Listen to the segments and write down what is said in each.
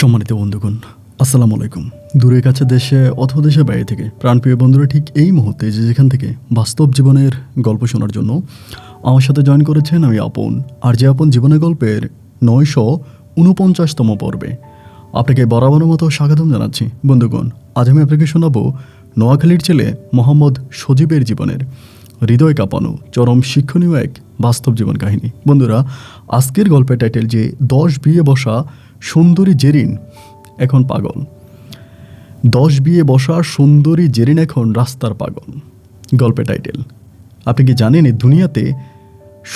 সম্মানিত বন্ধুগণ, আসসালামু আলাইকুম। দূরে কাছে দেশে অথবা দেশের বাইরে থেকে প্রাণপ্রিয় বন্ধুরা ঠিক এই মুহূর্তে যেখান থেকে বাস্তব জীবনের গল্প শোনার জন্য আমার সাথে জয়েন করেছেন আমি আপন। আর যে আপন জীবনের গল্পের 949তম পর্বে আপনাকে বরাবরের মতো স্বাগতম জানাচ্ছি। বন্ধুগণ, আজ আমি আপনাকে শোনাবো নোয়াখালীর ছেলে মোহাম্মদ সজীবের জীবনের হৃদয় কাঁপানো চরম শিক্ষণীয় এক বাস্তব জীবন কাহিনী। বন্ধুরা, আজকের গল্পের টাইটেল যে 10 বিয়ে বসা সুন্দরী জেরিন এখন পাগল। 10 বিয়ে বসা সুন্দরী জেরিন এখন রাস্তার পাগল গল্পের টাইটেল। আপনি কি জানেন এই দুনিয়াতে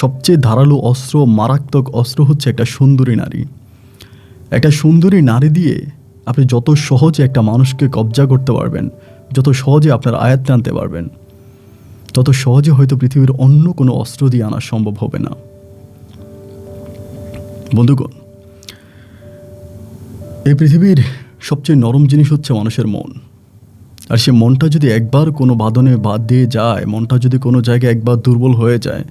সবচেয়ে ধারালো অস্ত্র, মারাত্মক অস্ত্র হচ্ছে একটা সুন্দরী নারী। একটা সুন্দরী নারী দিয়ে আপনি যত সহজে একটা মানুষকে কবজা করতে পারবেন, যত সহজে আপনার আয়ত্তে আনতে পারবেন, তত সহজে হয়তো পৃথিবীর অন্য কোনো অস্ত্র দিয়ে আনা সম্ভব হবে না। বন্ধুগণ, এই পৃথিবীর সবচেয়ে নরম জিনিস হচ্ছে মানুষের মন। আর সে মনটা যদি একবার কোনো বাঁধনে বাদ দিয়ে যায়, মনটা যদি কোনো জায়গায় একবার দুর্বল হয়ে যায়,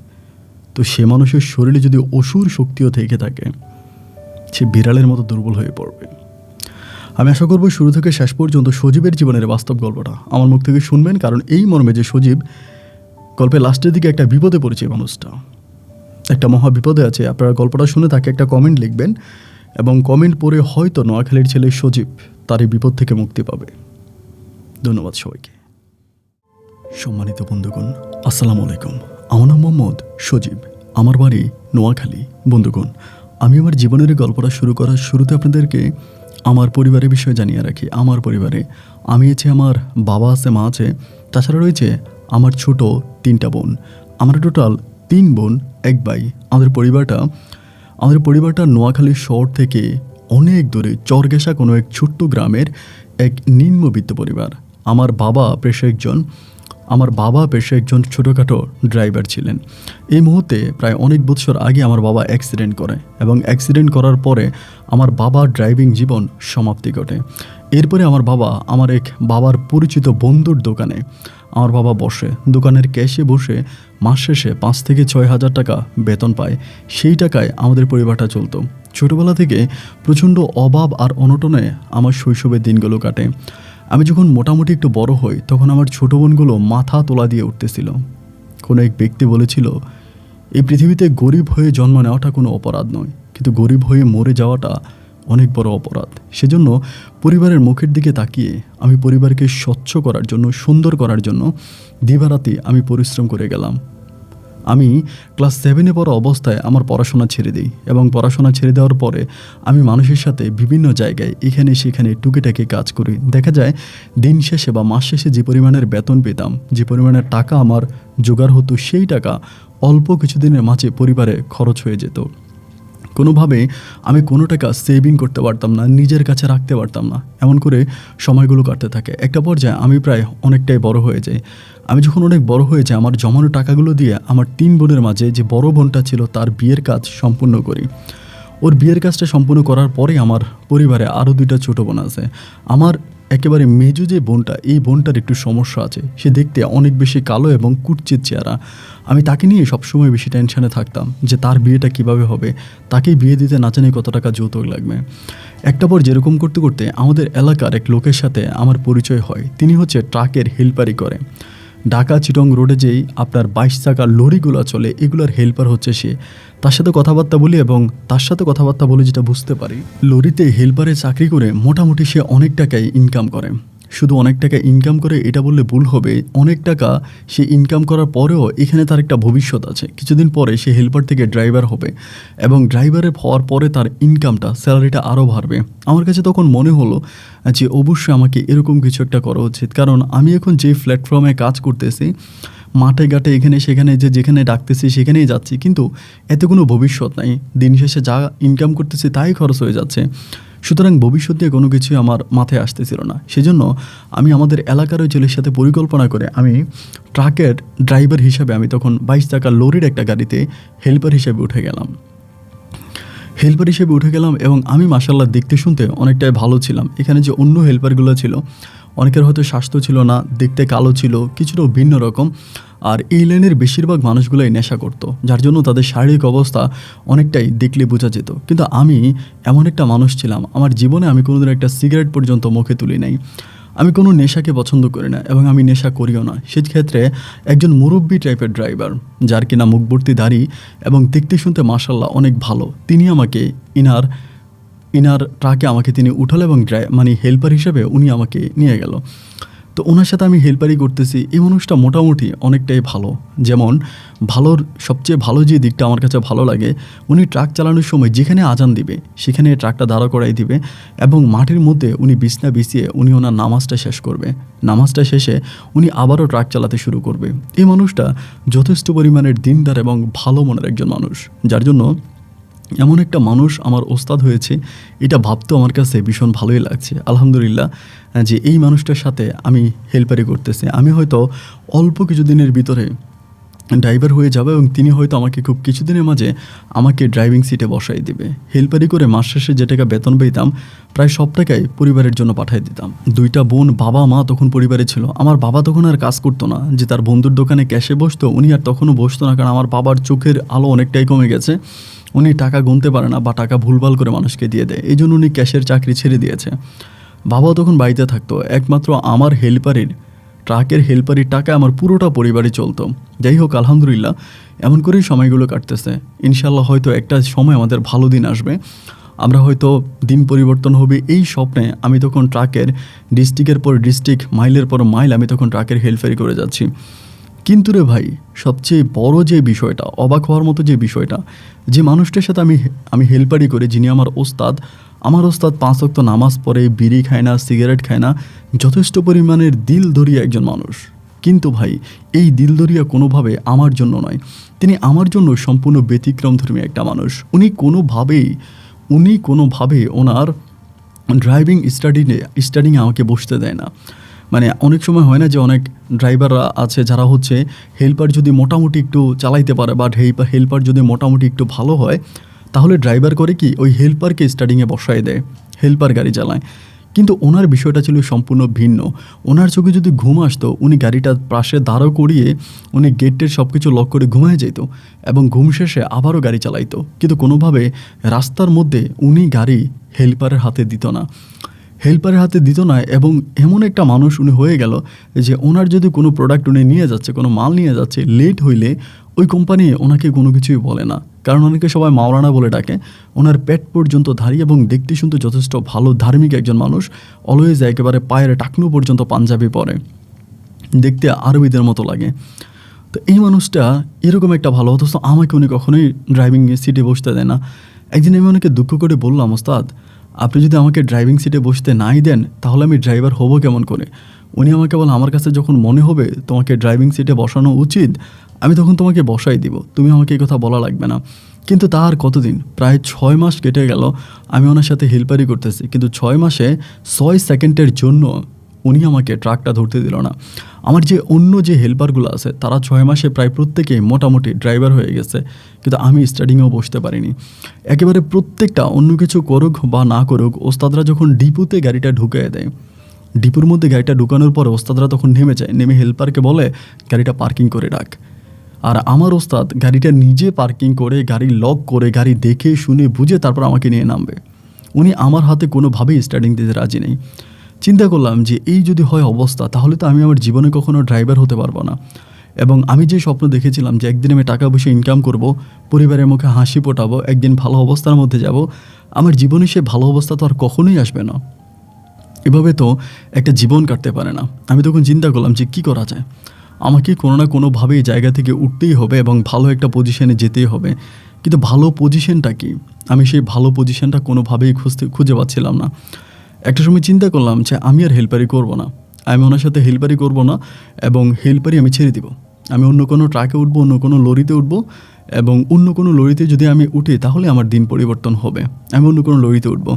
তো সে মানুষের শরীরে যদি অসুর শক্তিও থেকে থাকে, সে বিড়ালের মতো দুর্বল হয়ে পড়বে। আমি আশা করব শুরু থেকে শেষ পর্যন্ত সজীবের জীবনের বাস্তব গল্পটা আমার মুখ থেকে শুনবেন, কারণ এই মর্মে যে সজীব গল্পের লাস্টের দিকে একটা বিপদে পড়েছে, মানুষটা একটা মহা বিপদে আছে। আপনারা গল্পটা শুনে তাকে একটা কমেন্ট লিখবেন এবং কমেন্ট পড়ে হয়তো নোয়াখালীর ছেলে সজীব তার এই বিপদ থেকে মুক্তি পাবে। ধন্যবাদ সবাইকে। সম্মানিত বন্ধুগণ, আসসালামু আলাইকুম। আমার নাম মোহাম্মদ সজীব, আমার বাড়ি নোয়াখালী। বন্ধুগণ, আমি আমার জীবনের গল্পটা শুরু করার শুরুতে আপনাদেরকে আমার পরিবারের বিষয়ে জানিয়ে রাখি। আমার পরিবারে আমি আছি, আমার বাবা আছে, মা আছে, তাছাড়া রয়েছে আমার ছোট 3টা বোন। আমরা টোটাল 3 বোন 1 ভাই। আমাদের পরিবারটা নোয়াখালী শহর থেকে অনেক দূরে চরগেশা কোনো এক ছোট্ট গ্রামের এক নিম্নবিত্ত পরিবার। আমার বাবা পেশা একজন ছোটোখাটো ড্রাইভার ছিলেন। এই মুহূর্তে প্রায় অনেক বছর আগে আমার বাবা অ্যাক্সিডেন্ট করে এবং অ্যাক্সিডেন্ট করার পরে আমার বাবার ড্রাইভিং জীবন সমাপ্তি ঘটে। এরপরে আমার এক বাবার পরিচিত বন্ধুর দোকানে আমার বাবা বসে। দোকানের ক্যাশে বসে মাস শেষে 5 থেকে 6 হাজার টাকা বেতন পায়। সেই টাকায় আমাদের পরিবারটা চলতো। ছোটোবেলা থেকে প্রচণ্ড অভাব আর অনটনে আমার শৈশবের দিনগুলো কাটে। আমি যখন মোটামুটি একটু বড় হই, তখন আমার ছোটো বোনগুলো মাথা তোলা দিয়ে উঠতেছিল। কোনো এক ব্যক্তি বলেছিল, এই পৃথিবীতে গরিব হয়ে জন্ম নেওয়াটা কোনো অপরাধ নয়, কিন্তু গরিব হয়ে মরে যাওয়াটা অনেক বড় অপরাধ। সেজন্য পরিবারের মুখের দিকে তাকিয়ে আমি পরিবারকে স্বচ্ছ করার জন্য, সুন্দর করার জন্য দিবারাতি আমি পরিশ্রম করে গেলাম। আমি ক্লাস 7-এ পড়া অবস্থায় আমার পড়াশোনা ছেড়ে দিই এবং পড়াশোনা ছেড়ে দেওয়ার পরে আমি মানুষের সাথে বিভিন্ন জায়গায় এখানে সেখানে টুকিটাকি কাজ করি। দেখা যায় দিন শেষে বা মাস শেষে যে পরিমাণের বেতন পেতাম, যে পরিমাণের টাকা আমার জোগাড় হতো, সেই টাকা অল্প কিছুদিনের মাঝে পরিবারে খরচ হয়ে যেত। কোনোভাবে আমি কোনো টাকা সেভিং করতে পারতাম না, নিজের কাছে রাখতে পারতাম না। এমন করে সময়গুলো কাটতে থাকে। একটা পর্যায়ে আমি প্রায় অনেকটাই বড় হয়ে যাই। আমি যখন অনেক বড় হয়ে যাই, আমার জমানো টাকাগুলো দিয়ে আমার 3 বোনের মাঝে যে বড় বোনটা ছিল তার বিয়ের কাজ সম্পূর্ণ করি। ওর বিয়ের কাজটা সম্পূর্ণ করার পরে আমার পরিবারে আরও 2টা ছোটো বোন আছে। আমার একেবারে মেজো যে বোনটা, এই বোনটার একটু সমস্যা আছে। সে দেখতে অনেক বেশি কালো এবং কুৎসিত চেহারা। আমি তাকে নিয়ে সবসময় বেশি টেনশনে থাকতাম যে তার বিয়েটা কিভাবে হবে, তাকেই বিয়ে দিতে না জানি কত টাকা যৌতুক লাগবে। একটা পর যেরকম করতে করতে আমাদের এলাকার এক লোকের সাথে আমার পরিচয় হয়। তিনি হচ্ছে ট্রাকের হেল্পারি করে। ঢাকা চিটং রোডে যেই আপনার 22 চাকার লরিগুলো চলে, এগুলোর হেল্পার হচ্ছে সে। তার সাথে কথাবার্তা বলি যেটা বুঝতে পারি, লরিতে হেল্পারে চাকরি করে মোটামুটি সে অনেক টাকাই ইনকাম করে। শুধু অনেক টাকা ইনকাম করে এটা বললে ভুল হবে, অনেক টাকা সে ইনকাম করার পরেও এখানে তার একটা ভবিষ্যৎ আছে। কিছুদিন পরে সে হেল্পার থেকে ড্রাইভার হবে এবং ড্রাইভারে হওয়ার পরে তার ইনকামটা, স্যালারিটা আরও বাড়বে। আমার কাছে তখন মনে হলো যে অবশ্যই আমাকে এরকম কিছু একটা করা উচিত, কারণ আমি এখন যে প্ল্যাটফর্মে কাজ করতেছি, মাঠে ঘাটে এখানে সেখানে যেখানে ডাকতেছি সেখানেই যাচ্ছি, কিন্তু এতে কোনো ভবিষ্যৎ নাই। দিন শেষে যা ইনকাম করতেছি তাই খরচ হয়ে যাচ্ছে। সুতরাং ভবিষ্যৎ দিয়ে কোনো কিছুই আমার মাথায় আসতেছিল না। সেজন্য আমি আমাদের এলাকার ওই ছেলের সাথে পরিকল্পনা করে আমি ট্রাকের ড্রাইভার হিসাবে আমি তখন 22 চাকার লরির একটা গাড়িতে হেল্পার হিসেবে উঠে গেলাম এবং আমি মাশাআল্লাহ দেখতে শুনতে অনেকটাই ভালো ছিলাম। এখানে যে অন্য হেল্পারগুলো ছিল অনেকের হয়তো স্বাস্থ্য ছিল না, দেখতে কালো ছিল, কিছুটা ভিন্ন রকম। আর এই লাইনের বেশিরভাগ মানুষগুলোই নেশা করতো, যার জন্য তাদের শারীরিক অবস্থা অনেকটাই দেখলে বোঝা যেত। কিন্তু আমি এমন একটা মানুষ ছিলাম, আমার জীবনে আমি কোনোদিন একটা সিগারেট পর্যন্ত মুখে তুলি নাই। আমি কোনো নেশাকে পছন্দ করি না এবং আমি নেশা করিও না। সেক্ষেত্রে একজন মুরব্বি টাইপের ড্রাইভার, যার কিনা মুখ ভর্তি দাড়ি এবং দেখতে শুনতে মাশাল্লাহ অনেক ভালো, তিনি আমাকে ইনার ট্রাকে আমাকে তিনি উঠালো এবং মানে হেল্পার হিসেবে উনি আমাকে নিয়ে গেল। তো ওনার সাথে আমি হেল্পারই করতেছি। এই মানুষটা মোটামুটি অনেকটাই ভালো। যেমন সবচেয়ে ভালো যে দিকটা আমার কাছে ভালো লাগে, উনি ট্রাক চালানোর সময় যেখানে আজান দিবে সেখানে ট্রাকটা দাঁড়া করাই দিবে এবং মাঠের মধ্যে উনি বিছনা বিছিয়ে উনি ওনার নামাজটা শেষ করবে। নামাজটা শেষে উনি আবারও ট্রাক চালাতে শুরু করবে। এই মানুষটা যথেষ্ট পরিমাণের দিনদার এবং ভালো মনের একজন মানুষ, যার জন্য এমন একটা মানুষ আমার ওস্তাদ হয়েছে এটা ভাবতেও আমার কাছে ভীষণ ভালোই লাগছে। আলহামদুলিল্লাহ যে এই মানুষটার সাথে আমি হেল্পারি করতেছি। আমি হয়তো অল্প কিছুদিনের ভিতরে ড্রাইভার হয়ে যাবে এবং তিনি হয়তো আমাকে খুব কিছুদিনের মাঝে আমাকে ড্রাইভিং সিটে বসাই দিবে। হেল্পারি করে মাস শেষে যে টাকা বেতন পেতাম প্রায় সব টাকাই পরিবারের জন্য পাঠিয়ে দিতাম। 2টা বোন, বাবা মা তখন পরিবারে ছিল। আমার বাবা তখন আর কাজ করতো না, যে তার বন্ধুর দোকানে ক্যাশে বসতো উনি আর তখনও বসতো না, কারণ আমার বাবার চোখের আলো অনেকটাই কমে গেছে। উনি টাকা গুনতে পারে না বা টাকা ভুলভাল করে মানুষকে দিয়ে দেয়, এই জন্য উনি ক্যাশের চাকরি ছেড়ে দিয়েছে। বাবাও তখন বাড়িতে থাকতো, একমাত্র আমার ট্রাকের হেল্পারির টাকা আমার পুরোটা পরিবারই চলতো। যাই হোক আলহামদুলিল্লাহ এমন করেই সময়গুলো কাটতেছে। ইনশাল্লাহ হয়তো একটা সময় আমাদের ভালো দিন আসবে, আমরা হয়তো দিন পরিবর্তন হবে এই স্বপ্নে আমি তখন ট্রাকের ডিস্ট্রিক্টের পর ডিস্ট্রিক্ট, মাইলের পর মাইল আমি তখন ট্রাকের হেল্পারি করে যাচ্ছি। কিন্তু রে ভাই, সবচেয়ে বড় যে বিষয়টা, অবাক হওয়ার মতো যে বিষয়টা, যে মানুষটার সাথে আমি হেল্পারি করি, যিনি আমার ওস্তাদ 5 ওয়াক্ত নামাজ পড়ে, বিড়ি খায় না, সিগারেট খায় না, যথেষ্ট পরিমাণের দিলদরিয়া একজন মানুষ। কিন্তু ভাই এই দিলদরিয়া কোনোভাবে আমার জন্য নয়, তিনি আমার জন্য সম্পূর্ণ ব্যতিক্রমধর্মী একটা মানুষ। উনি কোনোভাবে ওনার ড্রাইভিং স্টাডিংয়ে আমাকে বসতে দেয় না। মানে অনেক সময় হয় না যে অনেক ড্রাইভাররা আছে যারা হচ্ছে হেল্পার যদি মোটামুটি একটু চালাইতে পারে বা হেল্পার যদি মোটামুটি একটু ভালো হয়, তাহলে ড্রাইভার করে কি ওই হেল্পারকে স্টার্টিংয়ে বসায় দেয়, হেল্পার গাড়ি চালায়। কিন্তু ওনার বিষয়টা ছিল সম্পূর্ণ ভিন্ন। ওনার চোখে যদি ঘুম আসতো, উনি গাড়িটা পাশে দাঁড়ো করিয়ে উনি গেটের সব কিছু লক করে ঘুমায় যেত এবং ঘুম শেষে আবারও গাড়ি চালাইতো। কিন্তু কোনোভাবে রাস্তার মধ্যে উনি গাড়ি হেল্পারের হাতে দিত না। এবং এমন একটা মানুষ উনি হয়ে গেল যে ওনার যদি কোনো প্রোডাক্ট উনি নিয়ে যাচ্ছে, কোনো মাল নিয়ে যাচ্ছে, লেট হইলে ওই কোম্পানি ওনাকে কোনো কিছুই বলে না, কারণ ওনাকে সবাই মাওলানা বলে ডাকে। ওনার পেট পর্যন্ত ধারী এবং দেখতে শুনতে যথেষ্ট ভালো ধার্মিক একজন মানুষ। অলওয়েজ একেবারে পায়ের টাকনু পর্যন্ত পাঞ্জাবি পরে, দেখতে আরবিদের মতো লাগে। তো এই মানুষটা এরকম একটা ভালো, অথচ আমাকে উনি কখনোই ড্রাইভিং সিটে বসতে দেয় না। একদিন আমি ওনাকে দুঃখ করে বললাম, ওস্তাদ আপনি যদি আমাকে ড্রাইভিং সিটে বসতে নাই দেন তাহলে আমি ড্রাইভার হব কেমন করে? উনি আমাকে বলে, আমার কাছে যখন মনে হবে তোমাকে ড্রাইভিং সিটে বসানো উচিত আমি তখন তোমাকে বসাই দিব, তুমি আমাকে এই কথা বলা লাগবে না। কিন্তু তার কতদিন, প্রায় 6 মাস কেটে গেল আমি ওনার সাথে হেল্পারি করতেছি, কিন্তু 6 মাসে 6 সেকেন্ডের জন্য উনি আমাকে ট্রাকটা ধরতে দিল না। আমার যে অন্য যে হেল্পারগুলো আছে তারা 6 মাসে প্রায় প্রত্যেকেই মোটামুটি ড্রাইভার হয়ে গেছে, কিন্তু আমি স্টার্টিংয়েও বসতে পারিনি। একেবারে প্রত্যেকটা অন্য কিছু করুক বা না করুক, ওস্তাদরা যখন ডিপুতে গাড়িটা ঢুকিয়ে দেয়, ডিপুর মধ্যে গাড়িটা ঢুকানোর পরে ওস্তাদরা তখন নেমে যায়, নেমে হেল্পারকে বলে গাড়িটা পার্কিং করে রাখ। আর আমার ওস্তাদ গাড়িটা নিজে পার্কিং করে, গাড়ি লক করে, গাড়ি দেখে শুনে বুঝে তারপর আমাকে নিয়ে নামবে। উনি আমার হাতে কোনোভাবেই স্টার্টিং দিতে রাজি নেই। চিন্তা করলাম যে এই যদি হয় অবস্থা, তাহলে তো আমি আমার জীবনে কখনো ড্রাইভার হতে পারবো না। এবং আমি যে স্বপ্ন দেখেছিলাম যে একদিন আমি টাকা পয়সা ইনকাম করব, পরিবারের মুখে হাসি ফোটাবো, একদিন ভালো অবস্থার মধ্যে যাব, আমার জীবনে সে ভালো অবস্থা তো আর কখনোই আসবে না। এভাবে তো একটা জীবন কাটতে পারে না। আমি তখন চিন্তা করলাম যে কী করা যায়, আমাকে কোনো না কোনোভাবেই জায়গা থেকে উঠতেই হবে এবং ভালো একটা পজিশনে যেতেই হবে। কিন্তু ভালো পজিশনটা কি, আমি সেই ভালো পজিশনটা কোনোভাবেই খুঁজে পাচ্ছিলাম না। একটা সময় চিন্তা করলাম যে আমি আর হেল্পারি করব না, আমি ওনার সাথে হেল্পারি করব না এবং হেল্পারি আমি ছেড়ে দিব। আমি অন্য কোনো ট্রাকে উঠবো, অন্য কোনো লরিতে উঠবো এবং অন্য কোনো লরিতে যদি আমি উঠি তাহলে আমার দিন পরিবর্তন হবে, আমি অন্য কোনো লরিতে উঠবো।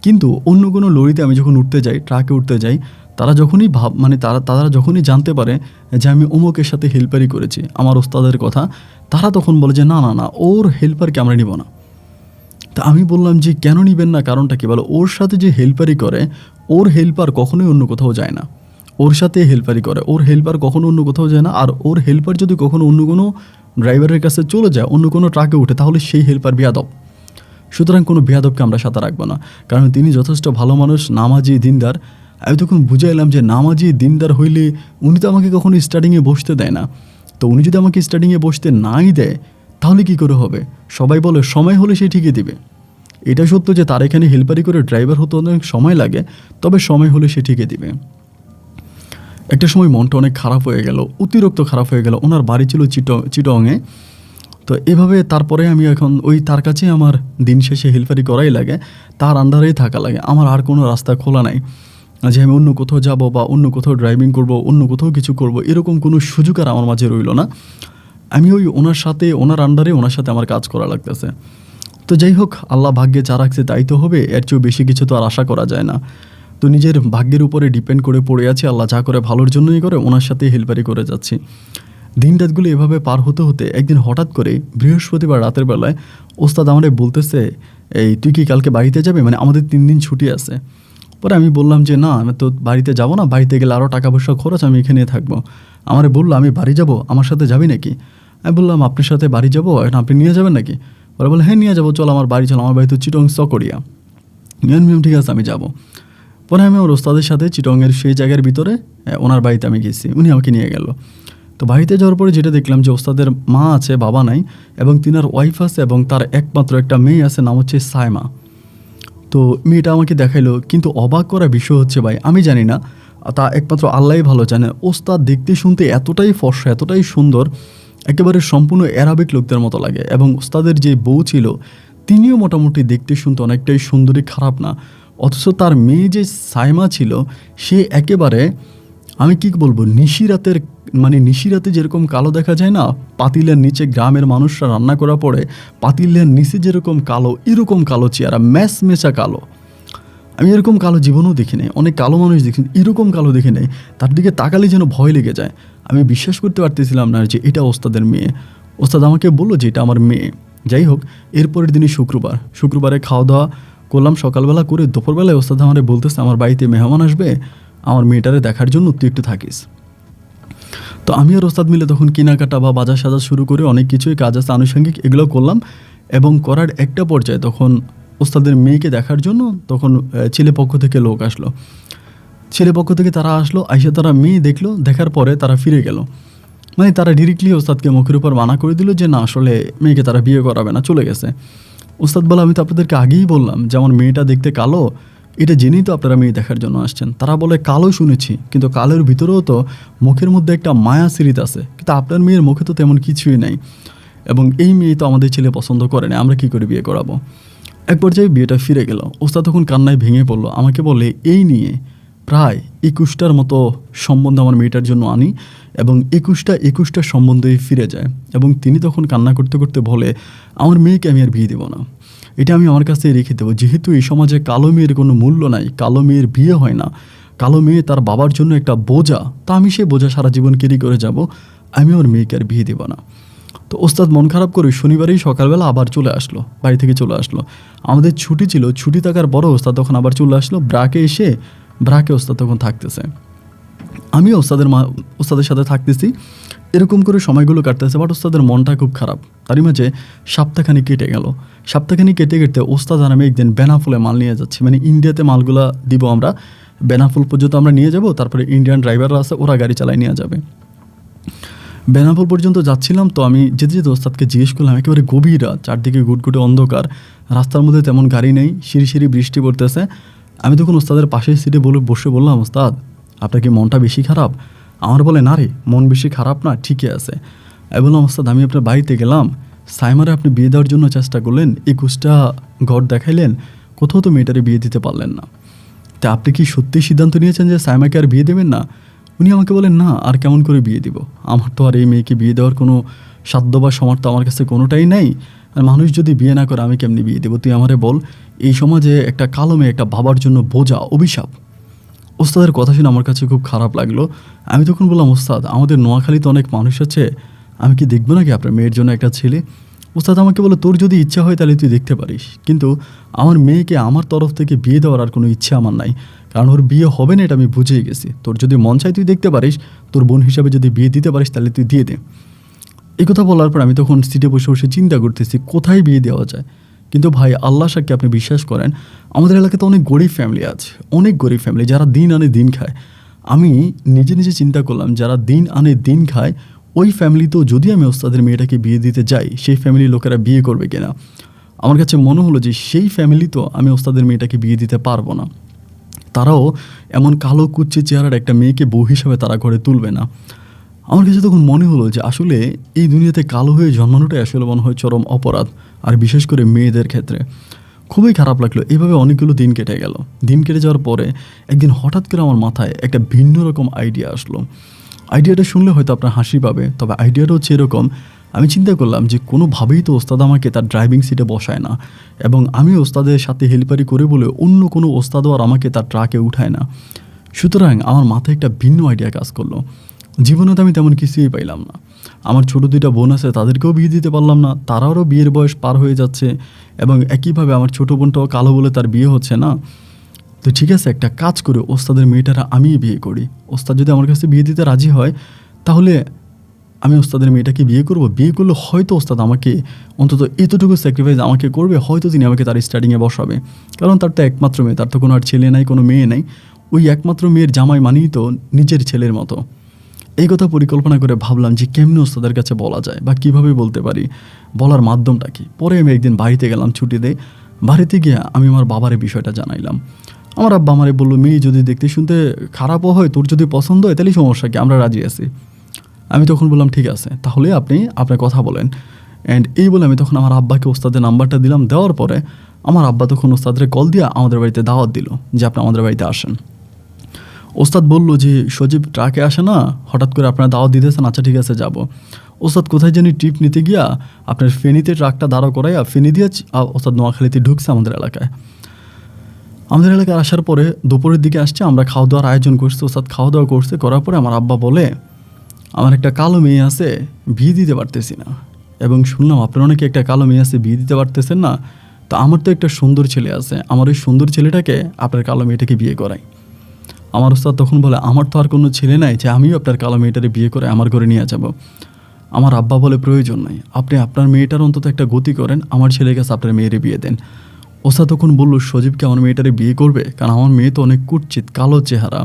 কিন্তু অন্য কোনো লরিতে আমি যখন উঠতে যাই, ট্রাকে উঠতে যাই, তারা যখনই তারা যখনই জানতে পারে যে আমি অমুকের সাথে হেল্পারি করেছি, আমার ওস্তাদের কথা, তারা তখন বলে যে না না না, ওর হেল্পারকে আমরা নিব না। তা আমি বললাম যে কেন নিবেন না, কারণটা কি? বলো, ওর সাথে যে হেল্পারি করে ওর হেল্পার কখনোই অন্য কোথাও যায় না, ওর সাথে হেল্পারই করে। ওর হেল্পার কখনো অন্য কোথাও যায় না। আর ওর হেল্পার যদি কখনো অন্য কোনো ড্রাইভারের কাছে চলে যায়, অন্য কোনো ট্রাকে উঠে, তাহলে সেই হেল্পার বেয়াদব। সুতরাং কোনো বেয়াদবকে আমরা সাথে রাখবো না, কারণ তিনি যথেষ্ট ভালো মানুষ, নামাজি, দিনদার। আমি তখন বুঝাইলাম যে নামাজি দিনদার হইলে উনি তো আমাকে কখনো স্টার্টিংয়ে বসতে দেয় না। তো উনি যদি আমাকে স্টার্টিংয়ে বসতে নাই দেয় তাহলে কি করে হবে? সবাই বলে সময় হলে সে ঠিকই দিবে। এটা সত্য যে তার এখানে হেল্পারি করে ড্রাইভার হতে অনেক সময় লাগে, তবে সময় হলে সে ঠিকই দিবে। একটা সময় মনটা অনেক খারাপ হয়ে গেল, অতিরিক্ত খারাপ হয়ে গেল। ওনার বাড়ি ছিল চিটংয়ে। তো এভাবে তারপরে আমি এখন ওই তার কাছে আমার দিন শেষে হেল্পারি করাই লাগে, তার আন্ডারেই থাকা লাগে। আমার আর কোনো রাস্তা খোলা নাই যে আমি অন্য কোথাও যাব বা অন্য কোথাও ড্রাইভিং করব, অন্য কোথাও কিছু করব, এরকম কোনো সুযোগ আর আমার মাঝে রইল না। আমি ওই ওনার সাথে, ওনার আন্ডারে ওনার সাথে আমার কাজ করা লাগতেছে। তো যাই হোক, আল্লাহ ভাগ্যে যা রাখছে তাই তো হবে, এর চেয়েও বেশি কিছু তো আর আশা করা যায় না। তো নিজের ভাগ্যের উপরে ডিপেন্ড করে পড়ে আছি, আল্লাহ যা করে ভালোর জন্যই করে, ওনার সাথে হেল্পারি করে যাচ্ছি। দিন রাতগুলো এভাবে পার হতে হতে একদিন হঠাৎ করে বৃহস্পতিবার রাতের বেলায় ওস্তাদ আমারে বলতেছে, এই তুই কি কালকে বাড়িতে যাবে? মানে আমাদের 3 দিন ছুটি আছে। পরে আমি বললাম যে না, আমি তো বাড়িতে যাব না, বাড়িতে গেলে আরও টাকা পয়সা খরচ, আমি এখানে থাকবো। আমারে বললো আমি বাড়ি যাব, আমার সাথে যাবি নাকি? আমি বললাম আপনার সাথে বাড়ি যাবো, এখন আপনি নিয়ে যাবেন নাকি? পরে বলে হ্যাঁ নিয়ে যাবো, চল আমার বাড়ি, চল আমার বাড়ি তো চিটং চকরিয়া। ঠিক আছে আমি যাব। পরে আমি আমার ওস্তাদের সাথে চিটংয়ের সেই জায়গার ভিতরে ওনার বাড়িতে আমি গেছি, উনি আমাকে নিয়ে গেল। তো বাড়িতে যাওয়ার পরে যেটা দেখলাম যে ওস্তাদের মা আছে, বাবা নাই, এবং তিনার ওয়াইফ আছে, এবং তার একমাত্র একটা মেয়ে আছে, নাম হচ্ছে সায়মা। তো মেয়েটা আমাকে দেখাইলো, কিন্তু অবাক করা বিষয় হচ্ছে ভাই, আমি জানি না, তা একমাত্র আল্লাহই ভালো জানে, ওস্তাদ দেখতে শুনতে এতটাই ফর্সা, এতটাই সুন্দর, একেবারে সম্পূর্ণ অ্যারাবিক লোকদের মতো লাগে। এবং ওস্তাদের যে বউ ছিল তিনিও মোটামুটি দেখতে শুনতে অনেকটাই সুন্দরী, খারাপ না। অথচ তার মেয়ে যে সায়মা ছিল, সে একেবারে, আমি কি বলবো, নিশিরাতের, মানে নিশিরাতে যেরকম কালো দেখা যায় না, পাতিলের নিচে গ্রামের মানুষরা রান্না করা পড়ে, পাতিলের নিচে যেরকম কালো, এরকম কালো চেহারা, মেচা কালো। আমি এরকম কালো জীবনেও দেখি নাই, অনেক কালো মানুষ দেখি, এরকম কালো দেখি নাই। তার দিকে তাকালে যেন ভয় লেগে যায়। আমি বিশ্বাস করতে পারতেছিলাম না যে এটা ওস্তাদের মেয়ে। ওস্তাদ আমাকে বললো যে এটা আমার মেয়ে। যাই হোক, এরপরের দিনই শুক্রবারে খাওয়া দাওয়া করলাম সকালবেলা করে, দুপুরবেলায় ওস্তাদ আমারে বলতেছে আমার বাড়িতে মেহমান আসবে, আমার মেয়েটারে দেখার জন্য তুই একটু থাকিস। তো আমি আর ওস্তাদ মিলে তখন কেনাকাটা বা বাজার সাজার শুরু করে অনেক কিছুই কাজ আছে আনুষঙ্গিক, এগুলো করলাম। এবং করার একটা পর্যায়ে তখন ওস্তাদের মেয়েকে দেখার জন্য তখন ছেলেপক্ষ থেকে লোক আসলো। ছেলেপক্ষ থেকে তারা আসলো, আইসা তারা মেয়ে দেখলো, দেখার পরে তারা ফিরে গেল। মানে তারা ডিরেক্টলি ওস্তাদকে মুখের উপর মানা করে দিল যে না, আসলে মেয়েকে তারা বিয়ে করাবে না, চলে গেছে। ওস্তাদ বলে আমি তো আপনাদেরকে আগেই বললাম যে আমার মেয়েটা দেখতে কালো, এটা জেনেই তো আপনারা মেয়ে দেখার জন্য আসছেন। তারা বলে কালো শুনেছি, কিন্তু কালোর ভিতরেও তো মুখের মধ্যে একটা মায়া সিরিত আছে, কিন্তু আপনার মেয়ের মুখে তো তেমন কিছুই নাই, এবং এই মেয়ে তো আমাদের ছেলে পছন্দ করে না, আমরা কী করে বিয়ে করাবো? এক পর্যায়ে বিয়েটা ফিরে গেল। ওস্তাদ তখন কান্নায় ভেঙে পড়লো, আমাকে বলে এই নিয়ে প্রায় 21টার মতো সম্বন্ধ আমার মেয়েটার জন্য আনি, এবং 21টা সম্বন্ধেই ফিরে যায়। এবং তিনি তখন কান্না করতে করতে বলে আমার মেয়েকে আমি আর বিয়ে দেবো না, এটা আমি আমার কাছে রেখে দেবো। যেহেতু এই সমাজে কালো মেয়ের কোনো মূল্য নাই, কালো মেয়ের বিয়ে হয় না, কালো মেয়ে তার বাবার জন্য একটা বোঝা, তা আমি সেই বোঝা সারা জীবন ক্যারি করে যাব, আমি আমার মেয়েকে আর বিয়ে দেবো না। তো ওস্তাদ মন খারাপ করে শনিবারেই সকালবেলা আবার চলে আসলো, বাড়ি থেকে চলে আসলো। আমাদের ছুটি ছিল, ছুটি থাকার পরও ওস্তাদ তখন আবার চলে আসলো ব্রাকে এসে। ব্রাকে ওস্তাদ তখন থাকতেছে, আমি ওস্তাদের সাথে থাকতেছি, এরকম করে সময়গুলো কাটতেছে। বাট ওস্তাদের মনটা খুব খারাপ। তারই মাঝে সপ্তাহখানি কেটে গেল। সপ্তাহখানি কেটে কেটে ওস্তাদ আর আমি একদিন বেনাফুলে মাল নিয়ে যাচ্ছি, মানে ইন্ডিয়াতে মালগুলা দিব আমরা, বেনাফুল পর্যন্ত আমরা নিয়ে যাব, তারপরে ইন্ডিয়ান ড্রাইভাররা আছে, ওরা গাড়ি চালায় নিয়ে যাবে। বেনাফুল পর্যন্ত যাচ্ছিলাম, তো আমি যেতে যেতে ওস্তাদকে জিজ্ঞেস করলাম, একেবারে গভীর রাত, চারদিকে গুটগুটে অন্ধকার, রাস্তার মধ্যে তেমন গাড়ি নেই, সিঁড়ি বৃষ্টি পড়তেছে। আমি তখন ওস্তাদের পাশের সিটে বসে বললাম, ওস্তাদ আপনার কি মনটা বেশি খারাপ? আমার বলে না রে, মন বেশি খারাপ না, ঠিকই আছে। আমি বললাম ওস্তাদ আমি আপনার বাড়িতে গেলাম, সাইমারে আপনি বিয়ে দেওয়ার জন্য চেষ্টা করলেন, 21টা ঘর দেখাইলেন, কোথাও তো মেয়েটারে বিয়ে দিতে পারলেন না। তা আপনি কি সত্যি সিদ্ধান্ত নিয়েছেন যে সাইমাকে আর বিয়ে দেবেন না? উনি আমাকে বলেন না, আর কেমন করে বিয়ে দিব, আমার তো আর এই মেয়েকে বিয়ে দেওয়ার কোনো সাধ্য বা সামর্থ্য আমার কাছে কোনোটাই নেই। আর মানুষ যদি বিয়ে না করে আমি কেমনি বিয়ে দেবো, তুই আমারে বল। এই সমাজে একটা কালো মেয়ে একটা বাবার জন্য বোঝা, অভিশাপ। ওস্তাদের কথা শুনে আমার কাছে খুব খারাপ লাগলো। আমি তখন বললাম, ওস্তাদ আমাদের নোয়াখালীতে অনেক মানুষ আছে, আমি কি দেখবো নাকি আপনার মেয়ের জন্য একটা ছেলে? ওস্তাদ আমাকে বলে তোর যদি ইচ্ছা হয় তাহলে তুই দেখতে পারিস, কিন্তু আমার মেয়েকে আমার তরফ থেকে বিয়ে দেওয়ার আর কোনো ইচ্ছা আমার নাই, কারণ ওর বিয়ে হবে না এটা আমি বুঝেই গেছি। তোর যদি মন চাই তুই দেখতে পারিস, তোর বোন হিসাবে যদি বিয়ে দিতে পারিস তাহলে তুই দিয়ে দে। এই কথা বলার পর আমি তখন সিটে বসে বসে চিন্তা করতেছি কোথায় বিয়ে দেওয়া যায়। কিন্তু ভাই আল্লাহ সাক্ষী, আপনি বিশ্বাস করেন আমাদের এলাকাতে অনেক গরিব ফ্যামিলি আছে, অনেক গরিব ফ্যামিলি যারা দিন আনে দিন খায়। আমি নিজে নিজে চিন্তা করলাম যারা দিন আনে দিন খায় ওই ফ্যামিলিতেও যদি আমি ওস্তাদের মেয়েটাকে বিয়ে দিতে যাই সেই ফ্যামিলির লোকেরা বিয়ে করবে কিনা। আমার কাছে মনে হলো যে সেই ফ্যামিলি তো আমি ওস্তাদের মেয়েটাকে বিয়ে দিতে পারবো না, তারাও এমন কালো কুচ্চে চেহারার একটা মেয়েকে বউ হিসাবে তারা ঘরে তুলবে না। আমার কাছে তখন মনে হলো যে আসলে এই দুনিয়াতে কালো হয়ে জন্মানোটাই আসলে মনে হয় চরম অপরাধ, আর বিশেষ করে মেয়েদের ক্ষেত্রে। খুবই খারাপ লাগলো। এইভাবে অনেকগুলো দিন কেটে গেল। দিন কেটে যাওয়ার পরে একদিন হঠাৎ করে আমার মাথায় একটা ভিন্ন রকম আইডিয়া আসলো। আইডিয়াটা শুনলে হয়তো আপনার হাসি পাবে, তবে আইডিয়াটা হচ্ছে এরকম। আমি চিন্তা করলাম যে কোনোভাবেই তো ওস্তাদ আমাকে তার ড্রাইভিং সিটে বসায় না, এবং আমি ওস্তাদের সাথে হেল্পারি করে বলে অন্য কোনো ওস্তাদও আর আমাকে তার ট্রাকে উঠায় না। সুতরাং আমার মাথায় একটা ভিন্ন আইডিয়া কাজ করলো। জীবনে তো আমি তেমন কিছুই পাইলাম না। আমার ছোটো দুইটা বোন আছে, তাদেরকেও বিয়ে দিতে পারলাম না, তারাও বিয়ের বয়স পার হয়ে যাচ্ছে, এবং একইভাবে আমার ছোটো বোনটাও কালো বলে তার বিয়ে হচ্ছে না। তো ঠিক আছে, একটা কাজ করে ওস্তাদের মেয়েটারা আমিই বিয়ে করি। ওস্তাদ যদি আমার কাছে বিয়ে দিতে রাজি হয় তাহলে আমি ওস্তাদের মেয়েটাকে বিয়ে করব। বিয়ে করলে হয়তো ওস্তাদ আমাকে অন্তত এতটুকু স্যাক্রিফাইস আমাকে করবে, হয়তো তিনি আমাকে তার স্টার্টিংয়ে বসাবে। কারণ তার তো একমাত্র মেয়ে, তার তো কোনো আর ছেলে নাই, কোনো মেয়ে নাই। ওই একমাত্র মেয়ের জামাই মানেই তো নিজের ছেলের মতো। এই কথা পরিকল্পনা করে ভাবলাম যে কেমনে ওস্তাদের কাছে বলা যায় বা কীভাবে বলতে পারি, বলার মাধ্যমটা কি। পরে আমি একদিন বাড়িতে গেলাম ছুটিতে। বাড়িতে গিয়ে আমি আমার বাবার এই বিষয়টা জানাইলাম। আমার আব্বা আমারে বললো, মেয়ে যদি দেখতে শুনতে খারাপও হয়, তোর যদি পছন্দ হয় তাহলে সমস্যা কি, আমরা রাজি আছি। আমি তখন বললাম ঠিক আছে, তাহলে আপনি আপনার কথা বলেন। অ্যান্ড এই বলে আমি তখন আমার আব্বাকে ওস্তাদের নাম্বারটা দিলাম। দেওয়ার পরে আমার আব্বা তখন ওস্তাদের কল দিয়ে আমাদের বাড়িতে দাওয়াত দিল যে আপনি আমাদের বাড়িতে আসেন। ওস্তাদ বলল যে সজীব ট্রাকে আসে না, হঠাৎ করে আপনারা দাওয়াত দিতেছেন, আচ্ছা ঠিক আছে যাব। ওস্তাদ কোথায় জানি ট্রিপ নিতে গিয়া আপনার ফেনীতে ট্রাকটা দাঁড়ো করাইয়া ফেনী দিয়ে ওস্তাদ নোয়াখালীতে ঢুকছে আমাদের এলাকায়। আমাদের এলাকায় আসার পরে দুপুরের দিকে আসছে, আমরা খাওয়া দাওয়ার আয়োজন করছি। ওস্তাদ খাওয়া দাওয়া করছে, করার পরে আমার আব্বা বলে আমার একটা কালো মেয়ে আছে, বিয়ে দিতে পারতেছি না। এবং শুনলাম আপনার অনেকে একটা কালো মেয়ে আছে, বিয়ে দিতে পারতেছেন না। তো আমার তো একটা সুন্দর ছেলে আছে, আমার ওই সুন্দর ছেলেটাকে আপনার কালো মেয়েটাকে বিয়ে করাই। আমার ওস্তাদ তখন বলে আমার তো আর কোনো ছেলে নাই যে আমিও আপনার কালো মেয়েটারে বিয়ে করে আমার ঘরে নিয়ে যাব। আমার আব্বা বলে প্রয়োজন নাই, আপনি আপনার মেয়েটার অন্তত একটা গতি করেন, আমার ছেলের কাছে আপনার মেয়েরে বিয়ে দেন। ওস্তাদ তখন বলল সজীবকে আমার মেয়েটারে বিয়ে করবে, কারণ আমার মেয়ে তো অনেক কুৎসিত, কালো চেহারা।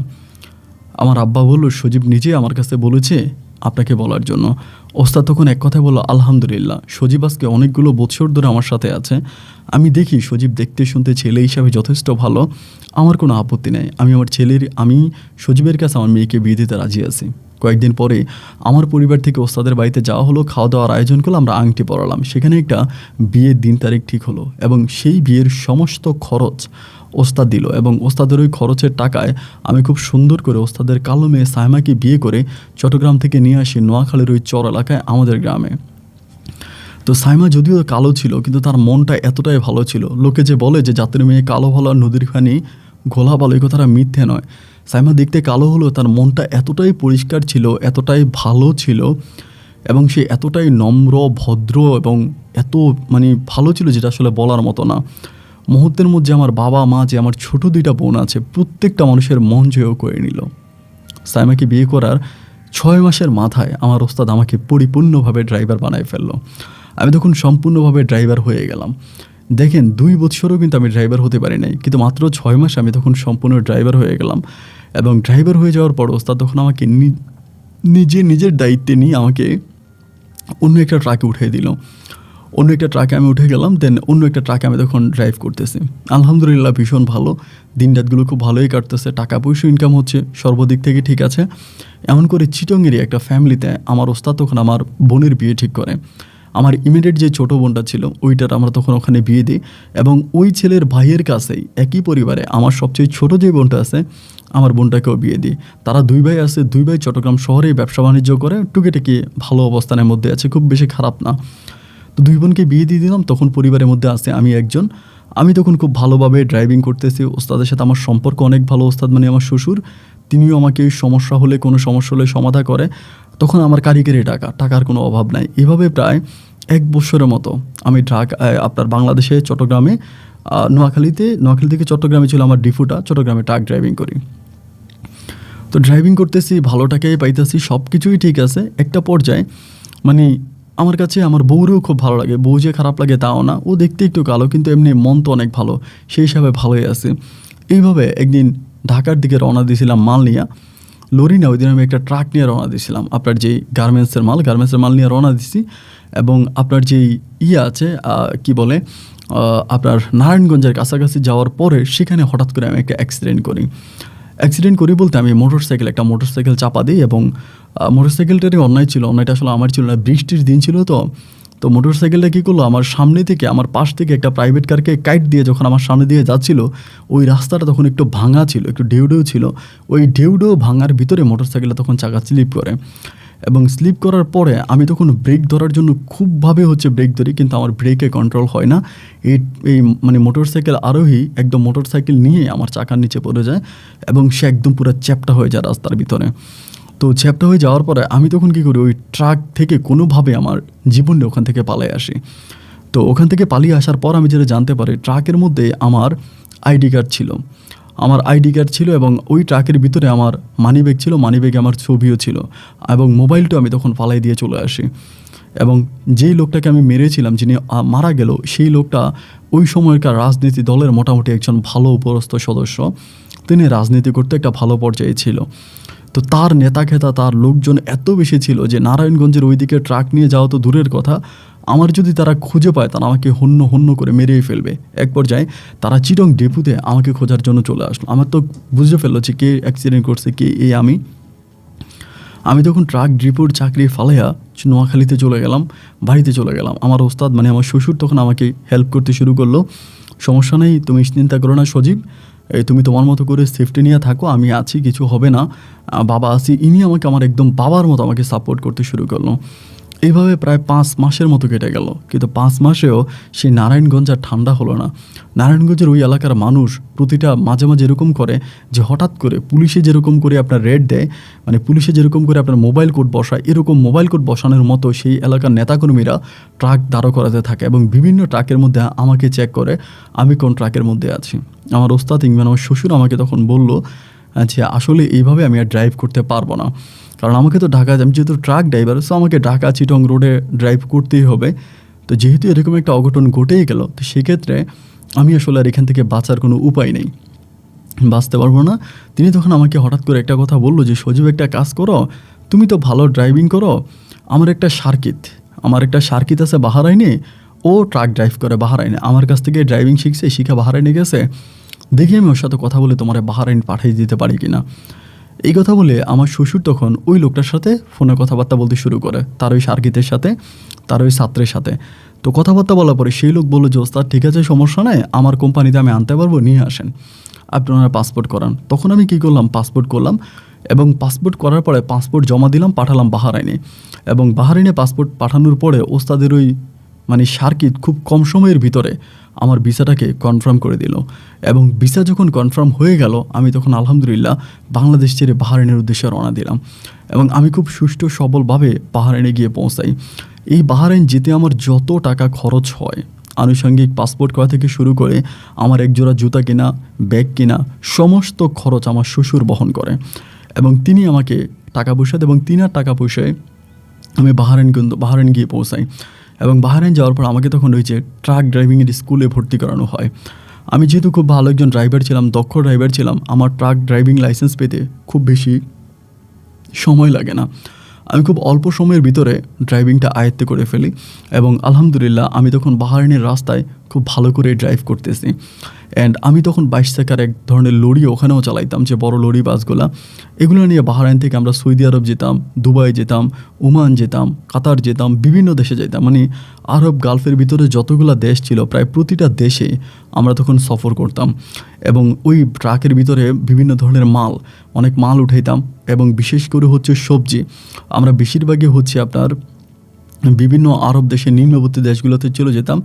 আমার আব্বা বলল সজীব নিজেই আমার কাছে বলেছে আপনাকে বলার জন্য। ওস্তাদ তখন এক কথায় বলল আলহামদুলিল্লাহ, সজীব আজকে অনেকগুলো বছর ধরে আমার সাথে আছে। আমি দেখি সজীব দেখতে শুনতে ছেলে হিসাবে যথেষ্ট ভালো, আমার কোনো আপত্তি নেই। আমি সজীবের কাছে আমার মেয়েকে বিয়ে দিতে রাজি আছি। কয়েকদিন পরে আমার পরিবার থেকে ওস্তাদের বাড়িতে যাওয়া হলো, খাওয়া দাওয়ার আয়োজন করলো, আমরা আংটি পরালাম। সেখানে একটা বিয়ের দিন তারিখ ঠিক হলো, এবং সেই বিয়ের সমস্ত খরচ ওস্তাদ দিল। এবং ওস্তাদের ওই খরচের টাকায় আমি খুব সুন্দর করে ওস্তাদের কালো মেয়ে সাইমাকে বিয়ে করে চট্টগ্রাম থেকে নিয়ে আসি নোয়াখালীর ওই চর এলাকায় আমাদের গ্রামে। তো সাইমা যদিও কালো ছিল, কিন্তু তার মনটা এতটাই ভালো ছিল। লোকে যে বলে যে জাতের মেয়ে কালো ভালো আর নদীর খানি ঘোলা ভালো, এই কথাটা মিথ্যে নয়। সাইমা দেখতে কালো হলেও তার মনটা এতটাই পরিষ্কার ছিল, এতটাই ভালো ছিল, এবং সে এতটাই নম্র ভদ্র এবং এত ভালো ছিল যেটা আসলে বলার মতো না। মুহূর্তের মধ্যে আমার বাবা মা, যে আমার ছোটো দুইটা বোন আছে, প্রত্যেকটা মানুষের মন জয় করে নিল। সাইমাকে বিয়ে করার 6 মাসের মাথায় আমার ওস্তাদ আমাকে পরিপূর্ণভাবে ড্রাইভার বানায় ফেললো। আমি তখন সম্পূর্ণভাবে ড্রাইভার হয়ে গেলাম। দেখেন 2 বছরও কিন্তু আমি ড্রাইভার হতে পারি নাই, কিন্তু মাত্র 6 মাসে আমি তখন সম্পূর্ণ ড্রাইভার হয়ে গেলাম। এবং ড্রাইভার হয়ে যাওয়ার পর ওস্তাদ তখন আমাকে নিজের দায়িত্বে নিয়ে আমাকে অন্য একটা ট্রাকে উঠিয়ে দিল। অন্য একটা ট্রাকে আমি উঠে গেলাম, দেন অন্য একটা ট্রাকে আমি তখন ড্রাইভ করতেছি। আলহামদুলিল্লাহ ভীষণ ভালো, দিন রাতগুলো খুব ভালোই কাটতেছে, টাকা পয়সা ইনকাম হচ্ছে, সর্বদিক থেকে ঠিক আছে। এমন করে চিটংয়েরই একটা ফ্যামিলিতে আমার ওস্তাদ তখন আমার বোনের বিয়ে ঠিক করে। আমার ইমিডিয়েট যে ছোটো বোনটা ছিল ওইটার আমরা তখন ওখানে বিয়ে দিই, এবং ওই ছেলের ভাইয়ের কাছেই একই পরিবারে আমার সবচেয়ে ছোটো যে বোনটা আছে আমার বোনটাকেও বিয়ে দিই। তারা 2 ভাই আছে, 2 ভাই চট্টগ্রাম শহরেই ব্যবসা বাণিজ্য করে, টুকিটাকি ভালো অবস্থানের মধ্যে আছে, খুব বেশি খারাপ না। তো 2 বোনকে বিয়ে দিয়ে দিলাম। তখন পরিবারের মধ্যে আছে আমি একজন। আমি তখন খুব ভালোভাবে ড্রাইভিং করতেছি। ওস্তাদের সাথে আমার সম্পর্ক অনেক ভালো। ওস্তাদ আমার শ্বশুর, তিনিও আমাকে কোনো সমস্যা হলে সমাধা করে। তখন আমার কারিগরি টাকার কোনো অভাব নাই। এভাবে প্রায় 1 বছরের মতো আমি আপনার বাংলাদেশে চট্টগ্রামে নোয়াখালী থেকে চট্টগ্রামে ছিল আমার ডিফুটা, চট্টগ্রামে ট্রাক ড্রাইভিং করি। তো ড্রাইভিং করতেছি, ভালো টাকাই পাইতেছি, সব কিছুই ঠিক আছে। একটা পর্যায়ে মানে আমার কাছে আমার বউরেও খুব ভালো লাগে, বউ যে খারাপ লাগে তাও না, ও দেখতে একটু কালো কিন্তু এমনি মন তো অনেক ভালো, সেই হিসাবে ভালোই আছে। এইভাবে একদিন ঢাকার দিকে রওনা দিয়েছিলাম মাল নিয়ে, লরি না, ওই দিন আমি একটা ট্রাক নিয়ে রওনা দিয়েছিলাম, আপনার যেই গার্মেন্টসের মাল নিয়ে রওনা দিছি। এবং আপনার যেই আছে কি বলে আপনার নারায়ণগঞ্জের কাছাকাছি যাওয়ার পরে সেখানে হঠাৎ করে আমি একটা অ্যাক্সিডেন্ট করি বলতে আমি একটা মোটরসাইকেল চাপা দিই। এবং মোটরসাইকেলটারই অন্যায়টা আসলে আমার ছিল না, বৃষ্টির দিন ছিল। তো মোটরসাইকেলটা কী করলো, আমার পাশ থেকে একটা প্রাইভেট কারকে কাইট দিয়ে যখন আমার সামনে দিয়ে যাচ্ছিল, ওই রাস্তাটা তখন একটু ভাঙা ছিল, একটু ঢেউ ছিল। ওই ঢেউ ভাঙার ভিতরে মোটরসাইকেলটা তখন চাকা স্লিপ করে, এবং স্লিপ করার পরে আমি তখন ব্রেক ধরার জন্য খুবভাবে ব্রেক ধরি, কিন্তু আমার ব্রেকে কন্ট্রোল হয় না। এই মানে মোটরসাইকেল আরোহী একদম মোটরসাইকেল নিয়ে আমার চাকার নিচে পড়ে যায়, এবং সে একদম পুরো চ্যাপ্টা হয়ে যায় রাস্তার ভিতরে। তো চ্যাপ্টা হয়ে যাওয়ার পরে আমি তখন কী করি, ওই ট্রাক থেকে কোনোভাবে আমার জীবনে ওখান থেকে পালিয়ে আসি। তো ওখান থেকে পালিয়ে আসার পর আমি যেটা জানতে পারি, ট্রাকের মধ্যে আমার আইডি কার্ড ছিল, এবং ওই ট্রাকের ভিতরে আমার মানিব্যাগ ছিল, মানিব্যাগে আমার ছবিও ছিল, এবং মোবাইলটা আমি তখন ফালাই দিয়ে চলে আসি। এবং যেই লোকটাকে আমি মেরেছিলাম, যিনি মারা গেল, সেই লোকটা ওই সময়কার রাজনীতি দলের মোটামুটি একজন ভালো উপরস্থ সদস্য, তিনি রাজনীতি করতে একটা ভালো পর্যায়ে ছিল। তো তার নেতা খেতা, তার লোকজন এত বেশি ছিল যে নারায়ণগঞ্জের ওইদিকে ট্রাক নিয়ে যাওয়া তো দূরের কথা, আমার যদি তারা খুঁজে পায় তারা আমাকে হন্য করে মেরেই ফেলবে। এক পর্যায়ে তারা চিটং ডেপুতে আমাকে খোঁজার জন্য চলে আসলো। আমার তো বুঝে ফেললো যে কে অ্যাক্সিডেন্ট করছে, কে আমি তখন ট্রাক ডিপোর চাকরি ফালাইয়া নোয়াখালীতে বাড়িতে চলে গেলাম। আমার ওস্তাদ মানে আমার শ্বশুর তখন আমাকে হেল্প করতে শুরু করলো। সমস্যা নেই, তুমি চিন্তা করো না সজীব, তুমি তোমার মতো করে সেফটি নিয়ে থাকো, আমি আছি, কিছু হবে না, বাবা আছি। ইনি আমার একদম বাবার মতো আমাকে সাপোর্ট করতে শুরু করলো। এইভাবে প্রায় 5 মাসের মতো কেটে গেল, কিন্তু 5 মাসেও সেই নারায়ণগঞ্জ আর ঠান্ডা হলো না। নারায়ণগঞ্জের ওই এলাকার মানুষ প্রতিটা মাঝে এরকম করে যে হঠাৎ করে পুলিশে যেরকম করে আপনার রেড দেয়, মানে পুলিশে যেরকম করে আপনার মোবাইল কোড বসায়, এরকম মোবাইল কোড বসানোর মতো সেই এলাকার নেতাকর্মীরা ট্রাক দাঁড় করাতে থাকে, এবং বিভিন্ন ট্রাকের মধ্যে আমাকে চেক করে আমি কোন ট্রাকের মধ্যে আছি। আমার ওস্তাদ ইংম্যান, আমার শ্বশুর আমাকে তখন বলল যে আসলে এইভাবে আমি আর ড্রাইভ করতে পারবো না, কারণ আমাকে তো আমি যেহেতু ট্রাক ড্রাইভার, সো আমাকে ঢাকা চিটং রোডে ড্রাইভ করতেই হবে। তো যেহেতু এরকম একটা অঘটন ঘটেই গেল, তো সেক্ষেত্রে আমি আসলে আর এখান থেকে বাঁচার কোনো উপায় নেই, বাঁচতে পারবো না। তিনি তখন আমাকে হঠাৎ করে একটা কথা বললো যে সজীব, একটা কাজ করো, তুমি তো ভালো ড্রাইভিং করো, আমার একটা সার্কিট আছে বাহারাইনে, ও ট্রাক ড্রাইভ করে বাহারাইনে, আমার কাছ থেকে ড্রাইভিং শিখা বাহারাইনে গেছে, দেখি আমি ওর সাথে কথা বলে তোমার বাহারাইন পাঠিয়ে দিতে পারি কিনা। এই কথা বলে আমার শ্বশুর তখন ওই লোকটার সাথে ফোনে কথাবার্তা বলতে শুরু করে, তার ওই সার্কিটের সাথে, তার ওই ছাত্রের সাথে। তো কথাবার্তা বলার পরে সেই লোক বললো যে ওস্তাদ ঠিক আছে, সমস্যা নেই, আমার কোম্পানিতে আমি আনতে পারবো, নিয়ে আসেন, আপনি ওনার পাসপোর্ট করান। তখন আমি কী করলাম, পাসপোর্ট করলাম, এবং পাসপোর্ট করার পরে পাসপোর্ট জমা দিলাম, পাঠালাম বাহারাইনে। এবং বাহারাইনে পাসপোর্ট পাঠানোর পরে ওস্তাদের ওই মানে সার্কিট খুব কম সময়ের ভিতরে আমার ভিসাটাকে কনফার্ম করে দিল। এবং ভিসা যখন কনফার্ম হয়ে গেল, আমি তখন আলহামদুলিল্লাহ বাংলাদেশ ছেড়ে বাহারাইনের উদ্দেশ্যে রওনা দিলাম, এবং আমি খুব সুষ্ঠু সবলভাবে বাহারাইনে গিয়ে পৌঁছাই। এই বাহারাইন যেতে আমার যত টাকা খরচ হয়, আনুষঙ্গিক পাসপোর্ট করা থেকে শুরু করে আমার একজোড়া জুতা কেনা, ব্যাগ কেনা, সমস্ত খরচ আমার শ্বশুর বহন করে, এবং তিনি আমাকে টাকা পয়সা দেন, এবং তিনার টাকা পয়সায় আমি বাহারাইন গিয়ে পৌঁছাই। এবং বাহারাইন যাওয়ার পর আমাকে তখন ওই যে ট্রাক ড্রাইভিংয়ের স্কুলে ভর্তি করানো হয়। আমি যেহেতু খুব ভালো একজন ড্রাইভার ছিলাম, দক্ষ ড্রাইভার ছিলাম, আমার ট্রাক ড্রাইভিং লাইসেন্স পেতে খুব বেশি সময় লাগে না, আমি খুব অল্প সময়ের ভিতরে ড্রাইভিংটা আয়ত্ত করে ফেলি। এবং আলহামদুলিল্লাহ আমি তখন বাহারাইনের রাস্তায় খুব ভালো করে ড্রাইভ করতেছি। অ্যান্ড আমি তখন 22 চাকার এক ধরনের লরি ওখানেও চালাইতাম, যে বড় লরি বাসগুলা, এগুলো নিয়ে বাহারাইন থেকে আমরা সৌদি আরব যেতাম, দুবাই যেতাম, ওমান যেতাম, কাতার যেতাম, বিভিন্ন দেশে যেতাম, মানে আরব গালফের ভিতরে যতগুলো দেশ ছিল প্রায় প্রতিটা দেশে আমরা তখন সফর করতাম। এবং ওই ট্রাকের ভিতরে বিভিন্ন ধরনের অনেক মাল উঠাইতাম, এবং বিশেষ করে সবজি, আমরা বেশিরভাগই আপনার বিভিন্ন আরব দেশের নিম্নবর্তী দেশগুলোতে চলে যেতাম,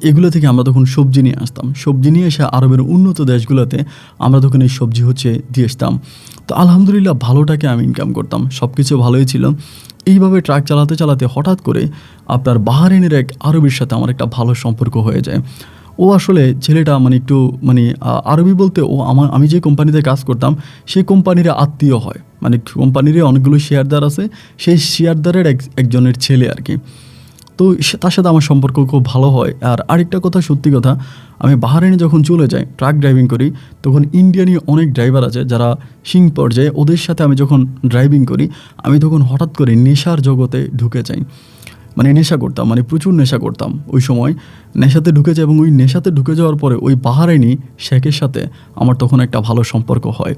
এগুলো থেকে আমরা তখন সবজি নিয়ে আসতাম, সবজি নিয়ে এসে আরবের উন্নত দেশগুলোতে আমরা তখন এই সবজি দিয়ে আসতাম। তো আলহামদুলিল্লাহ ভালোটাকে আমি ইনকাম করতাম, সব কিছু ভালোই ছিল। এইভাবে ট্রাক চালাতে চালাতে হঠাৎ করে আপনার বাহারাইনের এক আরবের সাথে আমার একটা ভালো সম্পর্ক হয়ে যায়। ও আসলে ছেলেটা মানে একটু মানে আরবি বলতে ও আমি যে কোম্পানিতে কাজ করতাম সেই কোম্পানির আত্মীয় হয়, মানে কোম্পানির অনেকগুলো শেয়ারদার আছে, সেই শেয়ারদারের একজনের ছেলে আর কি। তো তার সাথে আমার সম্পর্ক খুব ভালো হয়। আর আরেকটা কথা, সত্যি কথা, আমি বাহরাইনে যখন চলে যাই ট্রাক ড্রাইভিং করি, তখন ইন্ডিয়ানই অনেক ড্রাইভার আছে যারা সিং পর্যায়ে, ওদের সাথে আমি যখন ড্রাইভিং করি আমি তখন হঠাৎ করে নেশার জগতে ঢুকে যাই। মানে নেশা করতাম, মানে প্রচুর নেশা করতাম ওই সময়, নেশাতে ঢুকে যাই। এবং ওই নেশাতে ঢুকে যাওয়ার পরে ওই বাহরাইনি শেখের সাথে আমার তখন একটা ভালো সম্পর্ক হয়,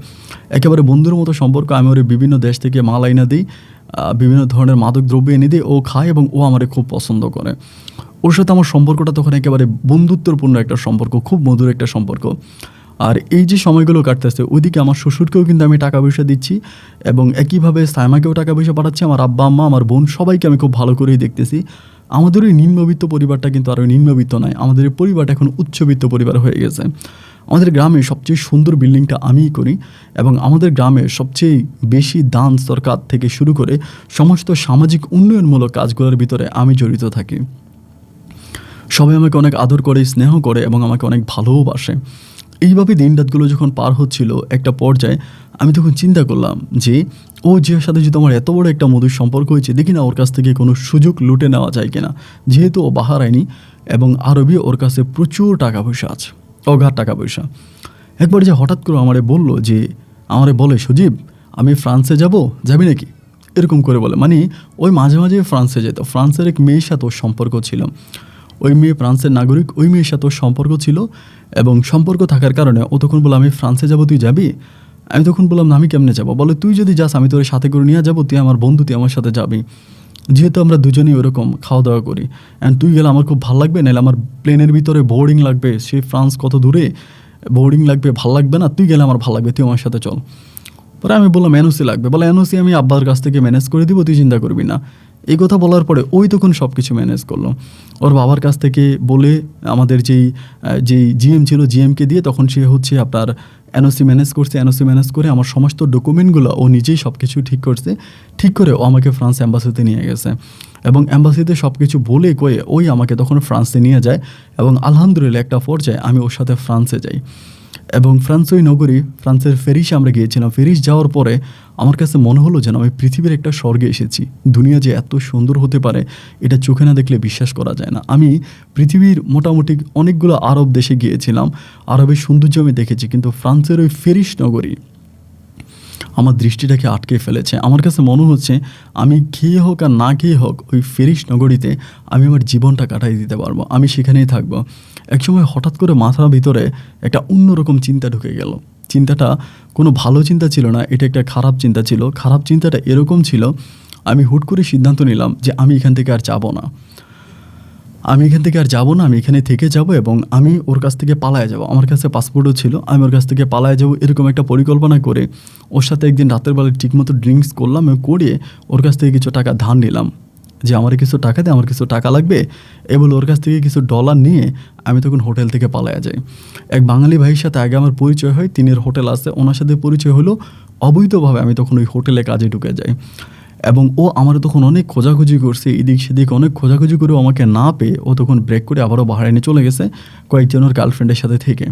একেবারে বন্ধুর মতো সম্পর্ক। আমি ওর বিভিন্ন দেশ থেকে মাল আইনা দিই, বিভিন্ন ধরনের মাদক দ্রব্য এনে দিই, ও খায় এবং ও আমারে খুব পছন্দ করে। ওর সাথে আমার সম্পর্কটা তখন একেবারে বন্ধুত্বপূর্ণ একটা সম্পর্ক, খুব মধুর একটা সম্পর্ক। আর এই যে সময়গুলো কাটতেছে, ওইদিকে আমার শ্বশুরকেও কিন্তু আমি টাকা পয়সা দিচ্ছি এবং একইভাবে সাইমাকেও টাকা পয়সা পাঠাচ্ছি, আমার আব্বা আম্মা, আমার বোন, সবাইকে আমি খুব ভালো করেই দেখতেছি। আমাদের ওই নিম্নবিত্ত পরিবারটা কিন্তু আর ওই নিম্নবিত্ত নয়, আমাদের এই পরিবারটা এখন উচ্চবিত্ত পরিবার হয়ে গেছে। আমাদের গ্রামে সবচেয়ে সুন্দর বিল্ডিংটা আমিই করি এবং আমাদের গ্রামে সবচেয়ে বেশি দান সরকার থেকে শুরু করে সমস্ত সামাজিক উন্নয়নমূলক কাজগুলোর ভিতরে আমি জড়িত থাকি। সবাই আমাকে অনেক আদর করে, স্নেহ করে এবং আমাকে অনেক ভালোবাসে। এইভাবে দিন রাতগুলো যখন পার হচ্ছিল, একটা পর্যায়ে আমি তখন চিন্তা করলাম যে ও যে সাথে যদি আমার এত বড় একটা মধুর সম্পর্ক হয়েছে, দেখি না ওর কাছ থেকে কোনো সুযোগ লুটে নেওয়া যায় কিনা। যেহেতু ও বাহরাইনি এবং আরবি, ওর কাছে প্রচুর টাকা পয়সা আছে, অগাধ টাকা পয়সা। একবার যে হঠাৎ করে আমারে বলল যে, আমারে বলে, সজীব আমি ফ্রান্সে যাবি নাকি, এরকম করে বলে। মানে ওই মাঝে মাঝে ফ্রান্সে যেত, ফ্রান্সের এক মেয়ের সাথে ওর সম্পর্ক ছিল, ওই মেয়ে ফ্রান্সের নাগরিক, ওই মেয়ের সাথে ওর সম্পর্ক ছিল। এবং সম্পর্ক থাকার কারণে ও তখন বলে, আমি ফ্রান্সে যাব, তুই যাবি? আমি তখন বললাম, না আমি কেমনে যাবো? বলে, তুই যদি যাস আমি তোর সাথে করে নিয়ে যাবো, তুই আমার বন্ধু, তুই আমার সাথে যাবি। যেহেতু আমরা দুজনেই ওরকম খাওয়া দাওয়া করি, অ্যান্ড তুই গেলে আমার খুব ভালো লাগবে, নাহলে আমার প্লেনের ভিতরে বোর্ডিং লাগবে, সে ফ্রান্স কত দূরে, বোর্ডিং লাগবে, ভাল লাগবে না, তুই গেলে আমার ভালো লাগবে, তুই আমার সাথে চল। পরে আমি বললাম এনওসি লাগবে, বলে এনওসি আমি আব্বার কাছ থেকে ম্যানেজ করে দিব, তুই চিন্তা করবি না। এই কথা বলার পরে ওই তখন সব কিছু ম্যানেজ করলো, ওর বাবার কাছ থেকে বলে আমাদের যেই জিএম ছিল, জিএমকে দিয়ে তখন সে হচ্ছে আপনার এনওসি ম্যানেজ করছে। এনওসি ম্যানেজ করে আমার সমস্ত ডকুমেন্টগুলো ও নিজেই সব কিছু ঠিক করছে। ঠিক করে ও আমাকে ফ্রান্স অ্যাম্বাসিতে নিয়ে গেছে এবং অ্যাম্বাসিতে সব কিছু বলে কয়ে ওই আমাকে তখন ফ্রান্সে নিয়ে যায়। এবং আলহামদুলিল্লাহ একটা পর্যায়ে আমি ওর সাথে ফ্রান্সে যাই এবং ফ্রান্স ওই নগরী, ফ্রান্সের প্যারিসে আমরা গিয়েছিলাম। প্যারিস যাওয়ার পরে আমার কাছে মনে হলো যেন আমি পৃথিবীর একটা স্বর্গে এসেছি। দুনিয়া যে এত সুন্দর হতে পারে এটা চোখে না দেখলে বিশ্বাস করা যায় না। আমি পৃথিবীর মোটামুটি অনেকগুলো আরব দেশে গিয়েছিলাম, আরবের সৌন্দর্য আমি দেখেছি, কিন্তু ফ্রান্সের ওই প্যারিস নগরী আমার দৃষ্টিটাকে আটকে ফেলেছে। আমার কাছে মনে হচ্ছে আমি খেয়ে হোক আর না খেয়ে হোক ওই প্যারিস নগরীতে আমি আমার জীবনটা কাটাই দিতে পারবো, আমি সেখানেই থাকবো। একসময় হঠাৎ করে মাথার ভিতরে একটা অন্যরকম চিন্তা ঢুকে গেল। চিন্তাটা কোনো ভালো চিন্তা ছিল না, এটা একটা খারাপ চিন্তা ছিল। খারাপ চিন্তাটা এরকম ছিল, আমি হুট করে সিদ্ধান্ত নিলাম যে আমি এখান থেকে আর যাব না, আমি এখানে থেকে যাব এবং আমি ওর কাছ থেকে পালায়ে যাব। আমার কাছে পাসপোর্টও ছিল, আমি ওর কাছ থেকে পালায়ে যাব এরকম একটা পরিকল্পনা করে ওর সাথে একদিন রাতের বেলা ঠিকমতো ড্রিঙ্কস করলাম এবং করে ওর কাছ থেকে কিছু টাকা ধার নিলাম যে আমার কিছু টাকা দে, আমার কিছু টাকা লাগবে। এ বলে ওর কাছ থেকে কিছু ডলার নিয়ে আমি তখন হোটেল থেকে পালায়া যাই। এক বাঙালি ভাইয়ের সাথে আগে আমার পরিচয় হয়, তিনের হোটেল আছে, ওনার সাথে পরিচয় হলো। অবৈধভাবে আমি তখন ওই হোটেলে কাজে ঢুকে যাই এবং ও আমার তখন অনেক খোঁজাখুঁজি করছে, এদিক সেদিক অনেক খোঁজাখুঁজি করেও আমাকে না পেয়ে ও তখন ব্রেক করে আবারও বাহরাইনে চলে গেছে কয়েকজন ওর গার্লফ্রেন্ডের সাথে থেকে।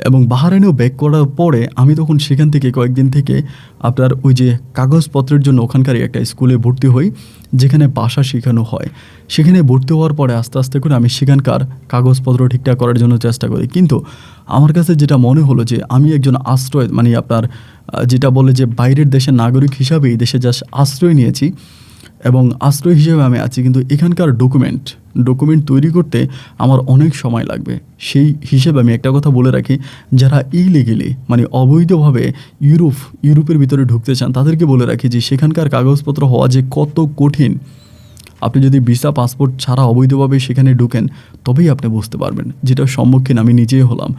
এবং বাহরাইনেও ব্যাক করার পরে আমি তখন সেখান থেকে কয়েকদিন থেকে আপনার ওই যে কাগজপত্রের জন্য ওখানকারই একটা স্কুলে ভর্তি হই, যেখানে ভাষা শেখানো হয়। সেখানে ভর্তি হওয়ার পরে আস্তে আস্তে করে আমি সেখানকার কাগজপত্র ঠিকঠাক করার জন্য চেষ্টা করি। কিন্তু আমার কাছে যেটা মনে হলো যে আমি একজন আশ্রয়, মানে আপনার যেটা বলে যে বাইরের দেশের নাগরিক হিসাবে এই দেশে জাস্ট আশ্রয় নিয়েছি এবং আশ্রয় হিসেবে আমি আছি, কিন্তু এখানকার ডকুমেন্ট তৈরি করতে আমার অনেক সময় লাগবে। সেই হিসেবে আমি একটা কথা বলে রাখি, যারা ইলিগেলি মানে অবৈধভাবে ইউরোপের ভিতরে ঢুকতে চান তাদেরকে বলে রাখি যে সেখানকার কাগজপত্র হওয়া যে কত কঠিন। আপনি যদি ভিসা পাসপোর্ট ছাড়া অবৈধভাবে সেখানে ঢুকেন তবেই আপনি বুঝতে পারবেন, যেটার সম্মুখীন আমি নিজেই হলাম।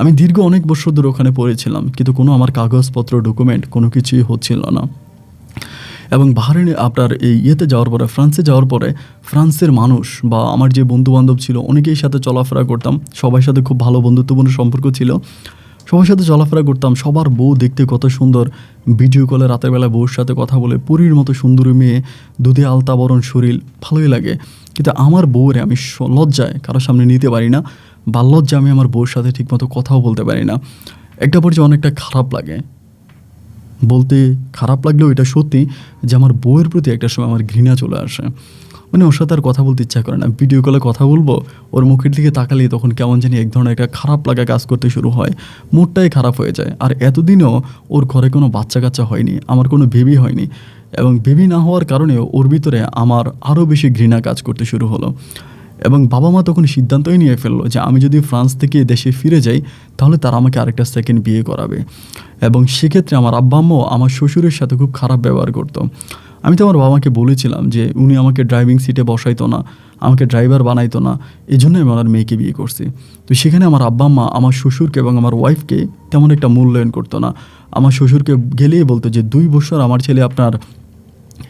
আমি দীর্ঘ অনেক বছর ধরে ওখানে পড়েছিলাম, কিন্তু কোনো আমার কাগজপত্র ডকুমেন্ট কোনো কিছুই হচ্ছিল না। এবং বাহরাইনে আপনার ফ্রান্সে যাওয়ার পরে ফ্রান্সের মানুষ বা আমার যে বন্ধুবান্ধব ছিল অনেকেই সাথে চলাফেরা করতাম, সবার সাথে খুব ভালো বন্ধুত্বপূর্ণ সম্পর্ক ছিল, সবার সাথে চলাফেরা করতাম। সবার বউ দেখতে কত সুন্দর, ভিডিও কলে রাতের বেলা বউর সাথে কথা বলে, পরীর মতো সুন্দরী মেয়ে, দুধে আলতা বরণ শরীর, ভালোই লাগে। কিন্তু আমার বউরে আমি লজ্জায় কারোর সামনে নিতে পারি না, বাল্যজ্জে আমি আমার বউর সাথে ঠিকমতো কথাও বলতে পারি না। একটা পর্যায়ে অনেকটা খারাপ লাগে, বলতে খারাপ লাগলেও এটা সত্যি যে আমার বউয়ের প্রতি একটা সময় আমার ঘৃণা চলে আসে। মানে ওর সাথে আর কথা বলতে ইচ্ছা করে না। ভিডিও কলে কথা বলবো, ওর মুখের দিকে তাকালেই তখন কেমন জানি এক ধরনের একটা খারাপ লাগা কাজ করতে শুরু হয়, মুডটাই খারাপ হয়ে যায়। আর এতদিনেও ওর ঘরে কোনো বাচ্চা কাচ্চা হয়নি, আমার কোনো বেবি হয়নি, এবং বেবি না হওয়ার কারণেও ওর ভিতরে আমার আরও বেশি ঘৃণা কাজ করতে শুরু হলো। এবং বাবা মা তখন সিদ্ধান্তই নিয়ে ফেললো যে আমি যদি ফ্রান্স থেকে দেশে ফিরে যাই তাহলে তারা আমাকে আরেকটা সেকেন্ড বিয়ে করাবে। এবং সেক্ষেত্রে আমার আব্বা আম্মাও আমার শ্বশুরের সাথে খুব খারাপ ব্যবহার করতো। আমি তো আমার বাবাকে বলেছিলাম যে উনি আমাকে ড্রাইভিং সিটে বসাইতো না, আমাকে ড্রাইভার বানাইতো না, এই জন্যই আমি আমার মেয়েকে বিয়ে করছি। তো সেখানে আমার আব্বা আম্মা আমার শ্বশুরকে এবং আমার ওয়াইফকে তেমন একটা মূল্যায়ন করতো না। আমার শ্বশুরকে গেলেই বলতো যে 2 বছর আমার ছেলে আপনার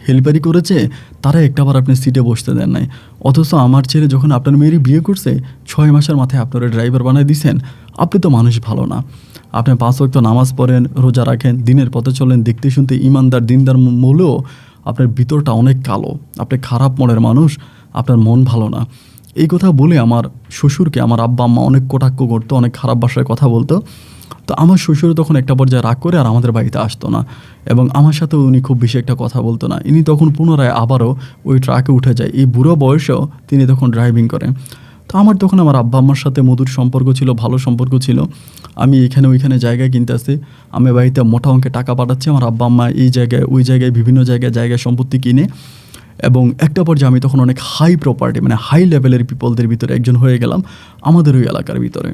হেল্পারি করেছে, তারা একটাবার আপনার সিটে বসতে দেন নাই, অথচ আমার ছেলে যখন আপনার মেয়েরই বিয়ে করছে 6 মাসের মাথায় আপনারা ড্রাইভার বানায় দিয়েছেন। আপনি তো মানুষ ভালো না, আপনি 5 ওয়াক্ত নামাজ পড়েন, রোজা রাখেন, দিনের পথে চলেন, দেখতে শুনতে ইমানদার দিনদার মূলেও আপনার ভিতরটা অনেক কালো, আপনি খারাপ মনের মানুষ, আপনার মন ভালো না। এই কথা বলে আমার শ্বশুরকে আমার আব্বা আম্মা অনেক কটাক্ষ করতো, অনেক খারাপ ভাষায় কথা বলতো। তো আমার শ্বশুর তখন একটা পর্যায়ে রাগ করে আর আমাদের বাড়িতে আসতো না, এবং আমার সাথেও উনি খুব বেশি একটা কথা বলতো না। ইনি তখন পুনরায় আবারও ওই ট্রাকে উঠে যায়। এই বুড়ো বয়সেও তিনি তখন ড্রাইভিং করেন। তো আমার তখন আমার আব্বা আম্মার সাথে মধুর সম্পর্ক ছিল, ভালো সম্পর্ক ছিল। আমি এখানে ওইখানে জায়গায় কিনতে আসি, আমি বাড়িতে মোটা অঙ্কে টাকা পাঠাচ্ছি, আমার আব্বা আম্মা এই জায়গায় ওই জায়গায় বিভিন্ন জায়গায় সম্পত্তি কিনে। এবং একটা পর্যায়ে আমি তখন অনেক হাই প্রপার্টি মানে হাই লেভেলের পিপলদের ভিতরে একজন হয়ে গেলাম আমাদের ওই এলাকার ভিতরে।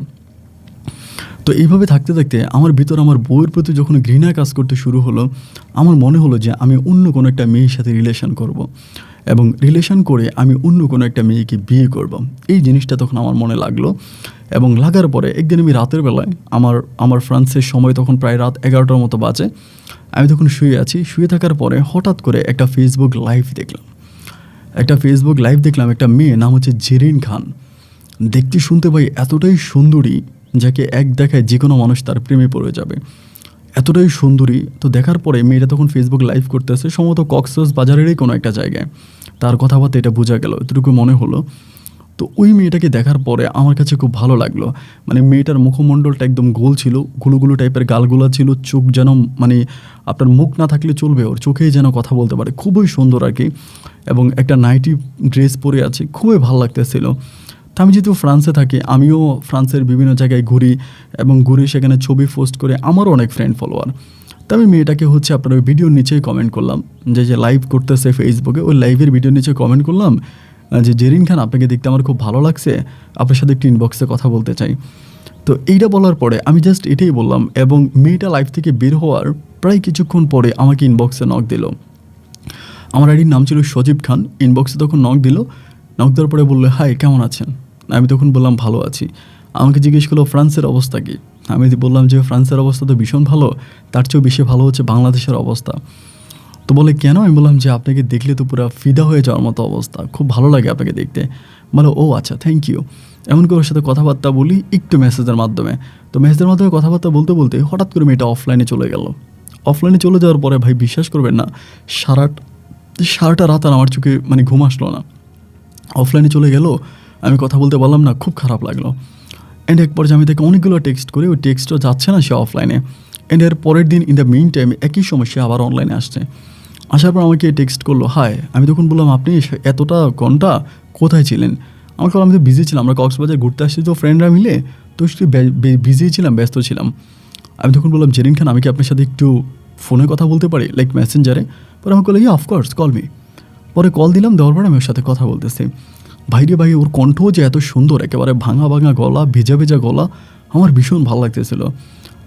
তো এইভাবে থাকতে থাকতে আমার ভিতর আমার বউয়ের প্রতি যখন ঘৃণা কাজ করতে শুরু হলো, আমার মনে হলো যে আমি অন্য কোনো একটা মেয়ের সাথে রিলেশন করব, এবং রিলেশন করে আমি অন্য কোনো একটা মেয়েকে বিয়ে করব। এই জিনিসটা তখন আমার মনে লাগলো। এবং লাগার পরে একদিন আমি রাতের বেলায় আমার ফ্রান্সের সময় তখন প্রায় রাত 11টার মতো বাজে, আমি তখন শুয়ে আছি। শুয়ে থাকার পরে হঠাৎ করে একটা ফেসবুক লাইভ দেখলাম। একটা মেয়ে, নাম হচ্ছে জেরিন খান। দেখতে শুনতে পাই এতটাই সুন্দরী, যাকে এক দেখায় যে কোনো মানুষ তার প্রেমে পড়ে যাবে, এতটাই সুন্দরী। তো দেখার পরে মেয়েটা তখন ফেসবুক লাইভ করতেছে, সম্ভবত কক্সবাজারেরই কোনো একটা জায়গায়। তার কথাবার্তা এটা বোঝা গেল, এতটুকু মনে হলো। তো ওই মেয়েটাকে দেখার পরে আমার কাছে খুব ভালো লাগলো। মানে মেয়েটার মুখমণ্ডলটা একদম গোল ছিল, গুলো টাইপের গালগুলা ছিল, চোখ যেন মানে আপনার মুখ না থাকলে চলবে, ওর চোখেই যেন কথা বলতে পারে, খুবই সুন্দর আর কি। এবং একটা নাইটি ড্রেস পরে আছে, খুবই ভালো লাগতেছিল। তো আমি যেহেতু ফ্রান্সে থাকি, আমিও ফ্রান্সের বিভিন্ন জায়গায় ঘুরি, এবং ঘুরে সেখানে ছবি পোস্ট করে, আমারও অনেক ফ্রেন্ড ফলোয়ার। তো আমি মেয়েটাকে আপনার ওই ভিডিওর নিচেই কমেন্ট করলাম, যে লাইভ করতেছে ফেসবুকে, ওই লাইভের ভিডিওর নিচে কমেন্ট করলাম যে জেরিন খান, আপনাকে দেখতে আমার খুব ভালো লাগছে, আপনার সাথে একটু ইনবক্সে কথা বলতে চাই। তো এইটা বলার পরে আমি জাস্ট এটাই বললাম, এবং মেয়েটা লাইভ থেকে বের হওয়ার প্রায় কিছুক্ষণ পরে আমাকে ইনবক্সে নক দিল। আমার আইডির নাম ছিল সজীব খান। ইনবক্সে তখন নক দেওয়ার পরে বললো, হাই কেমন আছেন? আমি তখন বললাম ভালো আছি। আমাকে জিজ্ঞেস করলো ফ্রান্সের অবস্থা কী? আমি বললাম যে ফ্রান্সের অবস্থা তো ভীষণ ভালো, তার চেয়েও বেশি ভালো হচ্ছে বাংলাদেশের অবস্থা। তো বলে কেন? আমি বললাম যে আপনাকে দেখলে তো পুরো ফিদা হয়ে যাওয়ার মতো অবস্থা, খুব ভালো লাগে আপনাকে দেখতে। বলো ও আচ্ছা, থ্যাংক ইউ। এমন করে ওর সাথে কথাবার্তা বলি একটু মেসেজের মাধ্যমে। তো মেসেজের মাধ্যমে কথাবার্তা বলতে বলতে হঠাৎ করে মেয়েটা অফলাইনে চলে গেল। অফলাইনে চলে যাওয়ার পরে ভাই বিশ্বাস করবেন না, সারাটা রাত আর আমার চোখে মানে ঘুম আসলো না। অফলাইনে চলে গেল, আমি কথা বলতে পারলাম না, খুব খারাপ লাগলো। অ্যান্ড এক পর্যায়ে আমি তাকে অনেকগুলো টেক্সট করি, ওই টেক্সটও যাচ্ছে না, সে অফলাইনে। অ্যান্ড এর পরের দিন ইন দ্য মিন টাইম একই সময় সে আবার অনলাইনে আসছে। আসার পর আমাকে টেক্সট করলো হাই। আমি তখন বললাম আপনি এতটা ঘন্টা কোথায় ছিলেন? আমাকে বললাম আমি তো বিজি ছিলাম, আমরা কক্সবাজার ঘুরতে আসছি তো ফ্রেন্ডরা মিলে, তো একটু বিজি ছিলাম, ব্যস্ত ছিলাম। আমি তখন বললাম জেরিন খান, আমি কি আপনার সাথে একটু ফোনে কথা বলতে পারি, লাইক মেসেঞ্জারে? পরে আমাকে বললো ইয়া অফকোর্স কল মি। পরে কল দিলাম, দেওয়ার পরে আমি ওর সাথে কথা বলতেছি। ভাই ওর কণ্ঠও যে এত সুন্দর, একেবারে ভাঙা গলা, ভেজা গলা, আমার ভীষণ ভালো লাগতেছিল।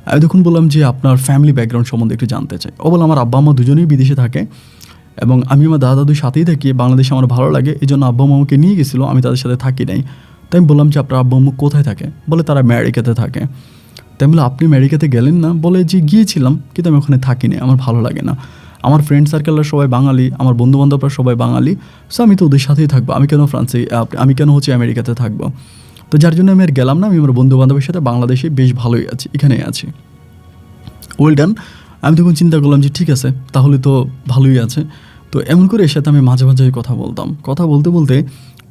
আমি তখন বললাম যে আপনার ফ্যামিলি ব্যাকগ্রাউন্ড সম্বন্ধে একটু জানতে চাই। ও বলে আমার আব্বা আম্মা দুজনেই বিদেশে থাকে, এবং আমি আমার দাদা দাদুর সাথেই থাকি, বাংলাদেশে আমার ভালো লাগে, এই জন্য আব্বা আম্মা আমাকে নিয়ে গেছিলো, আমি তাদের সাথে থাকি নাই। তাই আমি বললাম যে আপনার আব্বা আম্মু কোথায় থাকে? বলে তারা আমেরিকাতে থাকে। তাই বলে আপনি আমেরিকাতে গেলেন না? বলে যে গিয়েছিলাম, কিন্তু আমি ওখানে থাকি না, আমার ভালো লাগে না। আমার ফ্রেন্ড সার্কেলরা সবাই বাঙালি, আমার বন্ধুবান্ধবরা সবাই বাঙালি, সো আমি তো ওদের সাথেই থাকবো, আমি কেন আমেরিকাতে থাকবো? তো যার জন্য আমি আর গেলাম না, আমি আমার বন্ধুবান্ধবের সাথে বাংলাদেশে বেশ ভালোই আছি, এখানেই আছি। Well done. আমি তখন চিন্তা করলাম যে ঠিক আছে, তাহলে তো ভালোই আছে। তো এমন করে এর সাথে আমি মাঝে কথা বলতাম। কথা বলতে বলতে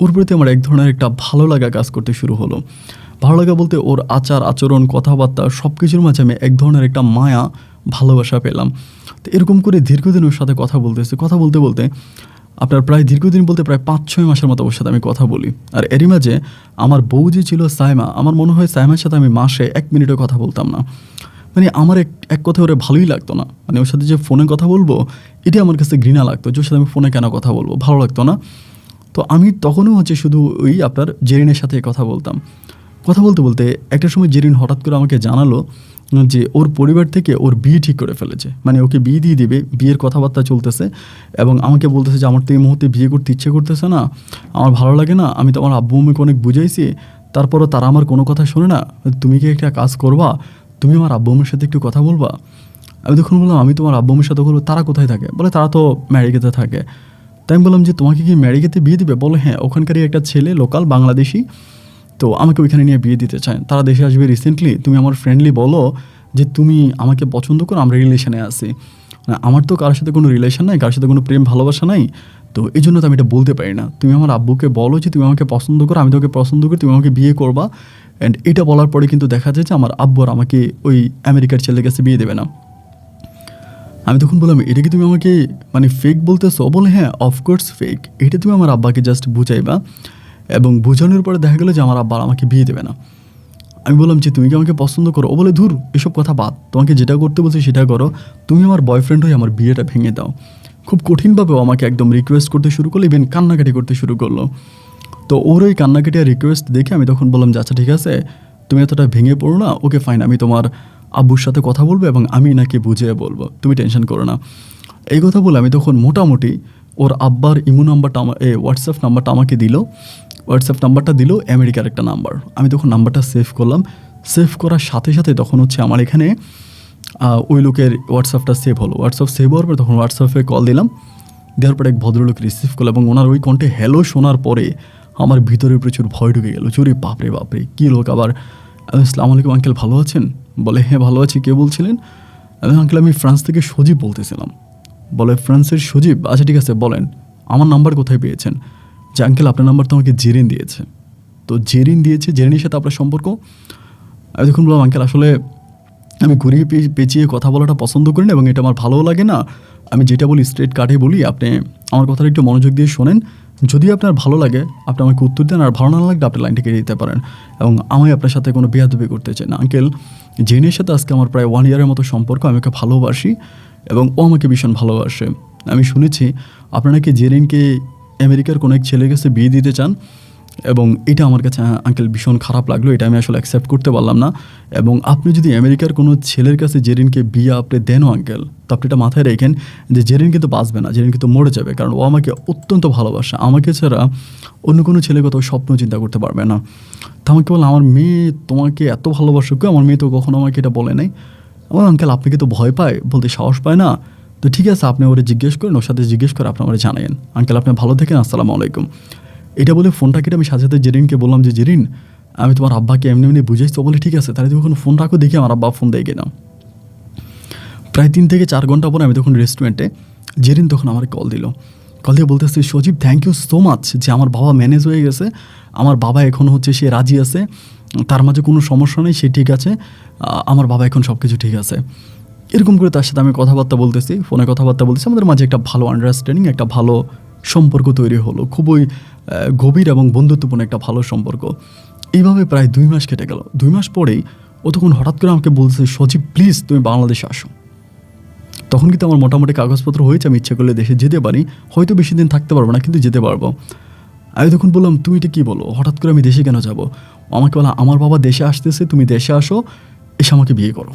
ওর প্রতি আমার এক ধরনের একটা ভালো লাগা কাজ করতে শুরু হলো। ভালো লাগা বলতে ওর আচার আচরণ কথাবার্তা সব কিছুর মাঝে আমি এক ধরনের একটা মায়া ভালোবাসা পেলাম। তো এরকম করে দীর্ঘদিন ওর সাথে কথা বলতে বলতে আপনার প্রায় দীর্ঘদিন বলতে প্রায় 5-6 মাসের মতো ওর সাথে আমি কথা বলি। আর এরই মাঝে আমার বউ যে ছিল সাইমা, আমার মনে হয় সাইমার সাথে আমি মাসে 1 মিনিটও কথা বলতাম না। মানে আমার এক কথায় ওরে ভালোই লাগতো না। মানে ওর সাথে যে ফোনে কথা বলবো এটি আমার কাছে ঘৃণা লাগতো, যে ওর সাথে আমি ফোনে কেন কথা বলবো, ভালো লাগতো না। তো আমি তখনও হচ্ছে শুধু ওই আপনার জেরিনের সাথে কথা বলতাম। কথা বলতে বলতে একটা সময় জেরিন হঠাৎ করে আমাকে জানালো যে ওর পরিবার থেকে ওর বিয়ে ঠিক করে ফেলেছে, মানে ওকে বিয়ে দিয়ে দিবে, বিয়ের কথাবার্তা চলতেছে। এবং আমাকে বলতেছে যে আমার তো এই মুহূর্তে বিয়ে করতে ইচ্ছে করতেছে না, আমার ভালো লাগে না, আমি তো আমার আব্বু আম্মুকে অনেক বুঝাইছি, তারপরও তারা আমার কোনো কথা শোনে না, তুমি কি একটা কাজ করবা, তুমি আমার আব্বু আম্মুর সাথে একটু কথা বলবা। আমি তখন বললাম আমি তোমার আব্বু আম্মুর সাথে বলবো, তারা কোথায় থাকে? বলে তারা তো আমেরিকাতে থাকে। তাই আমি বললাম যে তোমাকে কি আমেরিকাতে বিয়ে দিবে? বলে হ্যাঁ, ওখানকারই একটা ছেলে লোকাল বাংলাদেশি, তো আমাকে ওইখানে নিয়ে বিয়ে দিতে চায়, তারা দেশে আসবে রিসেন্টলি, তুমি আমার ফ্রেন্ডলি বলো যে তুমি আমাকে পছন্দ করো, আমরা রিলেশনে আছি। আমার তো কারোর সাথে কোনো রিলেশন নাই, কারোর সাথে কোনো প্রেম ভালোবাসা নাই, তো এই জন্য তো আমি এটা বলতে পারি না। তুমি আমার আব্বুকে বলো যে তুমি আমাকে পছন্দ করো, আমি তোকে পছন্দ করি, তুমি আমাকে বিয়ে করবা। অ্যান্ড এটা বলার পরে কিন্তু দেখা যায় যে আমার আব্বু আর আমাকে ওই আমেরিকার ছেলের কাছে বিয়ে দেবে না। আমি তখন বললাম এটা কি তুমি আমাকে মানে ফেক বলতেছো? বলে হ্যাঁ অফকোর্স ফেক, এটা তুমি আমার আব্বাকে জাস্ট বুঝাইবা, এবং বোঝানোর পরে দেখা গেলো যে আমার আব্বা আমাকে বিয়ে দেবে না। আমি বললাম যে তুমি কি আমাকে পছন্দ করো? ও বলে ধুর এসব কথা বাদ, তোমাকে যেটা করতে বলছি সেটা করো, তুমি আমার বয়ফ্রেন্ড হয়ে আমার বিয়েটা ভেঙে দাও। খুব কঠিনভাবেও আমাকে একদম রিকোয়েস্ট করতে শুরু করলো, ইভেন কান্নাকাটি করতে শুরু করলো। তো ওর ওই কান্নাকাটি আর রিকোয়েস্ট দেখে আমি তখন বললাম যে আচ্ছা ঠিক আছে, তুমি এতটা ভেঙে পড়ো না, ওকে ফাইন, আমি তোমার আব্বুর সাথে কথা বলবো এবং আমি নাকি বুঝিয়ে বলবো, তুমি টেনশন করো না। এই কথা বলে আমি তখন মোটামুটি ওর আব্বার ইমো নাম্বারটা হোয়াটসঅ্যাপ নাম্বারটা আমাকে দিল, হোয়াটসঅ্যাপ নাম্বারটা দিল আমেরিকার একটা নাম্বার। আমি তখন নাম্বারটা সেভ করলাম, সেভ করার সাথে সাথে তখন হচ্ছে আমার এখানে ওই লোকের হোয়াটসঅ্যাপটা সেভ হলো। হোয়াটসঅ্যাপ সেভ হওয়ার পর তখন হোয়াটসঅ্যাপে কল দিলাম, দেওয়ার পরে এক ভদ্রলোক রিসিভ করলো এবং ওনার ওই কণ্ঠে হ্যালো শোনার পরে আমার ভিতরে প্রচুর ভয় ঢুকে গেলো। চুরি বাপরে বাপরে কী লোক আবার। আসসালামু আলাইকুম আঙ্কেল, ভালো আছেন? বলে হ্যাঁ ভালো আছি, কে বলছিলেন? আঙ্কেল আমি ফ্রান্স থেকে সজীব বলতেছিলাম। বলে ফ্রান্সের সজীব, আচ্ছা ঠিক আছে বলেন আমার নাম্বার কোথায় পেয়েছেন? যে আঙ্কেল আপনার নাম্বার তো আমাকে জেরিন দিয়েছে। তো জেরিন দিয়েছে, জেরিনের সাথে আপনার সম্পর্ক? আমি তখন বললাম আঙ্কেল আসলে আমি ঘুরিয়ে পেঁচিয়ে কথা বলাটা পছন্দ করি না এবং এটা আমার ভালোও লাগে না, আমি যেটা বলি স্ট্রেট কাটে বলি, আপনি আমার কথাটা একটু মনোযোগ দিয়ে শোনেন, যদি আপনার ভালো লাগে আপনি আমাকে উত্তর দেন, আর ভালো না লাগলে আপনি লাইনটা কেটে দিতে পারেন, এবং আমি আপনার সাথে কোনো বেয়াদবি করতে চাই না। আঙ্কেল জেনের সাথে আজকে আমার প্রায় 1 ইয়ারের মতো সম্পর্ক, আমি ওকে ভালোবাসি এবং ও আমাকে ভীষণ ভালোবাসে। আমি শুনেছি আপনারা নাকি জেরিনকে আমেরিকার কোনো এক ছেলের কাছে বিয়ে দিতে চান, এবং এটা আমার কাছে আঙ্কেল ভীষণ খারাপ লাগলো, এটা আমি আসলে অ্যাকসেপ্ট করতে পারলাম না। এবং আপনি যদি আমেরিকার কোনো ছেলের কাছে জেরিনকে বিয়ে আপনি দেনও আঙ্কেল, তো আপনি এটা মাথায় রেখেন যে জেরিন কিন্তু বাঁচবে না, জেরিন কিন্তু মরে যাবে, কারণ ও আমাকে অত্যন্ত ভালোবাসে, আমাকে ছাড়া অন্য কোনো ছেলের কথা স্বপ্ন চিন্তা করতে পারবে না। তো আমাকে বললাম আমার মেয়ে তোমাকে এত ভালোবাসো কেউ? আমার মেয়ে তো কখনো আমাকে এটা বলে নাই। আমার আঙ্কেল আপনি কি তো ভয় পায়, বলতে সাহস পায় না? তো ঠিক আছে আপনি ওরে জিজ্ঞেস করেন, ওর সাথে জিজ্ঞেস করে আপনি আমার জানাইন। আঙ্কেল আপনি ভালো থাকেন, আসসালামু আলাইকুম। এটা বলে ফোনটা কেটে আমি সাথে সাথে জেরিনকে বললাম যে জেরিন আমি তোমার আব্বাকে এমনি এমনি বুঝাইছি। তো বলে ঠিক আছে, তাহলে তুমি এখন ফোন রাখো, দেখি আমার আব্বা ফোন দেয় কিনা। প্রায় 3 থেকে 4 ঘন্টা পরে আমি তখন রেস্টুরেন্টে, জেরিন তখন আমার কল দিয়ে বলতেছে সজীব থ্যাংক ইউ সো মাচ যে আমার বাবা ম্যানেজ হয়ে গেছে, আমার বাবা এখন হচ্ছে সে রাজি আছে, তার মাঝে কোনো সমস্যা নেই, সে ঠিক আছে, আমার বাবা এখন সব কিছু ঠিক আছে। এরকম করে তার সাথে আমি কথাবার্তা বলতেছি, ফোনে কথাবার্তা বলতেছি, আমাদের মাঝে একটা ভালো আন্ডারস্ট্যান্ডিং, একটা ভালো সম্পর্ক তৈরি হলো, খুবই গভীর এবং বন্ধুত্বপূর্ণ একটা ভালো সম্পর্ক। এইভাবে প্রায় 2 মাস কেটে গেল। 2 মাস পরেই ও তখন হঠাৎ করে আমাকে বলতেছে সজীব প্লিজ তুমি বাংলাদেশে আসো। তখন কিন্তু আমার মোটামুটি কাগজপত্র হয়েছে, আমি ইচ্ছা করলে দেশে যেতে পারি, হয়তো বেশি দিন থাকতে পারবো না কিন্তু যেতে পারবো। আমি তখন বললাম তুমি এটা কী বলো, হঠাৎ করে আমি দেশে কেন যাব? আমাকে বলা আমার বাবা দেশে আসতেছে, তুমি দেশে আসো, এসে আমাকে বিয়ে করো।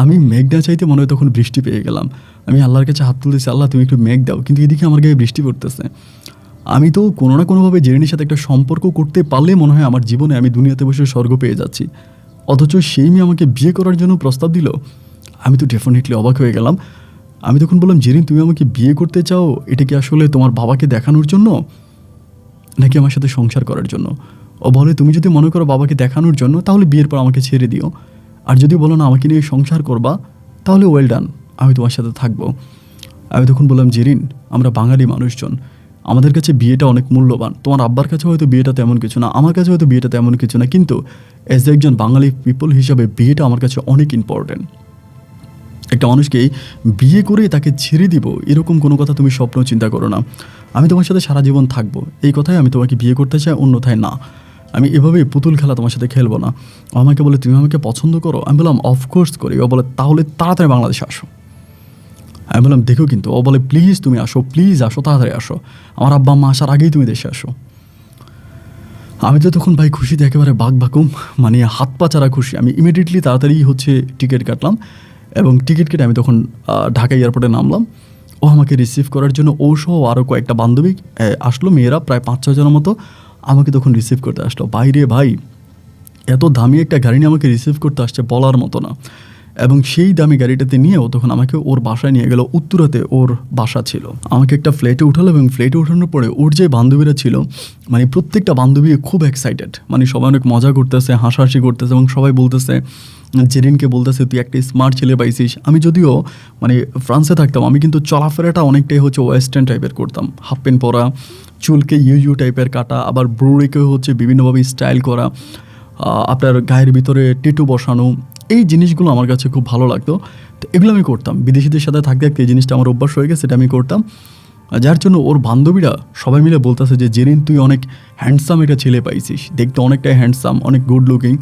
আমি মেঘ না চাইতে মনে হয় তখন বৃষ্টি পেয়ে গেলাম। আমি আল্লাহর কাছে হাত তুলতেছি, আল্লাহ তুমি একটু মেঘ দাও, কিন্তু এদিকে আমার গায়ে বৃষ্টি পড়তেছে। আমি তো কোনো না কোনোভাবে জেরিনের সাথে একটা সম্পর্ক করতে পারলে মনে হয় আমার জীবনে আমি দুনিয়াতে বসে স্বর্গ পেয়ে যাচ্ছি, অথচ সেই মেয়ে আমাকে বিয়ে করার জন্য প্রস্তাব দিল। আমি তো ডেফিনেটলি অবাক হয়ে গেলাম। আমি তখন বললাম জেরিন তুমি আমাকে বিয়ে করতে চাও, এটা কি আসলে তোমার বাবাকে দেখানোর জন্য নাকি আমার সাথে সংসার করার জন্য? ও বলে তুমি যদি মনে করো বাবাকে দেখানোর জন্য তাহলে বিয়ের পর আমাকে ছেড়ে দিও, আর যদি বলো না আমাকে নিয়ে সংসার করবা তাহলে ওয়েল ডান, আমি তোমার সাথে থাকবো। আমি তখন বললাম জেরিন আমরা বাঙালি মানুষজন, আমাদের কাছে বিয়েটা অনেক মূল্যবান, তোমার আব্বার কাছে হয়তো বিয়েটা তেমন কিছু না, আমার কাছে হয়তো বিয়েটা তেমন কিছু না, কিন্তু অ্যাজ একজন বাঙালি পিপল হিসাবে বিয়েটা আমার কাছে অনেক ইম্পর্টেন্ট। একটা মানুষকে বিয়ে করে তাকে ছেড়ে দিব এরকম কোনো কথা তুমি স্বপ্ন চিন্তা করো না। আমি তোমার সাথে সারা জীবন থাকবো, এই কথাই আমি তোমাকে বিয়ে করতে চাই, অন্যথায় না। আমি এভাবে পুতুল খেলা তোমার সাথে খেলবো না। আমাকে বলে তুমি আমাকে পছন্দ করো? আমি বললাম অফকোর্স করি। ও বলে তাহলে তাড়াতাড়ি বাংলাদেশে আসো। আমি বললাম দেখো কিন্তু। ও বলে প্লিজ তুমি আসো, প্লিজ আসো, তাড়াতাড়ি আসো, আমার আব্বা আম্মা আসার আগেই তুমি দেশে আসো। আমি তো তখন ভাই খুশিতে একেবারে বাকবাকুম, মানে হাত পা চারা খুশি। আমি ইমিডিয়েটলি তাড়াতাড়ি টিকিট কাটলাম এবং টিকিট কেটে আমি তখন ঢাকা এয়ারপোর্টে নামলাম। ও আমাকে রিসিভ করার জন্য ও সহ আরও কয়েকটা বান্ধবী আসলো, মেয়েরা প্রায় 5-6 জনের মতো আমাকে তখন রিসিভ করতে আসলো। বাইরে ভাই এত দামি একটা গাড়ি নিয়ে আমাকে রিসিভ করতে আসছে বলার মতো না। এবং সেই দামি গাড়িটাতে নিয়ে ও তখন আমাকে ওর বাসায় নিয়ে গেল। উত্তরাতে ওর বাসা ছিল। আমাকে একটা ফ্ল্যাটে উঠালো এবং ফ্ল্যাটে উঠানোর পরে ওর যে বান্ধবীরা ছিল, মানে প্রত্যেকটা বান্ধবী খুব এক্সাইটেড, মানে সবাই অনেক মজা করতেছে, হাসাহাসি করতেছে এবং সবাই বলতেছে, জেরিনকে বলতেছে তুই একটা স্মার্ট ছেলে পাইছিস। আমি যদিও মানে ফ্রান্সে থাকতাম, আমি কিন্তু চলাফেরাটা অনেকটাই ওয়েস্টার্ন টাইপের করতাম, হাফ প্যান্ট পরা, চুলকে ইউ টাইপের কাটা, আবার ব্রুড়িকেও বিভিন্নভাবে স্টাইল করা, আপনার গায়ের ভিতরে টেটু বসানো, এই জিনিসগুলো আমার কাছে খুব ভালো লাগতো। তো এগুলো আমি করতাম বিদেশিদের সাথে থাকতে থাকতে, এই জিনিসটা আমার অভ্যাস হয়ে গেছে, সেটা আমি করতাম। যার জন্য ওর বান্ধবীরা সবাই মিলে বলতেছে যে জেরিন তুই অনেক হ্যান্ডসাম একটা ছেলে পাইছিস, দেখতে অনেকটাই হ্যান্ডসাম, অনেক গুড লুকিং।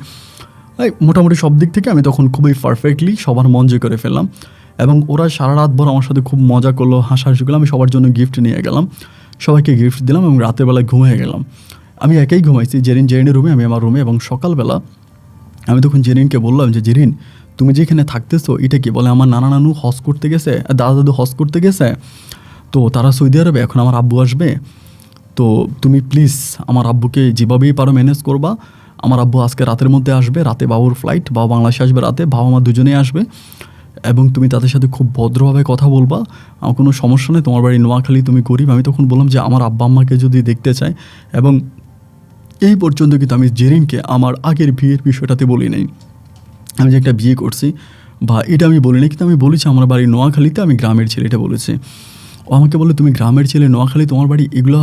মোটামুটি সব দিক থেকে আমি তখন খুবই পারফেক্টলি সবার মন জয় করে ফেললাম। এবং ওরা সারা রাত ভর আমার সাথে খুব মজা করলো, হাসাহাসি করলো। আমি সবার জন্য গিফট নিয়ে গেলাম, সবাইকে গিফট দিলাম এবং রাতের বেলায় ঘুমিয়ে গেলাম। আমি একাই ঘুমাইছি, জেরিনের রুমে, আমি আমার রুমে। এবং সকালবেলা আমি তখন জেরিনকে বললাম যে জেরিন তুমি যেখানে থাকতেছো এটা কি? বলে আমার নানা নানু হজ করতে গেছে, দাদা দাদু হজ করতে গেছে, তো তারা সৌদি আরবে, এখন আমার আব্বু আসবে, তো তুমি প্লিজ আমার আব্বুকে যেভাবেই পারো ম্যানেজ করবা। আমার আব্বু আজকে রাতের মধ্যে আসবে, রাতে বাবুর ফ্লাইট, বাবা বাংলাদেশে আসবে রাতে, বাবা মা দুজনেই আসবে, এবং তুমি তাদের সাথে খুব ভদ্রভাবে কথা বলবা, আমার কোনো সমস্যা নেই, তোমার বাড়ি নোয়াখালী, তুমি গরিব। আমি তখন বললাম যে আমার আব্বা আম্মাকে যদি দেখতে চাই, এবং এই পর্যন্ত কিন্তু আমি জেরিনকে আমার আগের বিয়ের বিষয়টাতে বলি নাই, আমি যে একটা বিয়ে করছি বা এটা আমি বলিনি, কিন্তু আমি বলেছি আমার বাড়ি নোয়াখালীতে, আমি গ্রামের ছেলে, এটা বলেছি। ও আমাকে বলে তুমি গ্রামের ছেলে, নোয়াখালী তোমার বাড়ি, এগুলো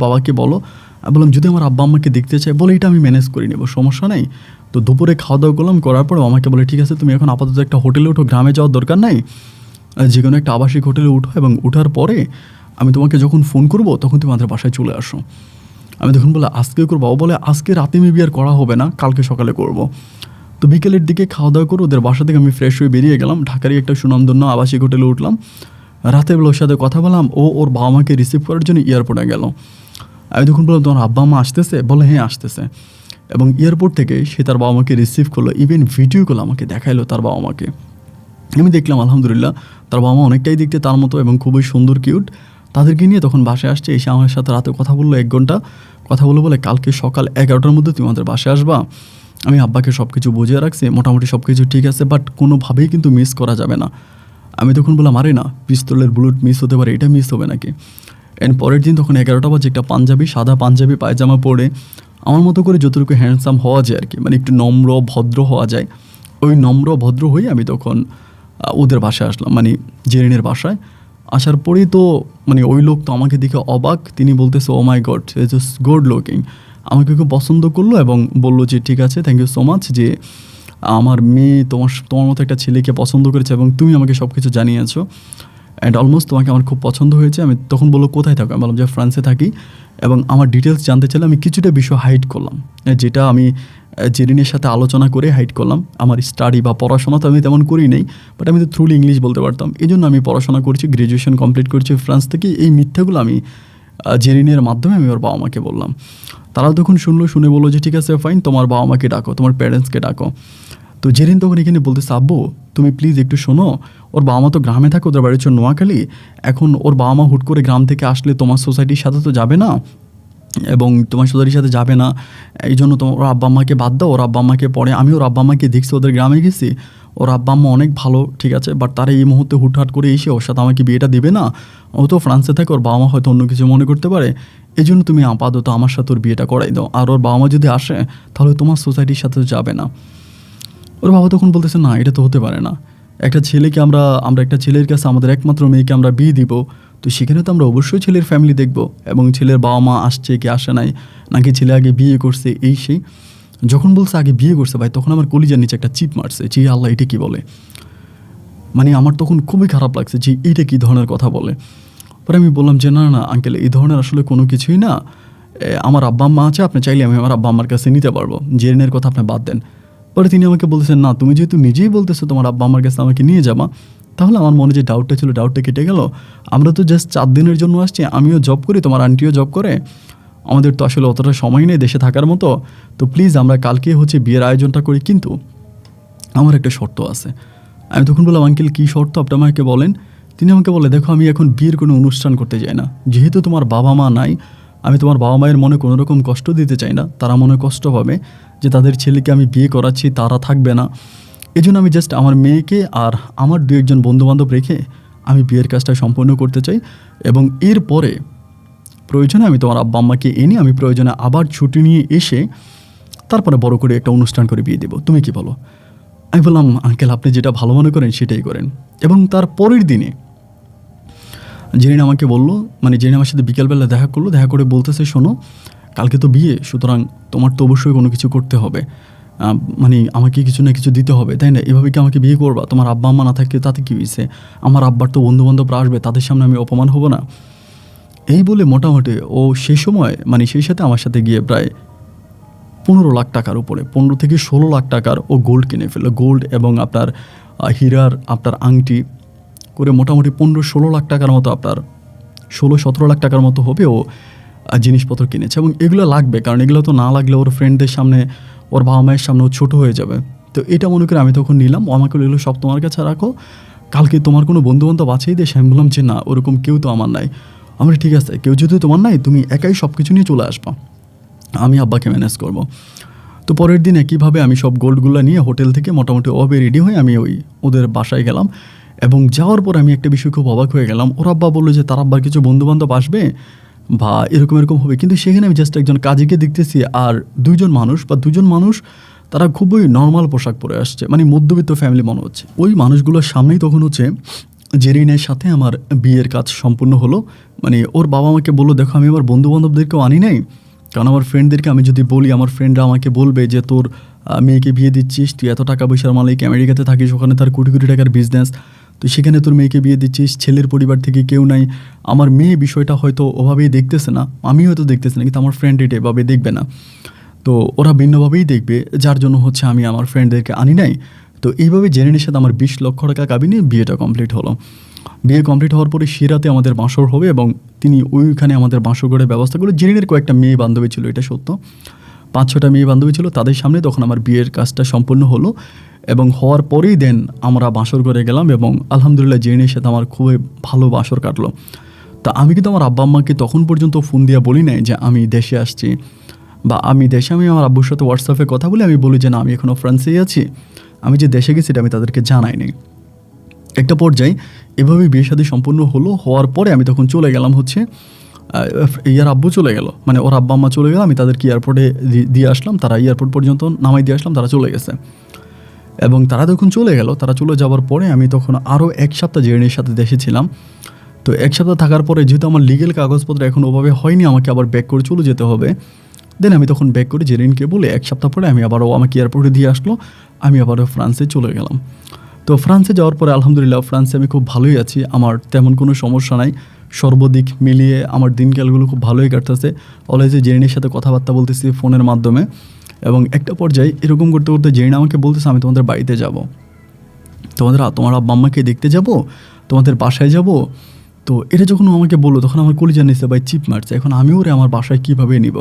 বাবাকে বলো। আমি বললাম যদি আমার আব্বা আম্মাকে দেখতে চাই, বলে এটা আমি ম্যানেজ করে নেবো, সমস্যা নেই। তো দুপুরে খাওয়া দাওয়া করলাম, করার পর আমাকে বলে ঠিক আছে তুমি এখন আপাতত একটা হোটেলে উঠো, গ্রামে যাওয়ার দরকার নাই, যে কোনো একটা আবাসিক হোটেলে উঠো, এবং উঠার পরে আমি তোমাকে যখন ফোন করবো তখন তুমি আমাদের বাসায় চলে আসো। আমি তখন বলে আজকে করবো? ও বলে আজকে রাতে মেবি আর করা হবে না, কালকে সকালে করব। তো বিকেলের দিকে খাওয়া দাওয়া করে ওদের বাসা থেকে আমি ফ্রেশ হয়ে বেরিয়ে গেলাম, ঢাকারই একটা সুনামধন্য আবাসিক হোটেলে উঠলাম। রাতের বেলা ওর সাথে কথা বললাম, ও ওর বাবা মাকে রিসিভ করার জন্য এয়ারপোর্টে গেল। আমি তখন বললাম তোমার আব্বা মা আসতেছে? বলে হ্যাঁ আসতেছে। এবং এয়ারপোর্ট থেকে সে তার বাবা মাকে রিসিভ করলো, ইভেন ভিডিও কল আমাকে দেখাইলো তার বাবা মাকে। আমি দেখলাম আলহামদুলিল্লাহ তার বাবা মা অনেকটাই দেখতে তার মতো এবং খুবই সুন্দর, কিউট। তাদেরকে নিয়ে তখন বাসায় আসছে, এসে আমার সাথে রাতে কথা বললো 1 ঘন্টা কথা বলে কালকে সকাল 11টার মধ্যে তুমি আমাদের বাসায় আসবা। আমি আব্বাকে সব কিছু বুঝিয়ে রাখছি, মোটামুটি সব কিছু ঠিক আছে, বাট কোনোভাবেই কিন্তু মিস করা যাবে না। আমি তখন বললাম আরে না, পিস্তলের বুলেট মিস হতে পারে, এটা মিস হবে নাকি? এন্ড পরের দিন তখন 11টা বাজে, একটা পাঞ্জাবি, সাদা পাঞ্জাবি পায়জামা পরে আমার মতো করে যতটুকু হ্যান্ডসাম হওয়া যায় আর কি, মানে একটু নম্র ভদ্র হওয়া যায়, ওই নম্র ভদ্র হয়ে আমি তখন ওদের বাসায় আসলাম, মানে জেরিনের বাসায়। আসার পরেই তো মানে ওই লোক তো আমাকে দেখে অবাক, তিনি বলতেছে oh my God it's just good looking. আমাকে খুব পছন্দ করলো এবং বললো যে ঠিক আছে, থ্যাংক ইউ সো মাচ, যে আমার মেয়ে তোমার মতো একটা ছেলেকে পছন্দ করেছে এবং তুমি আমাকে সব কিছু জানিয়েছো, অ্যান্ড অলমোস্ট তোমাকে আমার খুব পছন্দ হয়েছে। আমি তখন বললো কোথায় থাকো? আমি বললাম যে ফ্রান্সে থাকি। এবং আমার ডিটেলস জানতে চাইলে আমি কিছুটা বিষয় হাইড করলাম, যেটা আমি জেরিনের সাথে আলোচনা করে হাইড করলাম। আমার স্টাডি বা পড়াশোনা তো আমি তেমন করি নেই, বাট আমি তো থ্রুলি ইংলিশ বলতে পারতাম, এই জন্য আমি পড়াশোনা করছি, গ্র্যাজুয়েশন কমপ্লিট করছি ফ্রান্স থেকে। এই মিথ্যাগুলো আমি জেরিনের মাধ্যমে আমি ওর বাবা মাকে বললাম। তারাও তখন শুনে বললো যে ঠিক আছে ফাইন, তোমার বাবা মাকে ডাকো, তোমার প্যারেন্টসকে ডাকো। তো জেরিন তখন এখানে বলতেছে আব্বু তুমি প্লিজ একটু শোনো, ওর বাবা মা তো গ্রামে থাকে, ওদের বাড়ি হচ্ছে নোয়াখালী, এখন ওর বাবা মা হুট করে গ্রাম থেকে আসলে তোমার সোসাইটির সাথে তো যাবে না, এবং তোমার সোসাইটির সাথে যাবে না, এই জন্য তোমার ওর আব্বা আম্মাকে বাদ দাও। ওর আব্বা আম্মাকে পরে আমি ওর আব্বা আম্মাকে দেখছি, ওদের গ্রামে গেছি, ওর আব্বা আম্মা অনেক ভালো, ঠিক আছে, বাট তারা এই মুহূর্তে হুটহাট করে এসে ওর সাথে আমাকে বিয়েটা দেবে না, ও তো ফ্রান্সে থাকে, ওর বাবা মা হয়তো অন্য কিছু মনে করতে পারে, এই জন্য তুমি আপাতত আমার সাথে ওর বিয়েটা করাই দাও, আর ওর বাবা মা যদি আসে তাহলে তোমার সোসাইটির সাথে তো যাবে না। ওর বাবা তখন বলতেছে না এটা তো হতে পারে না, একটা ছেলেকে আমরা একটা ছেলের কাছে আমাদের একমাত্র মেয়েকে আমরা বিয়ে দিব, তো সেখানে তো আমরা অবশ্যই ছেলের ফ্যামিলি দেখব এবং ছেলের বাবা মা আসছে কি আসে নাই, নাকি ছেলে আগে বিয়ে করছে এই সেই। যখন বলছে আগে বিয়ে করছে ভাই, তখন আমার কলিজার নিচে একটা চিপ মারছে যে আল্লাহ এটা কী বলে। মানে আমার তখন খুবই খারাপ লাগছে যে এইটা কী ধরনের কথা বলে। পরে আমি বললাম যে না না আঙ্কেল, এই ধরনের আসলে কোনো কিছুই না, আমার আব্বা আম্মা আছে, আপনি চাইলে আমি আমার আব্বা আম্মার কাছে নিতে পারবো, জেরিনের কথা আপনি বাদ দেন। পরে তিনি আমাকে বলতেছেন না, তুমি যেহেতু নিজেই বলতেছো তোমার আব্বা আম্মার কাছে আমাকে নিয়ে যাবা, তাহলে আমার মনে যে ডাউটটা ছিল ডাউটটা কেটে গেল। আমরা তো জাস্ট 4 দিনের জন্য আসছি, আমিও জব করি, তোমার আন্টিও জব করে, আমাদের তো আসলে অতটা সময় নেই দেশে থাকার মতো। তো প্লিজ আমরা কালকে বিয়ের আয়োজনটা করি, কিন্তু আমার একটা শর্ত আছে। আমি তখন বললাম আঙ্কেল কী শর্ত, আপনি আমাকে বলেন। তিনি আমাকে বলে দেখো আমি এখন বিয়ের কোনো অনুষ্ঠান করতে চাই না, যেহেতু তোমার বাবা মা নাই, আমি তোমার বাবা মায়ের মনে কোনো রকম কষ্ট দিতে চাই না, তারা মনে কষ্ট পাবে যে তাদের ছেলেকে আমি বিয়ে করাচ্ছি, তারা থাকবে না। এই জন্য আমি জাস্ট আমার মেয়েকে আর আমার 2-1 বন্ধুবান্ধব রেখে আমি বিয়ের কাজটা সম্পন্ন করতে চাই, এবং এরপরে প্রয়োজনে আমি তোমার আব্বা আম্মাকে এনে আমি প্রয়োজনে আবার ছুটি নিয়ে এসে তারপরে বড় করে একটা অনুষ্ঠান করে বিয়ে দেবো, তুমি কি বলো? আমি বললাম আঙ্কেল আপনি যেটা ভালো মনে করেন সেটাই করেন। এবং তার পরের দিনে জেরিন আমাকে বললো, মানে জেরিন আমার সাথে বিকেলবেলা দেখা করলো, দেখা করে বলতেছে শোনো কালকে তো বিয়ে, সুতরাং তোমার তো অবশ্যই কোনো কিছু করতে হবে, মানে আমাকে কিছু না কিছু দিতে হবে, তাই না? এভাবে কি আমাকে বিয়ে করবা? তোমার আব্বা আম্মা না থাকলে তাতে কী হয়েছে, আমার আব্বার তো বন্ধুবান্ধবরা আসবে, তাদের সামনে আমি অপমান হব না? এই বলে মোটামুটি ও সেই সময় মানে সেই সাথে আমার সাথে গিয়ে প্রায় 15 লাখ টাকার উপরে, 15 থেকে 16 লাখ টাকার ও গোল্ড কিনে ফেললো। গোল্ড এবং আপনার হীরার আপনার আংটি করে মোটামুটি 15-16 লাখ টাকার মতো, আপনার 16-17 লাখ টাকার মতো হবে ও জিনিসপত্র কিনেছে। এবং এগুলো লাগবে, কারণ এগুলো তো না লাগলে ওর ফ্রেন্ডদের সামনে, ওর বাবা মায়ের সামনে ও ছোটো হয়ে যাবে। তো এটা মনে করে আমি তখন নিলাম, ও আমাকে এগুলো সব তোমার কাছে রাখো, কালকে তোমার কোনো বন্ধুবান্ধব আছেই দেশে? আমি বললাম যে না ওরকম কেউ তো আমার নাই। আমার ঠিক আছে, কেউ যেহেতু তোমার নাই, তুমি একাই সব কিছু নিয়ে চলে আসবা, আমি আব্বাকে ম্যানেজ করব। তো পরের দিন একইভাবে আমি সব গোল্ডগুলো নিয়ে হোটেল থেকে মোটামুটি রেডি হয়ে আমি ওদের বাসায় গেলাম। এবং যাওয়ার পর আমি একটা বিষয় খুব অবাক হয়ে গেলাম, ওর আব্বা বললো যে তার আব্বার কিছু বন্ধুবান্ধব আসবে বা এরকম এরকম হবে, কিন্তু সেখানে আমি জাস্ট একজন কাজীকে দেখতেছি আর 2জন মানুষ তারা খুবই নর্মাল পোশাক পরে আসছে, মানে মধ্যবিত্ত ফ্যামিলি মনে হচ্ছে। ওই মানুষগুলোর সামনেই তখন জেরিনের সাথে আমার বিয়ের কাজ সম্পূর্ণ হলো। মানে ওর বাবা আমাকে বললো দেখো আমি আমার বন্ধুবান্ধবদেরকেও আনি নাই, কারণ আমার ফ্রেন্ডদেরকে আমি যদি বলি আমার ফ্রেন্ডরা আমাকে বলবে যে তোর মেয়েকে বিয়ে দিচ্ছিস, তুই এত টাকা পয়সার মালিক, আমেরিকাতে থাকিস, ওখানে তার কোটি কোটি টাকার বিজনেস, তো সেখানে তোর মেয়েকে বিয়ে দিচ্ছিস, ছেলের পরিবার থেকে কেউ নাই। আমার মেয়ে বিষয়টা হয়তো ওভাবেই দেখতেছে না, আমি হয়তো দেখতেছি না, কিন্তু আমার ফ্রেন্ড এটা এভাবে দেখবে না, তো ওরা ভিন্নভাবেই দেখবে, যার জন্য আমি আমার ফ্রেন্ডদেরকে আনি নাই। তো এইভাবে জেরিনের সাথে আমার 20 লক্ষ টাকা কাবিনে বিয়েটা কমপ্লিট হলো। বিয়ে কমপ্লিট হওয়ার পরে শিরাতে আমাদের বাসর হবে এবং তিনি ওইখানে আমাদের বাসর করে ব্যবস্থা করে। জেরিনের কয়েকটা মেয়ে বান্ধবী ছিল, এটা সত্য, 5-6টা মেয়ে বান্ধবী ছিল, তাদের সামনে তখন আমার বিয়ের কাজটা সম্পূর্ণ হলো। এবং হওয়ার পরেই দেন আমরা বাসর করে গেলাম এবং আলহামদুলিল্লাহ জেরিনের সাথে আমার খুবই ভালো বাসর কাটলো। তা আমি কিন্তু আমার আব্বা আম্মাকে তখন পর্যন্ত ফোন দিয়ে বলি নাই যে আমি দেশে আসছি, বা আমি আমার আব্বুর সাথে হোয়াটসঅ্যাপে কথা বলে আমি বলি যে না আমি এখনও ফ্রান্সেই আছি, আমি যে দেশে গেছি এটা আমি তাদেরকে জানাইনি। একটা পর্যায়ে এভাবেই বিয়ে শাদী সম্পূর্ণ হলো। হওয়ার পরে আমি তখন চলে গেলাম ইয়ার আব্বু চলে গেল, মানে ওর আব্বা আম্মা চলে গেল, আমি তাদেরকে এয়ারপোর্টে দিয়ে আসলাম, তারা এয়ারপোর্ট পর্যন্ত নামাই দিয়ে আসলাম, তারা চলে গেছে। এবং তারা যখন চলে গেল, তারা চলে যাওয়ার পরে আমি তখন আরও 1 সপ্তাহ জেরিনের সাথে দেশে ছিলাম। তো 1 সপ্তাহ থাকার পরে যেহেতু আমার লিগেল কাগজপত্র এখন ওভাবে হয়নি, আমাকে আবার ব্যাক করে চলে যেতে হবে। দেন আমি তখন ব্যাক করে জেরিনকে বলে 1 সপ্তাহ পরে আমি আবারও আমাকে এয়ারপোর্টে দিয়ে আসলো, আমি আবারও ফ্রান্সে চলে গেলাম। তো ফ্রান্সে যাওয়ার পরে আলহামদুলিল্লাহ ফ্রান্সে আমি খুব ভালোই আছি, আমার তেমন কোনো সমস্যা নাই, সর্বদিক মিলিয়ে আমার দিনকালগুলো খুব ভালোই কাটতেছে। অলওয়েজ জেরিনের সাথে কথাবার্তা বলতেছি ফোনের মাধ্যমে। এবং একটা পর্যায়ে এরকম করতে করতে জেরিন আমাকে বলতেছে আমি তোমাদের বাড়িতে যাব, তোমার আব্বা আম্মাকে দেখতে যাব, তোমাদের বাসায় যাব। তো এটা যখন আমাকে বললো তখন আমার কলিজা নিচে ভাই চিপ মারছে। এখন আমি ওরে আমার বাসায় কীভাবে নিব?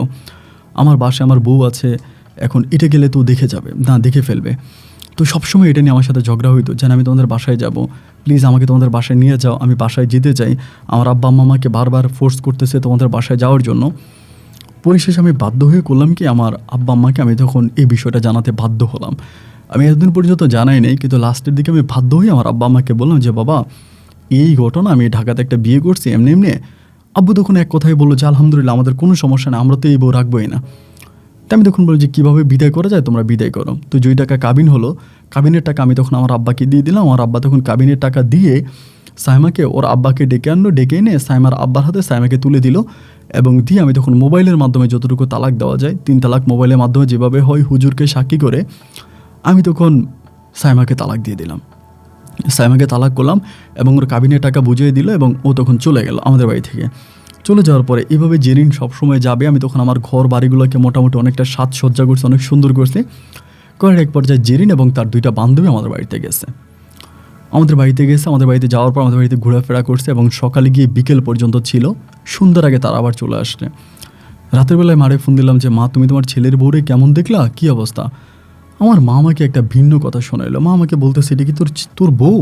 আমার বাসায় আমার বউ আছে, এখন এটা গেলে তো দেখে যাবে, না দেখে ফেলবে। তো সবসময় এটা নিয়ে আমার সাথে ঝগড়া হইতো, যেন আমি তোমাদের বাসায় যাব, প্লিজ আমাকে তোমাদের বাসায় নিয়ে যাও, আমি বাসায় যেতে চাই। আমার আব্বা আম্মা আমাকে বারবার ফোর্স করতেছে তোমাদের বাসায় যাওয়ার জন্য। পরিশেষে আমি বাধ্য হয়ে করলাম কি, আমার আব্বা আম্মাকে আমি তখন এই বিষয়টা জানাতে বাধ্য হলাম। আমি এতদিন পর্যন্ত জানাই নাই, কিন্তু লাস্টের দিকে আমি বাধ্য হয়ে আমার আব্বা আম্মাকে বললাম যে বাবা এই ঘটনা, আমি ঢাকাতে একটা বিয়ে করছি এমনি এমনি। আব্বু তখন এক কথাই বললো যে আলহামদুলিল্লাহ আমাদের কোনো সমস্যা নেই, আমরা তো এই বউ রাখবোই না। তাই আমি তখন বলি যে কীভাবে বিদায় করা যায়, তোমরা বিদায় করো। তো যেই টাকা কাবিন হলো, কাবিনের টাকা আমি তখন আমার আব্বাকে দিয়ে দিলাম। আমার আব্বা তখন কাবিনের টাকা দিয়ে সাইমাকে ওর আব্বাকে ডেকে আনলো, ডেকে এনে সাইমার আব্বার হাতে সাইমাকে তুলে দিল এবং দিয়ে আমি তখন মোবাইলের মাধ্যমে যতটুকু তালাক দেওয়া যায় 3 তালাক মোবাইলের মাধ্যমে যেভাবে হয় হুজুরকে সাক্ষী করে আমি তখন সাইমাকে তালাক দিয়ে দিলাম। সাইমাকে তালাক করলাম এবং ওর কাবিনের টাকা বুঝিয়ে দিল এবং ও তখন চলে গেল আমাদের বাড়ি থেকে। চলে যাওয়ার পরে এভাবে জেরিন সবসময় যাবে, আমি তখন আমার ঘর বাড়িগুলোকে মোটামুটি অনেকটা সাজসজ্জা করছি, অনেক সুন্দর করছি। কয়েক এক পর্যায়ে জেরিন এবং তার 2টা বান্ধবী আমাদের বাড়িতে গেছে। আমাদের বাড়িতে যাওয়ার পর আমাদের বাড়িতে ঘোরাফেরা করছে এবং সকালে গিয়ে বিকেল পর্যন্ত ছিল। সন্ধ্যার আগে তারা আবার চলে আসছে। রাতের বেলায় মারে ফোন দিলাম যে মা তুমি তোমার ছেলের বউরে কেমন দেখলা, কী অবস্থা? আমার মা আমাকে একটা ভিন্ন কথা শোনাইলো। মা আমাকে বলতেছে এটা কি তোর বউ?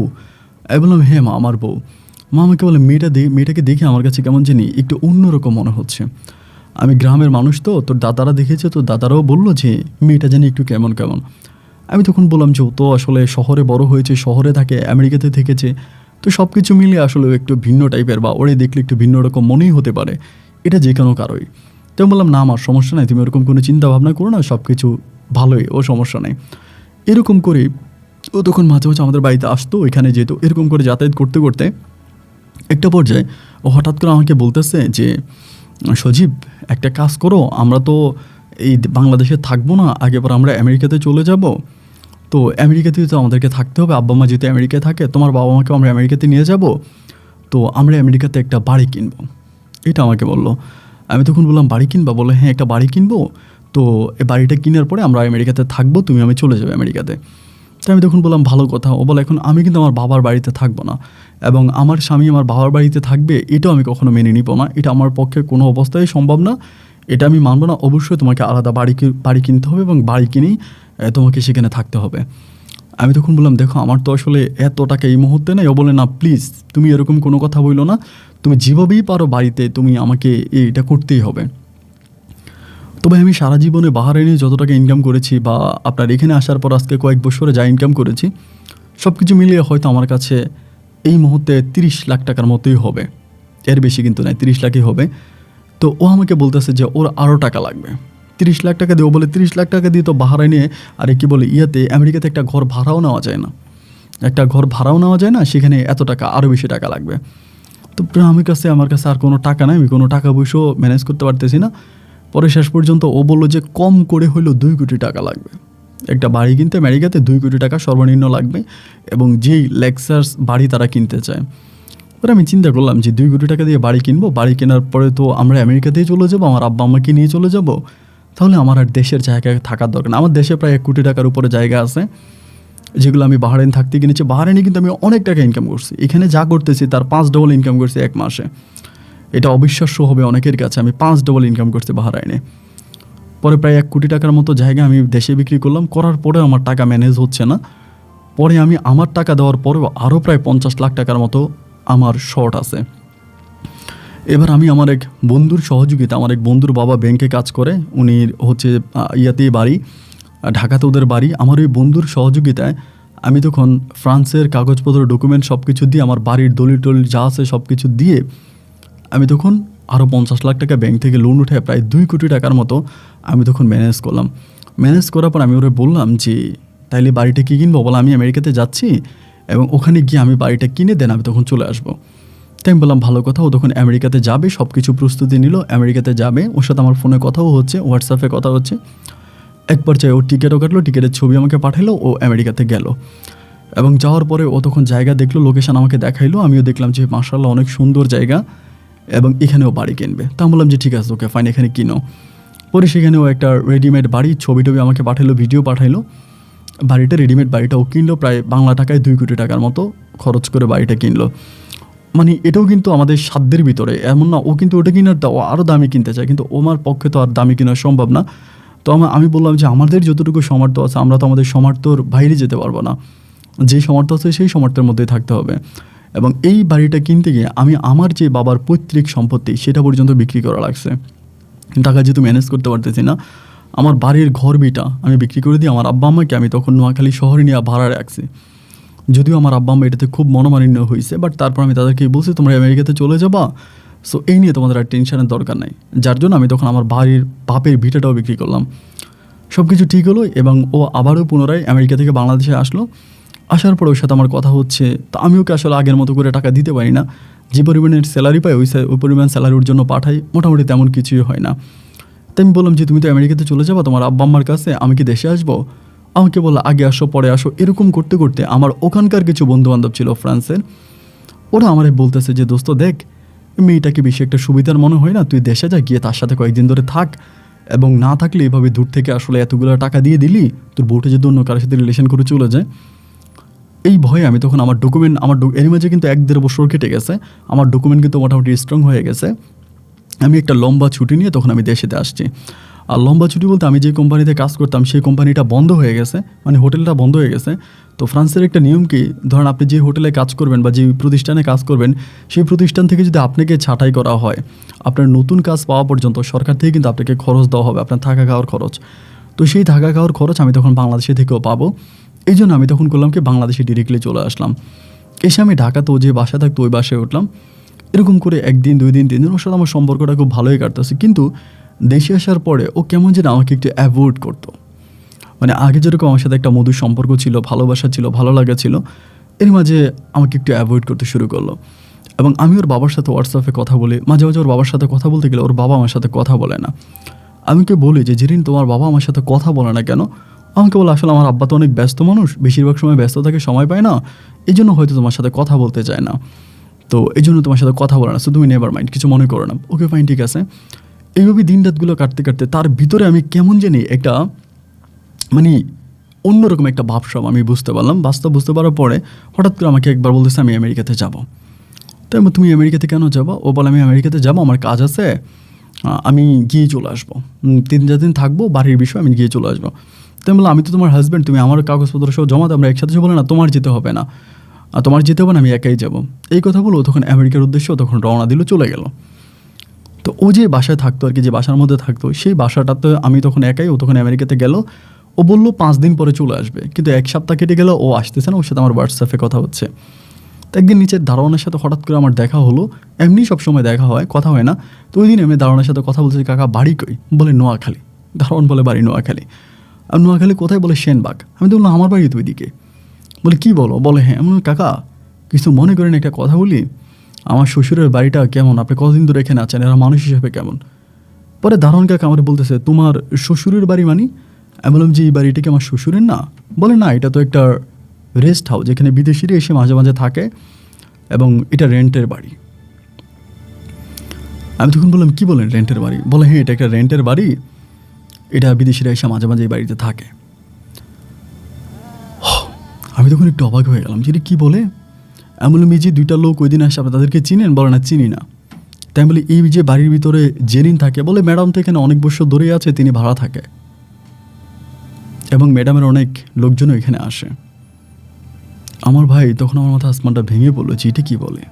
আমি বললাম হ্যাঁ মা, আমার বউ। মা আমাকে বলে মেয়েটাকে দেখে আমার কাছে কেমন জানি একটু অন্যরকম মনে হচ্ছে। আমি গ্রামের মানুষ তো, তোর দাদারা দেখেছে, তোর দাদারাও বললো যে মেয়েটা জানি একটু কেমন কেমন। আমি তখন বললাম যে ও তো আসলে শহরে বড় হয়েছে, শহরে থাকে, আমেরিকাতে থেকেছে, তো সব কিছু মিলিয়ে আসলে একটু ভিন্ন টাইপের বা ওরে দেখলে একটু ভিন্ন রকম মনেই হতে পারে, এটা যে কোনো কারোই। তো আমি বললাম না আমার সমস্যা নাই, তুমি ওরকম কোনো চিন্তা ভাবনা করো না, সব কিছু ভালোই, ও সমস্যা নেই। এরকম করে ও তখন মাঝে মাঝে আমাদের বাড়িতে আসতো, এখানে যেত, এরকম করে যাতায়াত করতে করতে একটা পর্যায়ে ও হঠাৎ করে আমাকে বলতেছে যে সজীব একটা কাজ করো, আমরা তো এই বাংলাদেশে থাকবো না, আগে পর আমরা আমেরিকাতে চলে যাব, তো আমেরিকাতেই তো আমাদেরকে থাকতে হবে, আব্বা মা যেহেতু আমেরিকায় থাকে, তোমার বাবা মাকেও আমরা আমেরিকাতে নিয়ে যাব, তো আমরা আমেরিকাতে একটা বাড়ি কিনবো, এটা আমাকে বললো। আমি তখন বললাম বাড়ি কিনবা? বলে হ্যাঁ একটা বাড়ি কিনবো, তো এই বাড়িটা কেনার পরে আমরা আমেরিকাতে থাকবো, তুমি আমি চলে যাবে আমেরিকাতে। তো আমি তখন বললাম ভালো কথা। ও বলে এখন আমি কিন্তু আমার বাবার বাড়িতে থাকবো না এবং আমার স্বামী আমার বাবার বাড়িতে থাকবে, এটাও আমি কখনো মেনে নিব না, এটা আমার পক্ষে কোনো অবস্থায় সম্ভব না, এটা আমি মানব না, অবশ্যই তোমাকে আলাদা বাড়ি কিনতে হবে এবং বাড়ি কিনেই তোমাকে সেখানে থাকতে হবে। আমি তখন বললাম দেখো আমার তো আসলে এত টাকা এই মুহূর্তে নেই। ও বলে না প্লিজ তুমি এরকম কোনো কথা বললো না, তুমি যেভাবেই পারো বাড়িতে তুমি আমাকে এটা করতেই হবে। তবে আমি সারা জীবনে বাহারাইনে যত টাকা ইনকাম করেছি বা আপনার এখানে আসার পর আজকে কয়েক বছরে যা ইনকাম করেছি সব কিছু মিলিয়ে হয়তো আমার কাছে এই মুহূর্তে 30 লাখ টাকার মতোই হবে, এর বেশি কিন্তু নয়, 30 লাখই হবে। তো ও আমাকে বলতেছে যে ওর আরও টাকা লাগবে, 30 লাখ টাকা দিয়ে। ও বলে 30 লাখ টাকা দিয়ে তো বাহারাইনে আরে কি বলে আমেরিকাতে একটা ঘর ভাড়াও নেওয়া যায় না, সেখানে এত টাকা আরও বেশি টাকা লাগবে। তো আমার কাছে আর কোনো টাকা নাই, আমি কোনো টাকা পয়সাও ম্যানেজ করতে পারতেছি না। পরে শেষ পর্যন্ত ও বললো যে কম করে হলেও 2 কোটি টাকা লাগবে, একটা বাড়ি কিনতে আমেরিকাতে 2 কোটি টাকা সর্বনিম্ন লাগবে এবং যেই লেক্সার্স বাড়ি তারা কিনতে চায়। পরে আমি চিন্তা করলাম যে 2 কোটি টাকা দিয়ে বাড়ি কিনবো, বাড়ি কেনার পরে তো আমরা আমেরিকাতেই চলে যাবো, আমার আব্বা আম্মাকে নিয়ে চলে যাব, তাহলে আমার আর দেশের জায়গায় থাকার দরকার না। আমার দেশে প্রায় 1 কোটি টাকার উপরে জায়গা আছে যেগুলো আমি বাহারাইন থাকতে কিনেছি। বাহারাইনে কিন্তু আমি অনেক টাকা ইনকাম করছি, এখানে যা করতেছি তার 5 ডবল ইনকাম করছি 1 মাসে। এটা অবিশ্বাস্য হবে অনেকের কাছে, আমি 5 ডবল ইনকাম করছি বাহারাইনে। পরে প্রায় 1 কোটি টাকার মতো জায়গা আমি দেশে বিক্রি করলাম, করার পরেও আমার টাকা ম্যানেজ হচ্ছে না। পরে আমি আমার টাকা দেওয়ার পরেও আরও প্রায় 50 লাখ টাকার মতো আমার শর্ট আছে। এবার আমি আমার এক বন্ধুর সহযোগিতা, আমার এক বন্ধুর বাবা ব্যাংকে কাজ করে, উনি হচ্ছে ইয়াতেই বাড়ি, ঢাকাতে ওদের বাড়ি। আমার ওই বন্ধুর সহযোগিতায় আমি তখন ফ্রান্সের কাগজপত্র ডকুমেন্ট সব কিছু দিয়ে, আমার বাড়ির দলিল টলিল যা আছে সব কিছু দিয়ে আমি তখন আরও 50 লাখ টাকা ব্যাংক থেকে লোন উঠে প্রায় 2 কোটি টাকার মতো আমি তখন ম্যানেজ করলাম। ম্যানেজ করার পর আমি ওরে বললাম যে তাইলে বাড়িটা কী কিনবো? বলে আমি আমেরিকাতে যাচ্ছি এবং ওখানে গিয়ে আমি বাড়িটা কিনে দেন আমি তখন চলে আসবো। তাই আমি বললাম ভালো কথা। ও তখন আমেরিকাতে যাবে, সব কিছু প্রস্তুতি নিল, আমেরিকাতে যাবে। ওর সাথে আমার ফোনে কথাও হচ্ছে, হোয়াটসঅ্যাপে কথা হচ্ছে। এক পর্যায়ে ও টিকিটও কাটলো, টিকিটের ছবি আমাকে পাঠালো, ও আমেরিকাতে গেল এবং যাওয়ার পরে ও তখন জায়গা দেখলো, লোকেশান আমাকে দেখাইলো। আমিও দেখলাম যে মাশাআল্লাহ অনেক সুন্দর জায়গা এবং এখানেও বাড়ি কিনবে। তা আমি বললাম যে ঠিক আছে ওকে ফাইন, এখানে কিনো। পরে সেখানেও একটা রেডিমেড বাড়ি ছবি টবি আমাকে পাঠালো, ভিডিও পাঠাইলো। রেডিমেড বাড়িটা ও কিনলো প্রায় বাংলা টাকায় 2 কোটি টাকার মতো খরচ করে বাড়িটা কিনলো। মানে এটাও কিন্তু আমাদের সাধ্যের ভিতরে, এমন না ও কিন্তু ওটা কিনার দাও আরও দামি কিনতে চায়, কিন্তু আমার পক্ষে তো আর দামি কেনা সম্ভব না। তো আমি বললাম যে আমাদের যতটুকু সামর্থ্য আছে আমরা তো আমাদের সামর্থ্যর বাইরে যেতে পারবো না, যে সামর্থ্য আছে সেই সামর্থ্যের মধ্যেই থাকতে হবে। এবং এই বাড়িটা কিনতে গিয়ে আমি আমার যে বাবার পৈতৃক সম্পত্তি সেটা পর্যন্ত বিক্রি করা লাগছে, টাকা যেহেতু ম্যানেজ করতে পারতেছি না। আমার বাড়ির ঘর বিটা আমি বিক্রি করে দিই, আমার আব্বা আম্মাকে আমি তখন নোয়াখালী শহরে নিয়ে ভাড়া রাখছি। যদিও আমার আব্বা আম্মা এটাতে খুব মনোমালিন্য হয়েছে, বাট তারপর আমি তাদেরকে বলছি তোমরা আমেরিকাতে চলে যাবা, সো এই নিয়ে তোমাদের আর টেনশনের দরকার নাই। যার জন্য আমি তখন আমার বাড়ির বাপের ভিটাটাও বিক্রি করলাম। সব কিছু ঠিক হলো এবং ও আবারও পুনরায় আমেরিকা থেকে বাংলাদেশে আসলো। আসার পর ওর সাথে আমার কথা হচ্ছে। তো আমি ওকে আসলে আগের মতো করে টাকা দিতে পারি না, যে পরিমাণের স্যালারি পাই ওই পরিমাণ স্যালারির জন্য পাঠাই, মোটামুটি তেমন কিছুই হয় না। তাই আমি বললাম যে তুমি তো আমেরিকাতে চলে যাবো তোমার আব্বা আম্মার কাছে, আমি কি দেশে আসবো? আমাকে বললো আগে আসো পরে আসো। এরকম করতে করতে আমার ওখানকার কিছু বন্ধুবান্ধব ছিল ফ্রান্সের, ওরা আমারে বলতেছে যে দোস্ত দেখ, মেয়েটাকে বেশি একটা সুবিধার মনে হয় না, তুই দেশে যা, গিয়ে তার সাথে কয়েকদিন ধরে থাক, এবং না থাকলে এভাবে দূর থেকে আসলে এতগুলো টাকা দিয়ে দিলি, তোর বউটা যদি অন্য কারোর সাথে রিলেশন করে চলে যায়। এই ভয়ে আমি তখন আমার ডকুমেন্ট এর মাঝে কিন্তু 1-1.5 বছর কেটে গেছে, আমার ডকুমেন্ট কিন্তু মোটামুটি স্ট্রং হয়ে গেছে। আমি একটা লম্বা ছুটি নিয়ে তখন আমি দেশেতে আসছি। আর লম্বা ছুটি বলতে আমি যে কোম্পানিতে কাজ করতাম সেই কোম্পানিটা বন্ধ হয়ে গেছে, মানে হোটেলটা বন্ধ হয়ে গেছে। তো ফ্রান্সের একটা নিয়ম কি, ধরেন আপনি যে হোটেলে কাজ করবেন বা যে প্রতিষ্ঠানে কাজ করবেন, সেই প্রতিষ্ঠান থেকে যদি আপনাকে ছাঁটাই করা হয়, আপনার নতুন কাজ পাওয়া পর্যন্ত সরকার থেকে কিন্তু আপনাকে খরচ দেওয়া হবে, আপনার থাকা খাওয়ার খরচ। তো সেই থাকা খাওয়ার খরচ আমি তখন বাংলাদেশে থেকেও পাবো। এই জন্য আমি তখন করলাম কি, বাংলাদেশে ডিরেক্টলি চলে আসলাম। এসে আমি ঢাকাতেও যে বাসা থাকতো ওই বাসায় উঠলাম। এরকম করে 1 দিন 2 দিন 3 দিন ওর সাথে আমার সম্পর্কটা খুব ভালোই কাটতেছে। কিন্তু দেশে আসার পরে ও কেমন যেন আমাকে একটু অ্যাভয়েড করতো। মানে আগে যেরকম আমার সাথে একটা মধুর সম্পর্ক ছিল, ভালোবাসা ছিল, ভালো লাগা ছিল, এর মাঝে আমাকে একটু অ্যাভয়েড করতে শুরু করলো। এবং আমি ওর বাবার সাথে হোয়াটসঅ্যাপে কথা বলি, মাঝে মাঝে ওর বাবার সাথে কথা বলতে গেলে ওর বাবা আমার সাথে কথা বলে না। আমি ওকে বলি যে জেরিন তোমার বাবা আমার সাথে কথা বলে না কেন? আমাকে বলে আসলে আমার আব্বা তো অনেক ব্যস্ত মানুষ, বেশিরভাগ সময় ব্যস্ত থাকে, সময় পায় না, এই জন্য হয়তো তোমার সাথে কথা বলতে চায় না, তো এই জন্য তোমার সাথে কথা বলে না, সো তুমি নেভার মাইন্ড, কিছু মনে করো না। ওকে ফাইন, ঠিক আছে। এইভাবে দিন রাতগুলো কাটতে কাটতে তার ভিতরে আমি কেমন জানি একটা মানে অন্যরকম একটা ভাবসাব আমি বুঝতে পারলাম। বাস্তব বুঝতে পারার পরে হঠাৎ করে আমাকে একবার বলতেছে আমি আমেরিকাতে যাব। তাই তুমি আমেরিকাতে কেন যাবো? ও বলে আমি আমেরিকাতে যাবো, আমার কাজ আছে, আমি গিয়ে চলে আসবো, 3-4 দিন থাকবো, বাড়ির বিষয়, আমি গিয়ে চলে আসবো। তাই বললাম আমি তো তোমার হাজব্যান্ড, তুমি আমার কাগজপত্র সব জমা দাও, আমরা একসাথে যাবো। না তোমার যেতে হবে না, তোমার যেতে হবে না, আমি একাই যাব। এই কথা বলো তখন আমেরিকার উদ্দেশ্যে তখন রওনা দিল, চলে গেল। তো ও যে বাসায় থাকতো আর কি, যে বাসার মধ্যে থাকতো, সেই বাসাটাতে আমি তখন একাই, ও তখন আমেরিকাতে গেল। ও বললো 5 দিন পরে চলে আসবে, কিন্তু 1 সপ্তাহ কেটে গেল, ও আসতেছে না। ওর সাথে আমার হোয়াটসঅ্যাপে কথা হচ্ছে। তো একদিন নিচের দারোয়ানের সাথে হঠাৎ করে আমার দেখা হলো, এমনি সবসময় দেখা হয়, কথা হয় না। তো ওই দিন আমি দারোয়ানের সাথে কথা বলছি, কাকা বাড়ি কই? বলে নোয়াখালী। দারোয়ান বলে বাড়ি নোয়াখালী। আর নোয়াখালী কোথায়? বলে সেনবাগ। আমি তো বললাম আমার বাড়ি তো ওইদিকে। বলে কী বলো? বলে হ্যাঁ। আমি কাকা কিছু মনে করেন একটা কথা বলি, আমার শ্বশুরের বাড়িটা কেমন, আপনি কতদিন ধরে এখানে আছেন, এরা মানুষ হিসেবে কেমন? পরে দারোয়ান কাকা আমার বলতেছে তোমার শ্বশুরের বাড়ি মানে? আমি বললাম যে এই বাড়িটা কি আমার শ্বশুরের না? বলে না, এটা তো একটা রেস্ট হাউস, যেখানে বিদেশিরা এসে মাঝে মাঝে থাকে, এবং এটা রেন্টের বাড়ি। আমি তখন বললাম কি বলেন রেন্টের বাড়ি? বলে হ্যাঁ, এটা একটা রেন্টের বাড়ি, এটা বিদেশিরা এসে মাঝে মাঝে এই বাড়িতে থাকে। আমি তখন একটু অবাক হয়ে গেলাম, যে কী বলে? আমি বললাম এই যে 2টা লোক ওই দিন আসে, আপনি তাদেরকে চিনেন? বলে না, চিনি না। তাই বলি এই যে বাড়ির ভিতরে জেরিন থাকে? বলে ম্যাডাম তো এখানে অনেক বছর ধরেই আছে, তিনি ভাড়া থাকে, এবং ম্যাডামের অনেক লোকজনও এখানে আসে। আমার ভাই তখন আমার মাথা আসমানটা ভেঙে পড়লো, যে এটা কী বলে।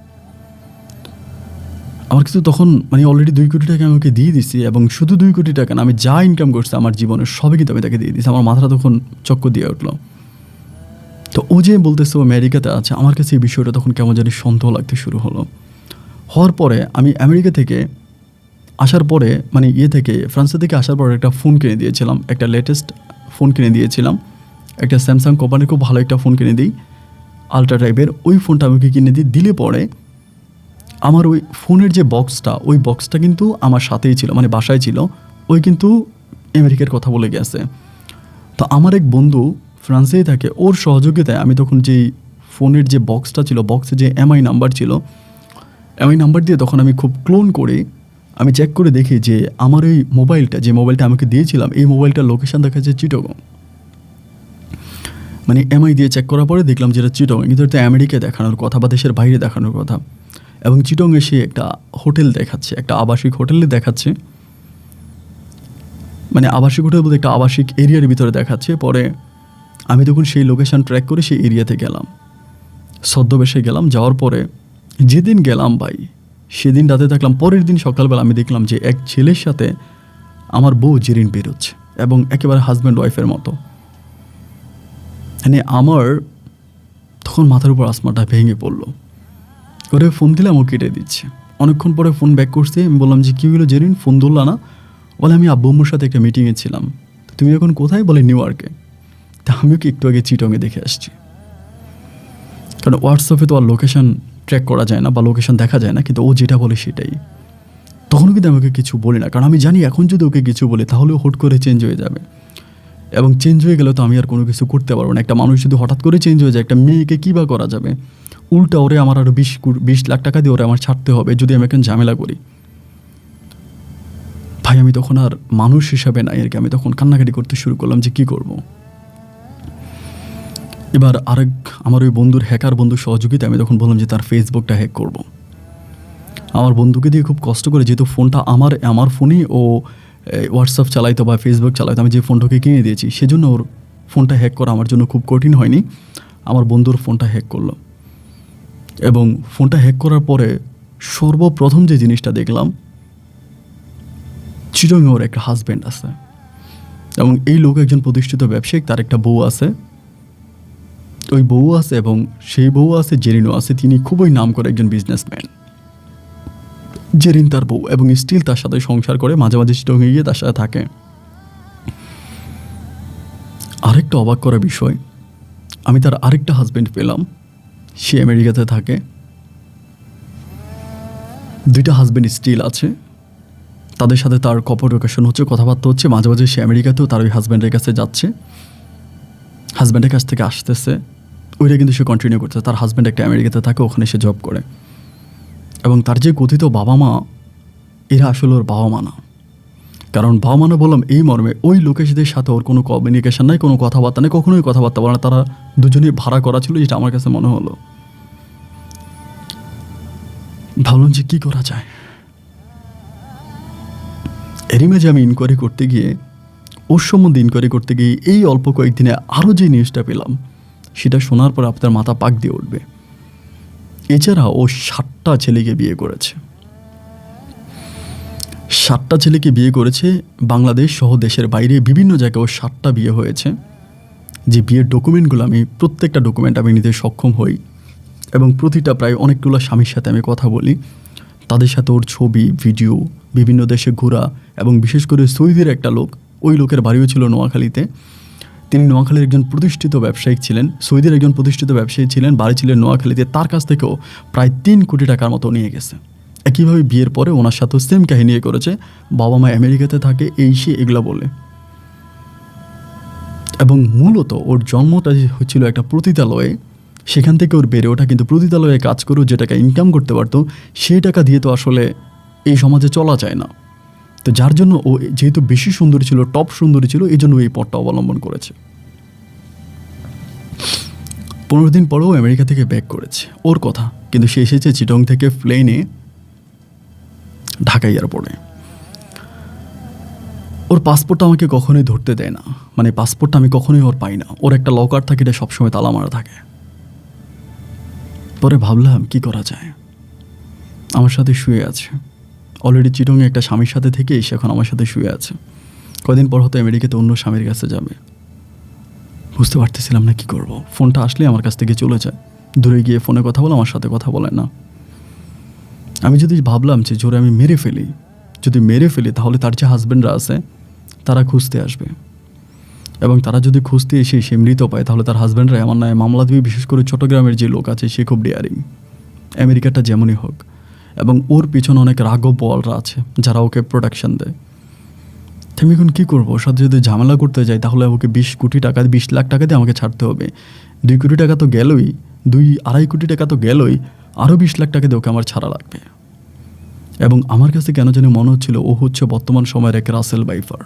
আমার কিন্তু তখন মানে অলরেডি 2 কোটি টাকা আমি ওকে দিয়ে দিছি, এবং শুধু 2 কোটি টাকা না, আমি যা ইনকাম করছি আমার জীবনের সবই কিন্তু আমি তাকে দিয়ে দিছি। আমার মাথাটা তখন চক্কর দিয়ে উঠলো। তো ও যে বলতেছে ও আমেরিকাতে আছে, আমার কাছে এই বিষয়টা তখন কেমন জানি সন্দেহ লাগতে শুরু হলো। হওয়ার পরে আমি আমেরিকা থেকে আসার পরে, মানে থেকে ফ্রান্সের থেকে আসার পরে একটা ফোন কিনে দিয়েছিলাম, একটা লেটেস্ট ফোন কিনে দিয়েছিলাম, একটা স্যামসাং কোম্পানির খুব ভালো একটা ফোন কিনে দিই, আলট্রা টাইপের। ওই ফোনটা আমাকে কিনে দিলে পরে আমার ওই ফোনের যে বক্সটা, ওই বক্সটা কিন্তু আমার সাথেই ছিল, মানে বাসায় ছিল। ওই কিন্তু আমেরিকার কথা বলে গেছে। তো আমার এক বন্ধু ফ্রান্সেই থাকে, ওর সহযোগিতায় আমি তখন যেই ফোনের যে বক্সটা ছিল, বক্সে যে এমআই নাম্বার ছিল, এমআই নাম্বার দিয়ে তখন আমি খুব ক্লোন করে আমি চেক করে দেখি যে আমার এই মোবাইলটা, যে মোবাইলটা আমাকে দিয়েছিলাম, এই মোবাইলটার লোকেশান দেখা যাচ্ছে চিটাগং। মানে এমআই দিয়ে চেক করার পরে দেখলাম যেটা চিটাগং, কিন্তু এটা আমেরিকায় দেখানোর কথা বা দেশের বাইরে দেখানোর কথা। এবং চিটাগংয়ে সে একটা হোটেল দেখাচ্ছে, একটা আবাসিক হোটেলে দেখাচ্ছে, মানে আবাসিক হোটেল বলতে একটা আবাসিক এরিয়ার ভিতরে দেখাচ্ছে। পরে আমি তখন সেই লোকেশান ট্র্যাক করে সেই এরিয়াতে গেলাম, ছদ্মবেশে গেলাম। যাওয়ার পরে যেদিন গেলাম ভাই, সেদিন রাতে থাকলাম। পরের দিন সকালবেলা আমি দেখলাম যে এক ছেলের সাথে আমার বউ জেরিন বেরোচ্ছে, এবং একেবারে হাজব্যান্ড ওয়াইফের মতো। মানে আমার তখন মাথার উপর আসমানটা ভেঙে পড়লো। করে ফোন দিলাম, ও কেটে দিচ্ছে। অনেকক্ষণ পরে ফোন ব্যাক করছে। আমি বললাম যে কী হলো জেরিন, ফোন ধরলা না? বলে আমি আব্বু আম্মুর সাথে একটা মিটিংয়ে ছিলাম। তুমি এখন কোথায়? বলে নিউ ইয়র্কে। তা আমিও কি একটু আগে চিটংয়ে দেখে আসছি। কারণ হোয়াটসঅ্যাপে তো আর লোকেশন ট্র্যাক করা যায় না বা লোকেশন দেখা যায় না, কিন্তু ও যেটা বলে সেটাই। তখনও কিন্তু আমাকে কিছু বলি না, কারণ আমি জানি এখন যদি ওকে কিছু বলি তাহলেও হুট করে চেঞ্জ হয়ে যাবে, এবং চেঞ্জ হয়ে গেলে তো আমি আর কোনো কিছু করতে পারবো না। একটা মানুষ যদি হঠাৎ করে চেঞ্জ হয়ে যায়, একটা মেয়েকে কী বা করা যাবে? উল্টা ওরে আমার আরও 20 লাখ টাকা দিয়ে ওরে আমার ছাড়তে হবে যদি আমি এখন ঝামেলা করি। ভাই আমি তখন আর মানুষ হিসাবে নাই আর কি, আমি তখন কান্নাকাটি করতে শুরু করলাম যে কী করব। এবার আমার ওই বন্ধুর হ্যাকার বন্ধুর সহযোগিতা আমি তখন বললাম যে তার ফেসবুকটা হ্যাক করব। আমার বন্ধুকে দিয়ে খুব কষ্ট করে, যেহেতু ফোনটা আমার ফোনেই ও হোয়াটসঅ্যাপ চালাইতো বা ফেসবুক চালাইতো, আমি যে ফোনটাকে কিনে দিয়েছি সেজন্য ওর ফোনটা হ্যাক করা আমার জন্য খুব কঠিন হয়নি। আমার বন্ধুর ফোনটা হ্যাক করলো, এবং ফোনটা হ্যাক করার পরে সর্বপ্রথম যে জিনিসটা দেখলাম, চিটংয়ে ওর একটা হাজব্যান্ড আছে, এবং এই লোক একজন প্রতিষ্ঠিত ব্যবসায়িক, তার একটা বউ আছে, ওই বউ আছে, এবং সেই বউ আছে জেরিনও আছে। তিনি খুবই নাম করে একজন বিজনেসম্যান। জেরিন তার বউ, এবং স্টিল তার সাথে সংসার করে, মাঝে মাঝে চিটংয়ে গিয়ে তার সাথে থাকে। আরেকটা অবাক করা বিষয়, আমি তার আরেকটা হাজব্যান্ড পেলাম, সে আমেরিকাতে থাকে। 2টা হাজব্যান্ড স্টিল আছে, তাদের সাথে তার কমিউনিকেশন হচ্ছে, কথাবার্তা হচ্ছে। মাঝে মাঝে সে আমেরিকাতেও তার ওই হাজব্যান্ডের কাছে যাচ্ছে, হাজব্যান্ডের কাছ থেকে আসতেছে, ওইটা কিন্তু সে কন্টিনিউ করছে। তার হাজব্যান্ড একটা আমেরিকাতে থাকে, ওখানে সে জব করে। এবং তার যে কথিত বাবা মা, এরা আসলে ওর বাবা মা না। কারণ বাবা মা না বললাম এই মর্মে, ওই লোকেশদের সাথে ওর কোনো কমিউনিকেশন নাই, কোনো কথাবার্তা নেই, কখনোই কথাবার্তা বলে না। তারা দুজনেই ভাড়া করা ছিল, যেটা আমার কাছে মনে হলো। ভাবলাম যে কী করা যায়। এরই মাঝে আমি ইনকোয়ারি করতে গিয়ে, ওর সম্বন্ধে ইনকোয়ারি করতে গিয়ে এই অল্প কয়েকদিনে আরও যে নিউজটা পেলাম, সেটা শোনার পর আপনার মাথা পাক দিয়ে উঠবে। এছাড়া ও 7টা ছেলেকে বিয়ে করেছে। 7টা ছেলেকে বিয়ে করেছে, বাংলাদেশ সহ দেশের বাইরে বিভিন্ন জায়গায় ওর 7টা বিয়ে হয়েছে। যে বিয়ের ডকুমেন্টগুলো, আমি প্রত্যেকটা ডকুমেন্ট আমি নিতে সক্ষম হই, এবং প্রতিটা প্রায় অনেকগুলো স্বামীর সাথে আমি কথা বলি, তাদের সাথে ওর ছবি ভিডিও, বিভিন্ন দেশে ঘোরা, এবং বিশেষ করে সৌদির একটা লোক, ওই লোকের বাড়িও ছিল নোয়াখালীতে। তিনি নোয়াখালীর একজন প্রতিষ্ঠিত ব্যবসায়িক ছিলেন, সৌদির একজন প্রতিষ্ঠিত ব্যবসায়ী ছিলেন, বাড়ি ছিলেন নোয়াখালীতে। তার কাছ থেকেও প্রায় 3 কোটি টাকার মতো নিয়ে গেছে। একইভাবে বিয়ের পরে ওনার সাথেও সেম কাহিনী করেছে, বাবা মা আমেরিকাতে থাকে, এই সে এগুলো বলে। এবং মূলত ওর জন্মটা হচ্ছিল একটা পতিতালয়ে, সেখান থেকে ওর বেড়ে ওঠা, কিন্তু পতিতালয়ে কাজ করেও যে টাকা ইনকাম করতে পারতো, সেই টাকা দিয়ে তো আসলে এই সমাজে চলা যায় না। তো যার জন্য ও যেহেতু বেশি সুন্দরী ছিল, টপ সুন্দরী ছিল, এই জন্য এই পথটা অবলম্বন করেছে। 15 দিন পরেও আমেরিকা থেকে ব্যাক করেছে, ওর কথা। কিন্তু সে এসেছে চিটং থেকে প্লেনে ঢাকা এয়ারপোর্টে। ওর পাসপোর্টটা আমাকে কখনোই ধরতে দেয় না, মানে পাসপোর্টটা আমি কখনোই ওর পাই না। ওর একটা লকার থাকে, এটা সবসময় তালা মারা থাকে। পরে ভাবলাম কি করা যায়। আমার সাথে শুয়ে আছে, অলরেডি চিটংয়ে একটা স্বামীর সাথে থেকে এসে এখন আমার সাথে শুয়ে আছে। কদিন পর হয়তো আমেরিকাতে অন্য স্বামীর কাছে যাবে। বুঝতে পারতেছিলাম না কি করব। ফোনটা আসলে আমার কাছ থেকে চলে যায়, দূরে গিয়ে ফোনে কথা বলে, আমার সাথে কথা বলে না। আমি যদি ভাবলাম যে জোরে আমি মেরে ফেলি, যদি মেরে ফেলি তাহলে তার যে হাজব্যান্ডরা আছে তারা খুঁজতে আসবে, এবং তারা যদি খুঁজতে এসে সে মৃত পায়, তাহলে তার হাজব্যান্ডরা আমার নামে মামলা দিবে। বিশেষ করে চট্টগ্রামের যে লোক আছে সে খুব ডেয়ারিং, আমেরিকাটা যেমনই হোক, এবং ওর পিছনে অনেক রাঘব বলরা আছে যারা ওকে প্রোটেকশন দেয়। আমি এখন কী করবো? ওর সাথে যদি ঝামেলা করতে যাই তাহলে ওকে 20 কোটি টাকা, 20 লাখ টাকা দিয়ে আমাকে ছাড়তে হবে। 2 কোটি টাকা তো গেলই, 2-2.5 কোটি টাকা তো গেলই, আরও 20 লাখ টাকা দিয়ে ওকে আমার ছাড়া লাগবে। এবং আমার কাছে কেন জানি মনে হচ্ছিল ও হচ্ছে বর্তমান সময়ের এক রাসেল ভাইপার।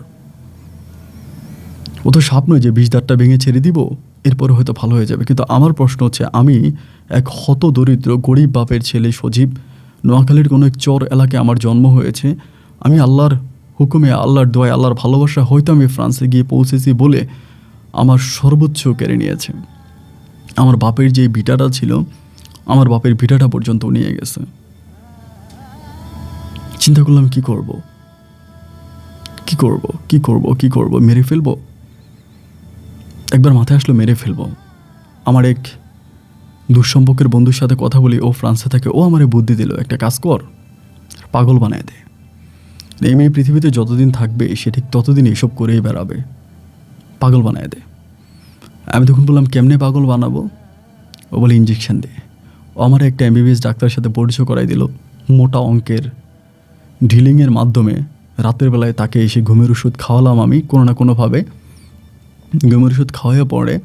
ও তো সাপ নয় যে 20 দাঁতটা ভেঙে ছেড়ে দিব, এরপরে হয়তো ভালো হয়ে যাবে। কিন্তু আমার প্রশ্ন হচ্ছে, আমি এক হত দরিদ্র গরিব বাপের ছেলে সজীব, নোয়াখালীর কোনো এক চর এলাকায় আমার জন্ম হয়েছে। আমি আল্লাহর হুকুমে, আল্লাহর দোয়ায়, আল্লাহর ভালোবাসা হয়তো আমি ফ্রান্সে গিয়ে পৌঁছেছি বলে আমার সর্বোচ্চ কেড়ে নিয়েছে। আমার বাপের যে ভিটাটা ছিল, আমার বাপের ভিটাটা পর্যন্ত নিয়ে গেছে। চিন্তা করলাম কি করব, কি করব, কি করব, কি করব? মেরে ফেলবো? একবার মাথায় আসলো মেরে ফেলবো। আমার এক দুঃসম্পর্কের বন্ধুর সাথে কথা বলি, ও ফ্রান্সে থাকে। ও আমারে বুদ্ধি দিল, একটা কাজ কর, পাগল বানায় দে। এই মেয়ে পৃথিবীতে যতদিন থাকবে সে ঠিক ততদিন এসব করেই বেড়াবে, পাগল বানায় দে। আমি তখন বললাম কেমনে পাগল বানাবো? ও বলে ইঞ্জেকশন দে। ও আমার একটা এমবিবিএস ডাক্তারের সাথে পরিচয় করাই দিল। মোটা অঙ্কের ঢিলিংয়ের মাধ্যমে রাতের বেলায় তাকে এসে ঘুমের ওষুধ খাওয়ালাম আমি কোনো না কোনোভাবে। ঘুমের ওষুধ খাওয়ার পরে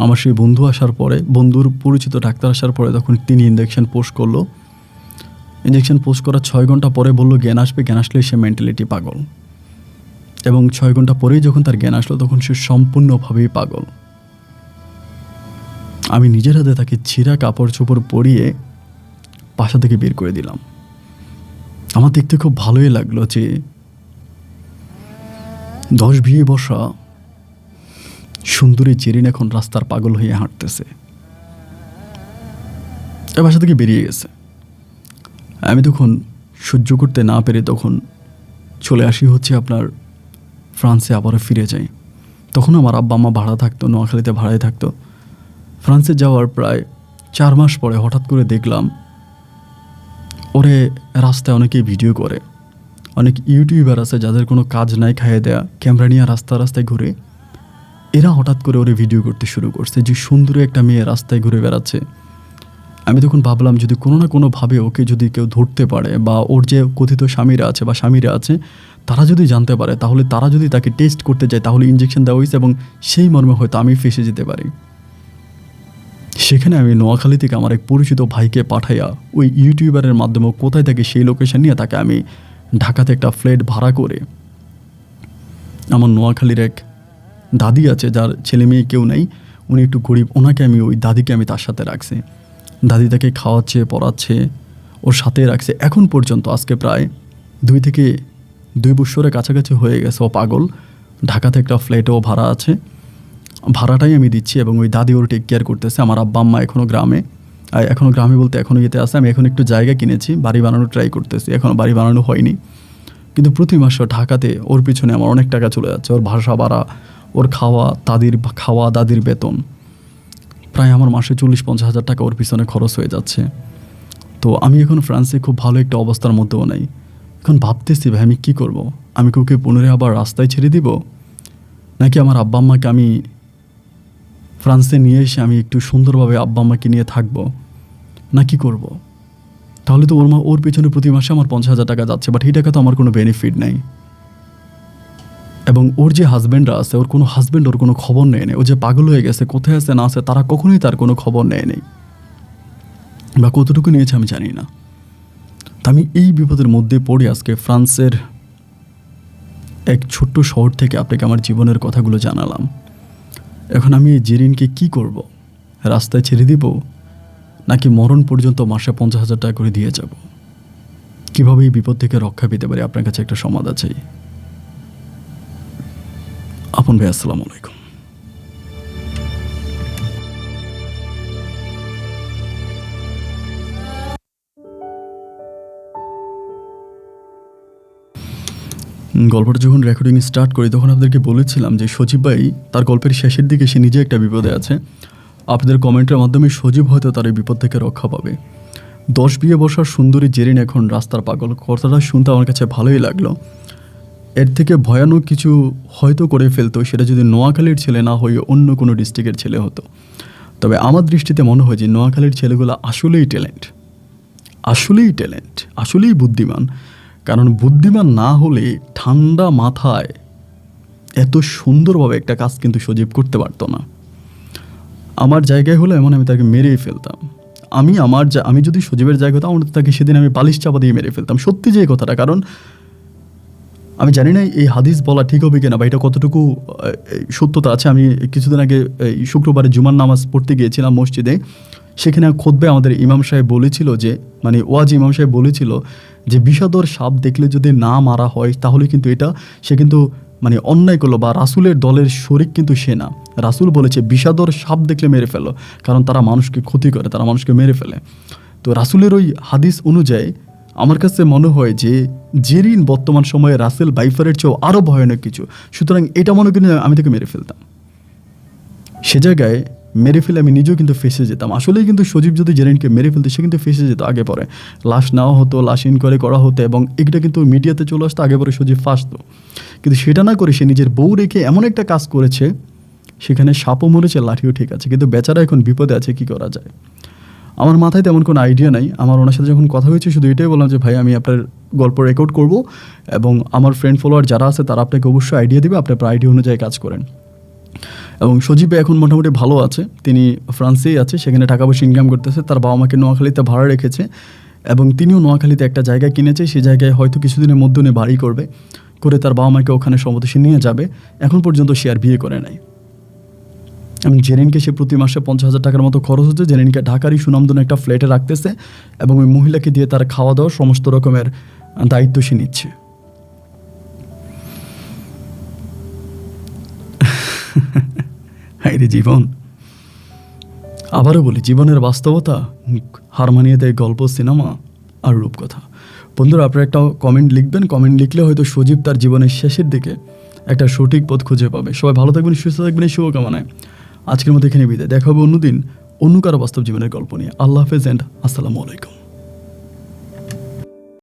আমার সেই বন্ধু আসার পরে, বন্ধুর পরিচিত ডাক্তার আসার পরে তখন তিনি ইঞ্জেকশন পোস্ট করলো। ইঞ্জেকশন পোস্ট করার 6 ঘন্টা পরে বললো জ্ঞান আসবে, জ্ঞান আসলে সে মেন্টালিটি পাগল। এবং 6 ঘন্টা পরেই যখন তার জ্ঞান আসলো তখন সে সম্পূর্ণভাবেই পাগল। আমি নিজের হাতে তাকে ছিঁড়া কাপড় চোপড় পরিয়ে বাসা থেকে বের করে দিলাম। আমার দেখতে খুব ভালোই লাগলো যে 10 বিয়ে বসা সুন্দরী জেরিন এখন রাস্তার পাগল হয়ে হাঁটতেছে। বাসা থেকে বেরিয়ে গেছে। আমি তখন সহ্য করতে না পেরে তখন চলে আসি হচ্ছে আপনার ফ্রান্সে, আবারও ফিরে যাই। তখন আমার আব্বা আম্মা ভাড়া থাকতো, নোয়াখালীতে ভাড়ায় থাকতো। ফ্রান্সে যাওয়ার প্রায় 4 মাস পরে হঠাৎ করে দেখলাম ওরে রাস্তায় অনেকেই ভিডিও করে। অনেক ইউটিউবার আছে যাদের কোনো কাজ নাই, খাইয়ে দেয়া, ক্যামেরা নিয়ে রাস্তায় ঘুরে। এরা হঠাৎ করে ওরে ভিডিও করতে শুরু করছে যে সুন্দর একটা মেয়ে রাস্তায় ঘুরে বেড়াচ্ছে। আমি তখন ভাবলাম যদি কোনো না কোনোভাবে ওকে যদি কেউ ধরতে পারে, বা ওর যে কথিত স্বামীরা আছে বা স্বামীরা আছে তারা যদি জানতে পারে, তাহলে তারা যদি তাকে টেস্ট করতে যায় তাহলে ইঞ্জেকশন দেওয়া হয়েছে এবং সেই মর্মে হয়তো আমি ফেঁসে যেতে পারি। সেখানে আমি নোয়াখালী থেকে আমার এক পরিচিত ভাইকে পাঠাইয়া ওই ইউটিউবারের মাধ্যমে কোথায় থাকে সেই লোকেশন নিয়ে তাকে আমি ঢাকাতে একটা ফ্ল্যাট ভাড়া করে, আমার নোয়াখালীর এক দাদি আছে যার ছেলে মেয়ে কেউ নেই, উনি একটু গরিব, ওনাকে আমি ওই দাদিকে আমি তার সাথে রাখছি। দাদি তাকে খাওয়াচ্ছে, পড়াচ্ছে, ওর সাথে রাখছে। এখন পর্যন্ত আজকে প্রায় 2 বছরের কাছাকাছি হয়ে গেছে ও পাগল। ঢাকাতে একটা ফ্ল্যাটেও ভাড়া আছে, ভাড়াটাই আমি দিচ্ছি এবং ওই দাদি ওর টেক কেয়ার করতেছে। আমার আব্বা আম্মা এখনও গ্রামে বলতে এখনও ইয়েতে আছে। আমি এখন একটু জায়গা কিনেছি, বাড়ি বানানোর ট্রাই করতেছি, এখনও বাড়ি বানানো হয়নি। কিন্তু প্রতি মাসে ঢাকাতে ওর পিছনে আমার অনেক টাকা চলে যাচ্ছে। ওর ভাষা ভাড়া, ওর খাওয়া, দাদির বেতন, প্রায় আমার মাসে 40-50 হাজার টাকা ওর পিছনে খরচ হয়ে যাচ্ছে। তো আমি এখন ফ্রান্সে খুব ভালো একটা অবস্থার মধ্যেও নাই। এখন ভাবতেছি ভাই আমি কী করব? আমি ওকে পুনরায় আবার রাস্তায় ছেড়ে দিব, নাকি আমার আব্বা আম্মাকে আমি ফ্রান্সে নিয়ে এসে আমি একটু সুন্দরভাবে আব্বা আম্মাকে নিয়ে থাকবো, না কি করব? তাহলে তো ওর পিছনে প্রতি মাসে আমার 50 হাজার টাকা যাচ্ছে, বাট এই টাকা তো আমার কোনো বেনিফিট নেই। এবং ওর যে হাজব্যান্ডরা আছে, ওর কোনো খবর নেয় নেই। ও যে পাগল হয়ে গেছে, কোথায় আছে না আছে তারা কখনোই তার কোনো খবর নেয় নেই, বা কতটুকু নিয়েছে আমি জানি না। তা আমি এই বিপদের মধ্যে পড়ে আজকে ফ্রান্সের এক ছোট্ট শহর থেকে আপনাকে আমার জীবনের কথাগুলো জানালাম। এখন আমি এই জেরিনকে কী করব? রাস্তায় ছেড়ে দিব, নাকি মরণ পর্যন্ত মাসে 50 হাজার টাকা করে দিয়ে যাব? কীভাবে এই বিপদ থেকে রক্ষা পেতে পারি? আপনার কাছে একটা সমাধান চাই। আপন ভাই, আসসালামু আলাইকুম। গল্পটা যখন রেকর্ডিং স্টার্ট করি তখন আপনাদেরকে বলেছিলাম যে সজীব ভাই তার গল্পের শেষের দিকে সে নিজে একটা বিপদে আছে। আপনাদের কমেন্টের মাধ্যমে সজীব হয়তো তার এই বিপদ থেকে রক্ষা পাবে। 10 বিয়ে বসার সুন্দরী জেরিন এখন রাস্তার পাগল। কথাটা শুনতে আমার কাছে ভালোই লাগলো। এর থেকে ভয়ানক কিছু হয়তো করে ফেলতো সেটা যদি নোয়াখালীর ছেলে না হয়ে অন্য কোনো ডিস্ট্রিক্টের ছেলে হতো। তবে আমার দৃষ্টিতে মনে হয় যে নোয়াখালীর ছেলেগুলো আসলেই ট্যালেন্ট, আসলেই বুদ্ধিমান। কারণ বুদ্ধিমান না হলে ঠান্ডা মাথায় এত সুন্দরভাবে একটা কাজ কিন্তু সজীব করতে পারতো না। আমার জায়গায় হলে এমন আমি তাকে মেরেই ফেলতাম। আমি যদি সজীবের জায়গায় হতাম তাকে সেদিন আমি বালিশ চাপা দিয়ে মেরে ফেলতাম। সত্যি যে এই কথাটা, কারণ আমি জানি না এই হাদিস বলা ঠিক হবে কিনা বা এটা কতটুকু সত্যতা আছে। আমি কিছুদিন আগে শুক্রবারে জুমার নামাজ পড়তে গিয়েছিলাম মসজিদে। সেখানে খুতবায় আমাদের ইমাম সাহেব বলেছিল যে, মানে ওয়াজ ইমাম সাহেব বলেছিল যে বিষাদর সাপ দেখলে যদি না মারা হয় তাহলে কিন্তু সে কিন্তু মানে অন্যায় করলো, বা রাসূলের দলের শরিক কিন্তু সে না। রাসূল বলেছে বিষাদর সাপ দেখলে মেরে ফেলো, কারণ তারা মানুষকে ক্ষতি করে, তারা মানুষকে মেরে ফেলে। তো রাসূলের ওই হাদিস অনুযায়ী আমার কাছে মনে হয় যে জেরিন বর্তমান সময়ে রাসেল বাইফারের চেয়েও আরও ভয়ানক কিছু। সুতরাং এটা মনে করি আমি তাকে মেরে ফেলতাম। সে জায়গায় মেরে ফেলে আমি নিজেও কিন্তু ফেসে যেতাম। আসলেই কিন্তু সজীব যদি জেরিনকে মেরে ফেলতে সে কিন্তু ফেসে যেত। আগে পরে লাশ নেওয়া হতো, লাশ ইনকোয়ারি করা হতো এবং এটা কিন্তু মিডিয়াতে চলে আসতো। আগে পরে সজীব ফাঁসতো, কিন্তু সেটা না করে সে নিজের বউ রেখে এমন একটা কাজ করেছে সেখানে সাপও মরেছে, লাঠিও ঠিক আছে, কিন্তু বেচারা এখন বিপদে আছে, কি করা যায়? আমার মাথায় তেমন কোনো আইডিয়া নাই। আমার ওনার সাথে যখন কথা হয়েছে শুধু এটাই বললাম যে ভাই আমি আপনার গল্প রেকর্ড করব এবং আমার ফ্রেন্ড ফলোয়ার যারা আছে তারা আপনাকে অবশ্যই আইডিয়া দেবে, আপনি আপনার আইডিয়া অনুযায়ী কাজ করেন। এবং সজীব এখন মোটামুটি ভালো আছে, তিনি ফ্রান্সেই আছে, সেখানে টাকা পয়সা ইনকাম করতেছে, তার বাবা মাকে নোয়াখালীতে ভাড়া রেখেছে এবং তিনিও নোয়াখালীতে একটা জায়গা কিনেছে, সেই জায়গায় হয়তো কিছুদিনের মধ্যে উনি বাড়ি করবে, করে তার বাবা মাকে ওখানে সমদেশে নিয়ে যাবে। এখন পর্যন্ত সে আর বিয়ে করে নাই এবং জেরিনকে সে প্রতি মাসে 50,000 টাকার মতো খরচ হচ্ছে, জেরিনকে ঢাকারই সুনামধন্য একটা ফ্ল্যাটে রাখতেছে এবং ওই মহিলাকে দিয়ে তার খাওয়া দাওয়ার সমস্ত রকমের দায়িত্ব সে নিচ্ছে। হায় রে জীবন! আবারও বলি, জীবনের বাস্তবতা হার মানিয়ে দেয় গল্প, সিনেমা আর রূপকথা। বন্ধুরা, আপনারা একটা কমেন্ট লিখবেন, কমেন্ট লিখলে হয়তো সজীব তার জীবনের শেষের দিকে একটা সঠিক পথ খুঁজে পাবে। সবাই ভালো থাকবেন, সুস্থ থাকবেন, এই শুভকামনায় আজকের মতো এখানে বিদায়। দেখা হবে অন্যদিন অন্য কারো বাস্তব জীবনের গল্প নিয়ে। আল্লাহ হাফেজ অ্যান্ড আসসালামু আলাইকুম।